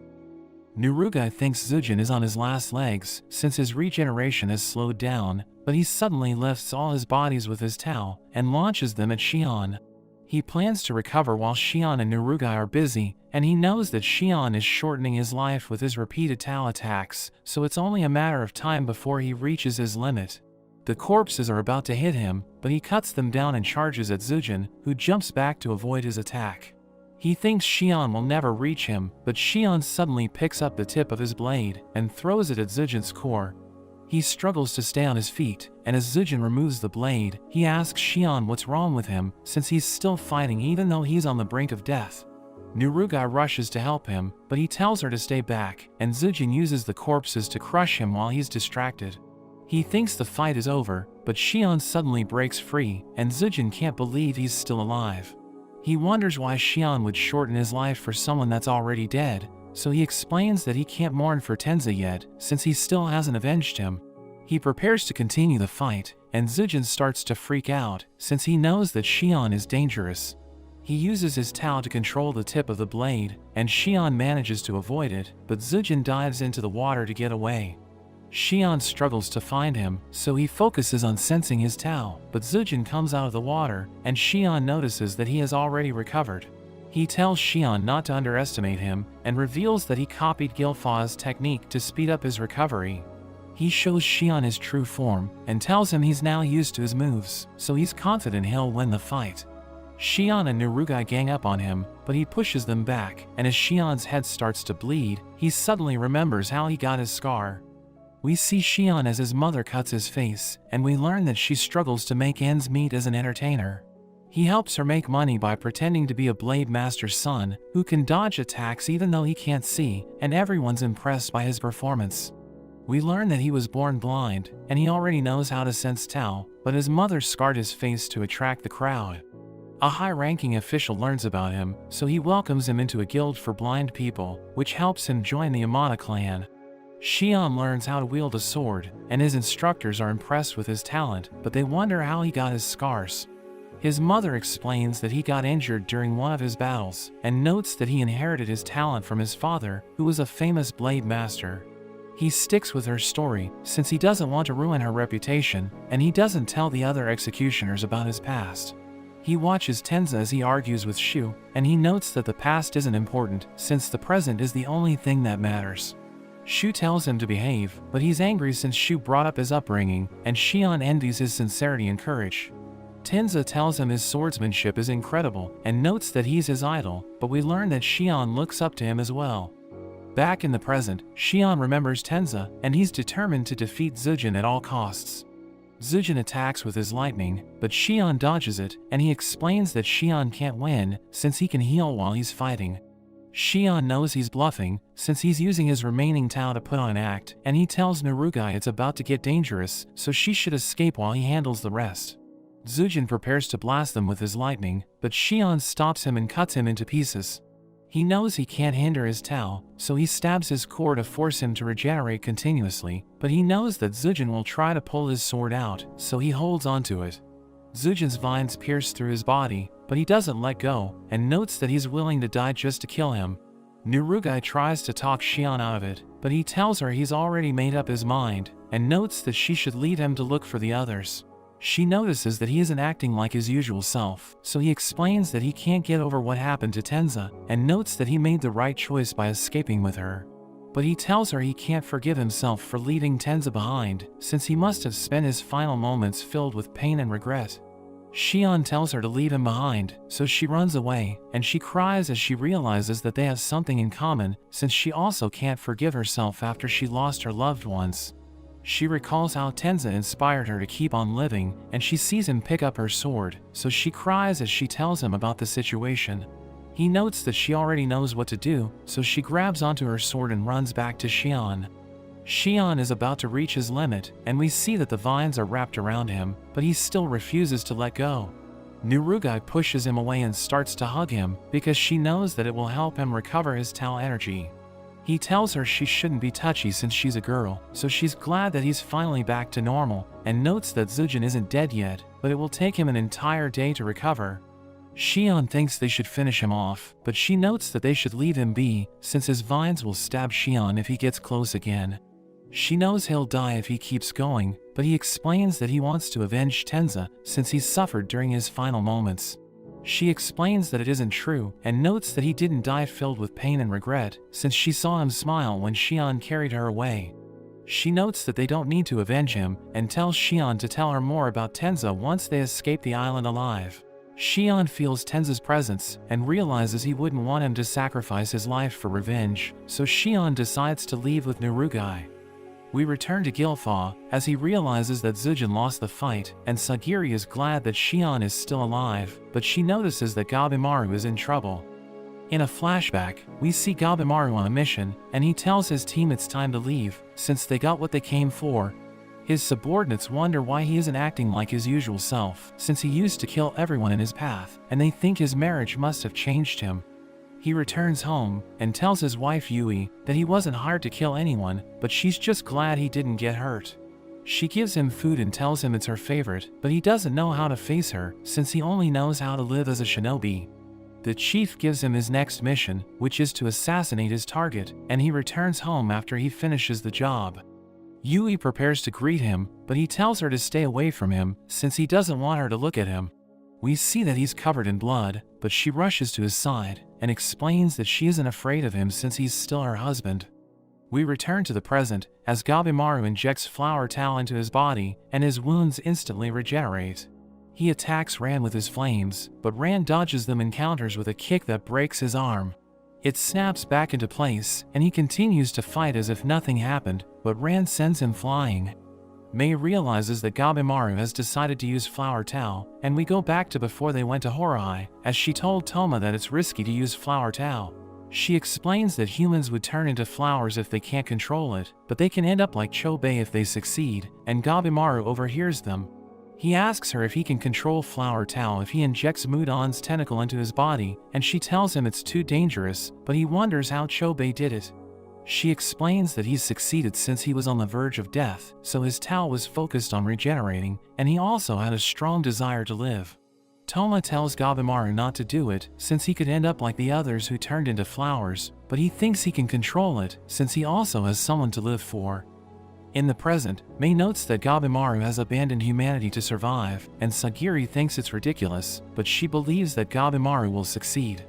Speaker 1: Nurugai thinks Zujin is on his last legs, since his regeneration has slowed down, but he suddenly lifts all his bodies with his Tau, and launches them at Shion. He plans to recover while Shion and Nurugai are busy, and he knows that Shion is shortening his life with his repeated Tau attacks, so it's only a matter of time before he reaches his limit. The corpses are about to hit him, but he cuts them down and charges at Zujin, who jumps back to avoid his attack. He thinks Shion will never reach him, but Shion suddenly picks up the tip of his blade and throws it at Zujin's core. He struggles to stay on his feet, and as Zujin removes the blade, he asks Shion what's wrong with him, since he's still fighting even though he's on the brink of death. Nurugai rushes to help him, but he tells her to stay back, and Zujin uses the corpses to crush him while he's distracted. He thinks the fight is over, but Shion suddenly breaks free, and Zujin can't believe he's still alive. He wonders why Shion would shorten his life for someone that's already dead, so he explains that he can't mourn for Tenza yet, since he still hasn't avenged him. He prepares to continue the fight, and Zujin starts to freak out, since he knows that Shion is dangerous. He uses his Tau to control the tip of the blade, and Shion manages to avoid it, but Zujin dives into the water to get away. Shion struggles to find him, so he focuses on sensing his Tau, but Zujin comes out of the water, and Shion notices that he has already recovered. He tells Shion not to underestimate him, and reveals that he copied Gilfa's technique to speed up his recovery. He shows Shion his true form, and tells him he's now used to his moves, so he's confident he'll win the fight. Shion and Nurugai gang up on him, but he pushes them back, and as Shion's head starts to bleed, he suddenly remembers how he got his scar. We see Shion as his mother cuts his face, and we learn that she struggles to make ends meet as an entertainer. He helps her make money by pretending to be a Blade Master's son, who can dodge attacks even though he can't see, and everyone's impressed by his performance. We learn that he was born blind, and he already knows how to sense Tau, but his mother scarred his face to attract the crowd. A high-ranking official learns about him, so he welcomes him into a guild for blind people, which helps him join the Immortal clan. Shion learns how to wield a sword, and his instructors are impressed with his talent, but they wonder how he got his scars. His mother explains that he got injured during one of his battles, and notes that he inherited his talent from his father, who was a famous blade master. He sticks with her story, since he doesn't want to ruin her reputation, and he doesn't tell the other executioners about his past. He watches Tenza as he argues with Shu, and he notes that the past isn't important, since the present is the only thing that matters. Shu tells him to behave, but he's angry since Shu brought up his upbringing, and Shion envies his sincerity and courage. Tenza tells him his swordsmanship is incredible, and notes that he's his idol, but we learn that Shion looks up to him as well. Back in the present, Shion remembers Tenza, and he's determined to defeat Zujin at all costs. Zujin attacks with his lightning, but Shion dodges it, and he explains that Shion can't win, since he can heal while he's fighting. Shion knows he's bluffing, since he's using his remaining Tau to put on an act, and he tells Nurugai it's about to get dangerous, so she should escape while he handles the rest. Zujin prepares to blast them with his lightning, but Shion stops him and cuts him into pieces. He knows he can't hinder his Tau, so he stabs his core to force him to regenerate continuously, but he knows that Zujin will try to pull his sword out, so he holds onto it. Zujin's vines pierce through his body, but he doesn't let go, and notes that he's willing to die just to kill him. Nurugai tries to talk Shion out of it, but he tells her he's already made up his mind, and notes that she should lead him to look for the others. She notices that he isn't acting like his usual self, so he explains that he can't get over what happened to Tenza, and notes that he made the right choice by escaping with her. But he tells her he can't forgive himself for leaving Tenza behind, since he must have spent his final moments filled with pain and regret. Shion tells her to leave him behind, so she runs away, and she cries as she realizes that they have something in common, since she also can't forgive herself after she lost her loved ones. She recalls how Tenza inspired her to keep on living, and she sees him pick up her sword, so she cries as she tells him about the situation. He notes that she already knows what to do, so she grabs onto her sword and runs back to Xian. Xian is about to reach his limit, and we see that the vines are wrapped around him, but he still refuses to let go. Nurugai pushes him away and starts to hug him, because she knows that it will help him recover his Tao energy. He tells her she shouldn't be touchy since she's a girl, so she's glad that he's finally back to normal, and notes that Zujin isn't dead yet, but it will take him an entire day to recover. Xian thinks they should finish him off, but she notes that they should leave him be, since his vines will stab Xian if he gets close again. She knows he'll die if he keeps going, but he explains that he wants to avenge Tenza since he suffered during his final moments. She explains that it isn't true, and notes that he didn't die filled with pain and regret, since she saw him smile when Xian carried her away. She notes that they don't need to avenge him, and tells Xian to tell her more about Tenza once they escape the island alive. Xian feels Tenza's presence, and realizes he wouldn't want him to sacrifice his life for revenge, so Xian decides to leave with Nurugai. We return to Gilfa, as he realizes that Zujin lost the fight, and Sagiri is glad that Xian is still alive, but she notices that Gabimaru is in trouble. In a flashback, we see Gabimaru on a mission, and he tells his team it's time to leave, since they got what they came for. His subordinates wonder why he isn't acting like his usual self, since he used to kill everyone in his path, and they think his marriage must have changed him. He returns home, and tells his wife Yui that he wasn't hired to kill anyone, but she's just glad he didn't get hurt. She gives him food and tells him it's her favorite, but he doesn't know how to face her, since he only knows how to live as a shinobi. The chief gives him his next mission, which is to assassinate his target, and he returns home after he finishes the job. Yui prepares to greet him, but he tells her to stay away from him, since he doesn't want her to look at him. We see that he's covered in blood, but she rushes to his side, and explains that she isn't afraid of him since he's still her husband. We return to the present, as Gabimaru injects flower Tao into his body, and his wounds instantly regenerate. He attacks Ran with his flames, but Ran dodges them and counters with a kick that breaks his arm. It snaps back into place, and he continues to fight as if nothing happened, but Ran sends him flying. Mei realizes that Gabimaru has decided to use flower Tao, and we go back to before they went to Horihai, as she told Toma that it's risky to use flower Tao. She explains that humans would turn into flowers if they can't control it, but they can end up like Chobei if they succeed, and Gabimaru overhears them. He asks her if he can control flower Tao if he injects Mudan's tentacle into his body, and she tells him it's too dangerous, but he wonders how Chobei did it. She explains that he's succeeded since he was on the verge of death, so his Tao was focused on regenerating, and he also had a strong desire to live. Toma tells Gabimaru not to do it, since he could end up like the others who turned into flowers, but he thinks he can control it, since he also has someone to live for. In the present, Mei notes that Gabimaru has abandoned humanity to survive, and Sagiri thinks it's ridiculous, but she believes that Gabimaru will succeed.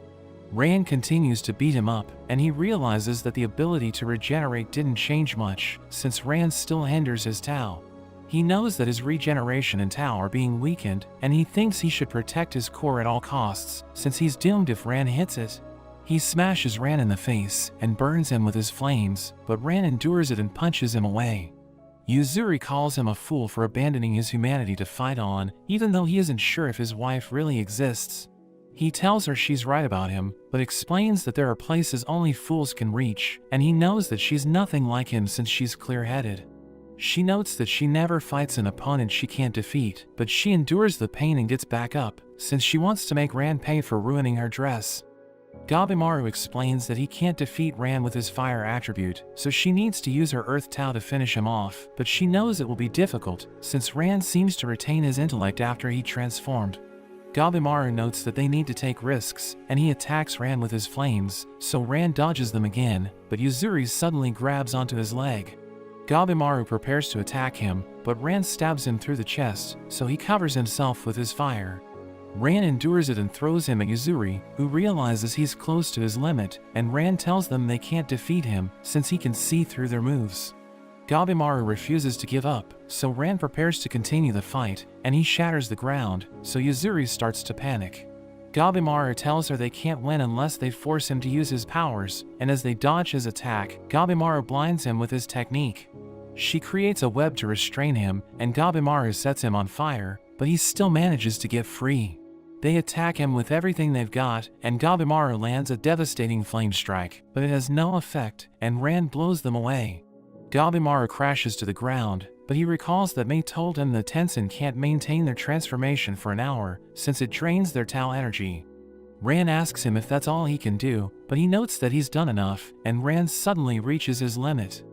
Speaker 1: Ran continues to beat him up, and he realizes that the ability to regenerate didn't change much, since Ran still hinders his Tao. He knows that his regeneration and Tao are being weakened, and he thinks he should protect his core at all costs, since he's doomed if Ran hits it. He smashes Ran in the face, and burns him with his flames, but Ran endures it and punches him away. Yuzuri calls him a fool for abandoning his humanity to fight on, even though he isn't sure if his wife really exists. He tells her she's right about him, but explains that there are places only fools can reach, and he knows that she's nothing like him since she's clear-headed. She notes that she never fights an opponent she can't defeat, but she endures the pain and gets back up, since she wants to make Ran pay for ruining her dress. Gabimaru explains that he can't defeat Ran with his fire attribute, so she needs to use her Earth Tao to finish him off, but she knows it will be difficult, since Ran seems to retain his intellect after he transformed. Gabimaru notes that they need to take risks, and he attacks Ran with his flames, so Ran dodges them again, but Yuzuri suddenly grabs onto his leg. Gabimaru prepares to attack him, but Ran stabs him through the chest, so he covers himself with his fire. Ran endures it and throws him at Yuzuri, who realizes he's close to his limit, and Ran tells them they can't defeat him, since he can see through their moves. Gabimaru refuses to give up, so Ran prepares to continue the fight, and he shatters the ground, so Yuzuri starts to panic. Gabimaru tells her they can't win unless they force him to use his powers, and as they dodge his attack, Gabimaru blinds him with his technique. She creates a web to restrain him, and Gabimaru sets him on fire, but he still manages to get free. They attack him with everything they've got, and Gabimaru lands a devastating flame strike, but it has no effect, and Rand blows them away. Gabimaru crashes to the ground, but he recalls that Mei told him the Tenzin can't maintain their transformation for an hour, since it drains their Tao energy. Rand asks him if that's all he can do, but he notes that he's done enough, and Rand suddenly reaches his limit.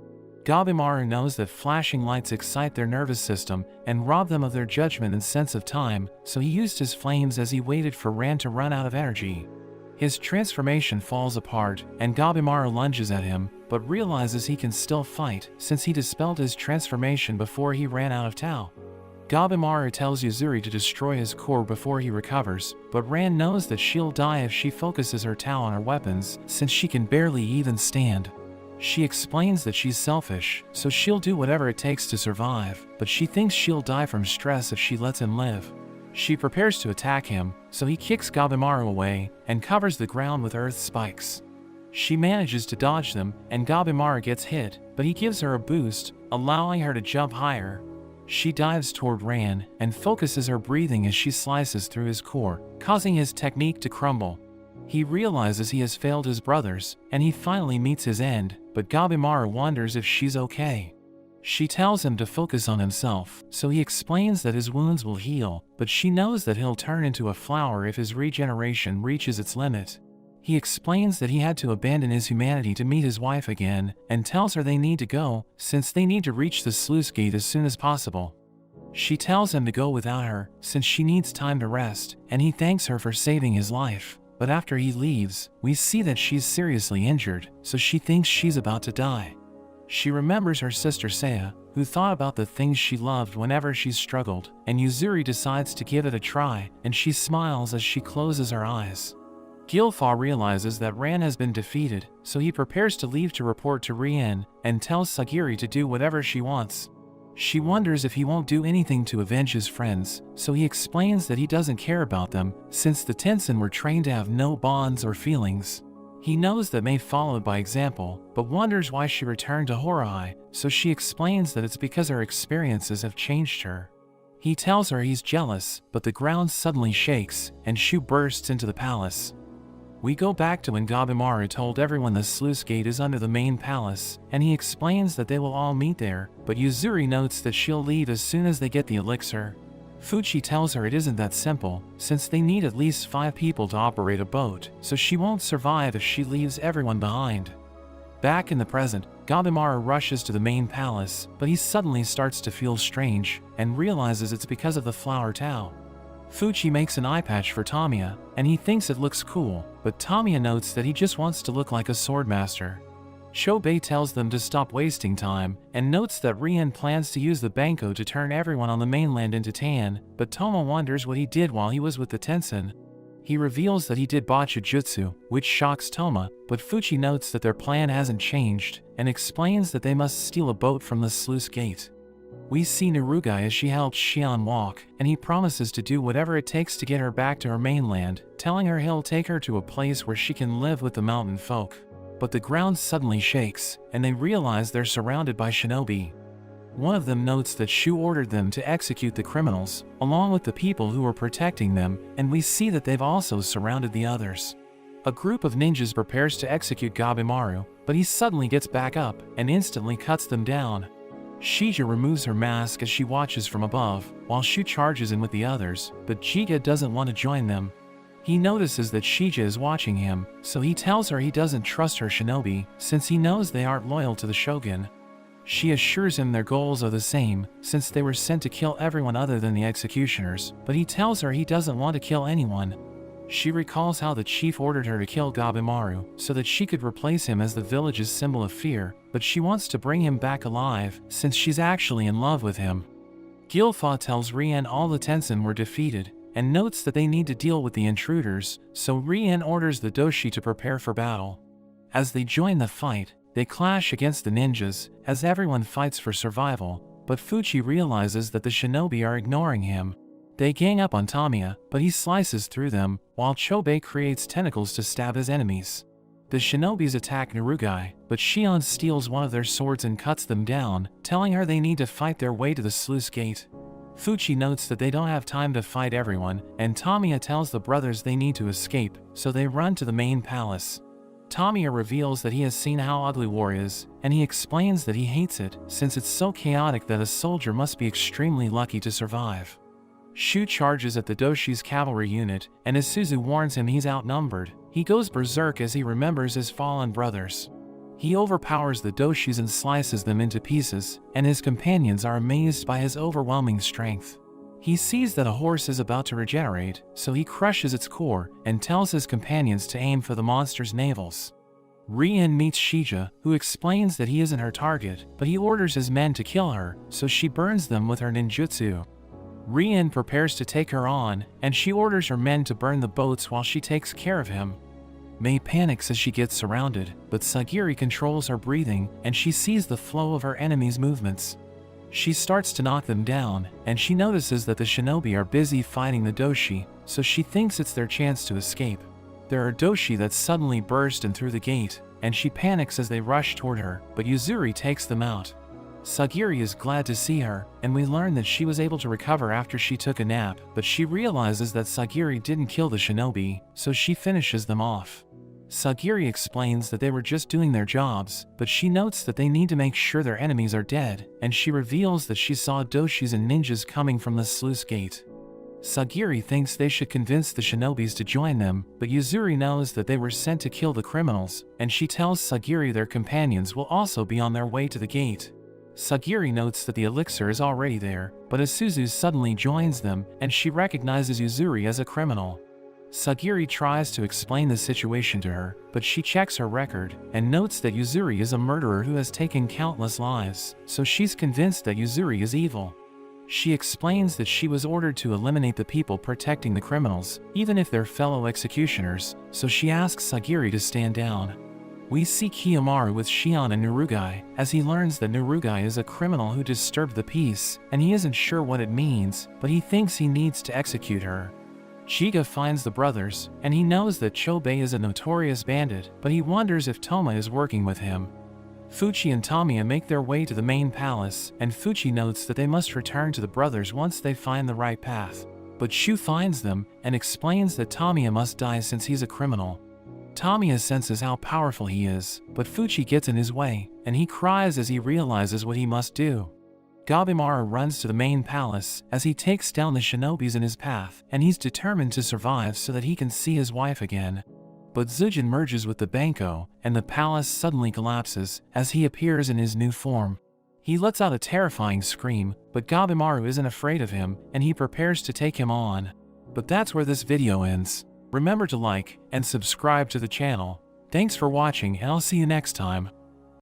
Speaker 1: Gabimaru knows that flashing lights excite their nervous system and rob them of their judgment and sense of time, so he used his flames as he waited for Rand to run out of energy. His transformation falls apart, and Gabimaru lunges at him, but realizes he can still fight since he dispelled his transformation before he ran out of Tao. Gabimaru tells Yuzuri to destroy his core before he recovers, but Rand knows that she'll die if she focuses her Tao on her weapons, since she can barely even stand. She explains that she's selfish, so she'll do whatever it takes to survive, but she thinks she'll die from stress if she lets him live. She prepares to attack him, so he kicks Gabimaru away and covers the ground with earth spikes. She manages to dodge them, and Gabimaru gets hit, but he gives her a boost, allowing her to jump higher. She dives toward Rand and focuses her breathing as she slices through his core, causing his technique to crumble. He realizes he has failed his brothers, and he finally meets his end, but Gabimaru wonders if she's okay. She tells him to focus on himself, so he explains that his wounds will heal, but she knows that he'll turn into a flower if his regeneration reaches its limit. He explains that he had to abandon his humanity to meet his wife again, and tells her they need to go, since they need to reach the sluice gate as soon as possible. She tells him to go without her, since she needs time to rest, and he thanks her for saving his life. But after he leaves, we see that she's seriously injured, so she thinks she's about to die. She remembers her sister Seiya, who thought about the things she loved whenever she struggled, and Yuzuri decides to give it a try, and she smiles as she closes her eyes. Gilfa realizes that Rand has been defeated, so he prepares to leave to report to Rien, and tells Sagiri to do whatever she wants. She wonders if he won't do anything to avenge his friends, so he explains that he doesn't care about them, since the Tenzin were trained to have no bonds or feelings. He knows that Mei followed by example, but wonders why she returned to Horahai, so she explains that it's because her experiences have changed her. He tells her he's jealous, but the ground suddenly shakes, and Shu bursts into the palace. We go back to when Gabimaru told everyone the sluice gate is under the main palace, and he explains that they will all meet there, but Yuzuri notes that she'll leave as soon as they get the elixir. Fuchi tells her it isn't that simple, since they need at least 5 people to operate a boat, so she won't survive if she leaves everyone behind. Back in the present, Gabimaru rushes to the main palace, but he suddenly starts to feel strange, and realizes it's because of the flower Tao. Fuchi makes an eye patch for Tamiya, and he thinks it looks cool, but Tamiya notes that he just wants to look like a swordmaster. Chobei tells them to stop wasting time, and notes that Rien plans to use the Banko to turn everyone on the mainland into tan, but Toma wonders what he did while he was with the Tenzin. He reveals that he did Botcha Jutsu, which shocks Toma, but Fuchi notes that their plan hasn't changed, and explains that they must steal a boat from the sluice gate. We see Narugai as she helps Xian walk, and he promises to do whatever it takes to get her back to her mainland, telling her he'll take her to a place where she can live with the mountain folk. But the ground suddenly shakes, and they realize they're surrounded by shinobi. One of them notes that Shu ordered them to execute the criminals, along with the people who were protecting them, and we see that they've also surrounded the others. A group of ninjas prepares to execute Gabimaru, but he suddenly gets back up, and instantly cuts them down. Shija removes her mask as she watches from above, while Shu charges in with the others, but Jiga doesn't want to join them. He notices that Shija is watching him, so he tells her he doesn't trust her shinobi, since he knows they aren't loyal to the shogun. She assures him their goals are the same, since they were sent to kill everyone other than the executioners, but he tells her he doesn't want to kill anyone. She recalls how the chief ordered her to kill Gabimaru, so that she could replace him as the village's symbol of fear, but she wants to bring him back alive, since she's actually in love with him. Gilfa tells Rien all the Tenzin were defeated, and notes that they need to deal with the intruders, so Rien orders the Doshi to prepare for battle. As they join the fight, they clash against the ninjas, as everyone fights for survival, but Fuchi realizes that the shinobi are ignoring him. They gang up on Tamiya, but he slices through them, while Chobei creates tentacles to stab his enemies. The shinobis attack Narugai, but Shion steals one of their swords and cuts them down, telling her they need to fight their way to the sluice gate. Fuchi notes that they don't have time to fight everyone, and Tamiya tells the brothers they need to escape, so they run to the main palace. Tamiya reveals that he has seen how ugly war is, and he explains that he hates it, since it's so chaotic that a soldier must be extremely lucky to survive. Shu charges at the Doshi's cavalry unit, and as Suzu warns him he's outnumbered, he goes berserk as he remembers his fallen brothers. He overpowers the Doshis and slices them into pieces, and his companions are amazed by his overwhelming strength. He sees that a horse is about to regenerate, so he crushes its core and tells his companions to aim for the monster's navels. Rien meets Shija, who explains that he isn't her target, but he orders his men to kill her, so she burns them with her ninjutsu. Rien prepares to take her on, and she orders her men to burn the boats while she takes care of him. Mei panics as she gets surrounded, but Sagiri controls her breathing, and she sees the flow of her enemies' movements. She starts to knock them down, and she notices that the shinobi are busy fighting the Doshi, so she thinks it's their chance to escape. There are Doshi that suddenly burst in through the gate, and she panics as they rush toward her, but Yuzuri takes them out. Sagiri is glad to see her, and we learn that she was able to recover after she took a nap, but she realizes that Sagiri didn't kill the shinobi, so she finishes them off. Sagiri explains that they were just doing their jobs, but she notes that they need to make sure their enemies are dead, and she reveals that she saw Doshis and ninjas coming from the sluice gate. Sagiri thinks they should convince the shinobis to join them, but Yuzuri knows that they were sent to kill the criminals, and she tells Sagiri their companions will also be on their way to the gate. Sagiri notes that the elixir is already there, but Isuzu suddenly joins them, and she recognizes Yuzuri as a criminal. Sagiri tries to explain the situation to her, but she checks her record, and notes that Yuzuri is a murderer who has taken countless lives, so she's convinced that Yuzuri is evil. She explains that she was ordered to eliminate the people protecting the criminals, even if they're fellow executioners, so she asks Sagiri to stand down. We see Kiyomaru with Shion and Narugai, as he learns that Narugai is a criminal who disturbed the peace, and he isn't sure what it means, but he thinks he needs to execute her. Chiga finds the brothers, and he knows that Chobei is a notorious bandit, but he wonders if Toma is working with him. Fuchi and Tamiya make their way to the main palace, and Fuchi notes that they must return to the brothers once they find the right path. But Shu finds them, and explains that Tamiya must die since he's a criminal. Tamiya senses how powerful he is, but Fuchi gets in his way, and he cries as he realizes what he must do. Gabimaru runs to the main palace as he takes down the shinobis in his path, and he's determined to survive so that he can see his wife again. But Zujin merges with the Banko, and the palace suddenly collapses as he appears in his new form. He lets out a terrifying scream, but Gabimaru isn't afraid of him, and he prepares to take him on. But that's where this video ends. Remember to like and subscribe to the channel. Thanks for watching, and I'll see you next time.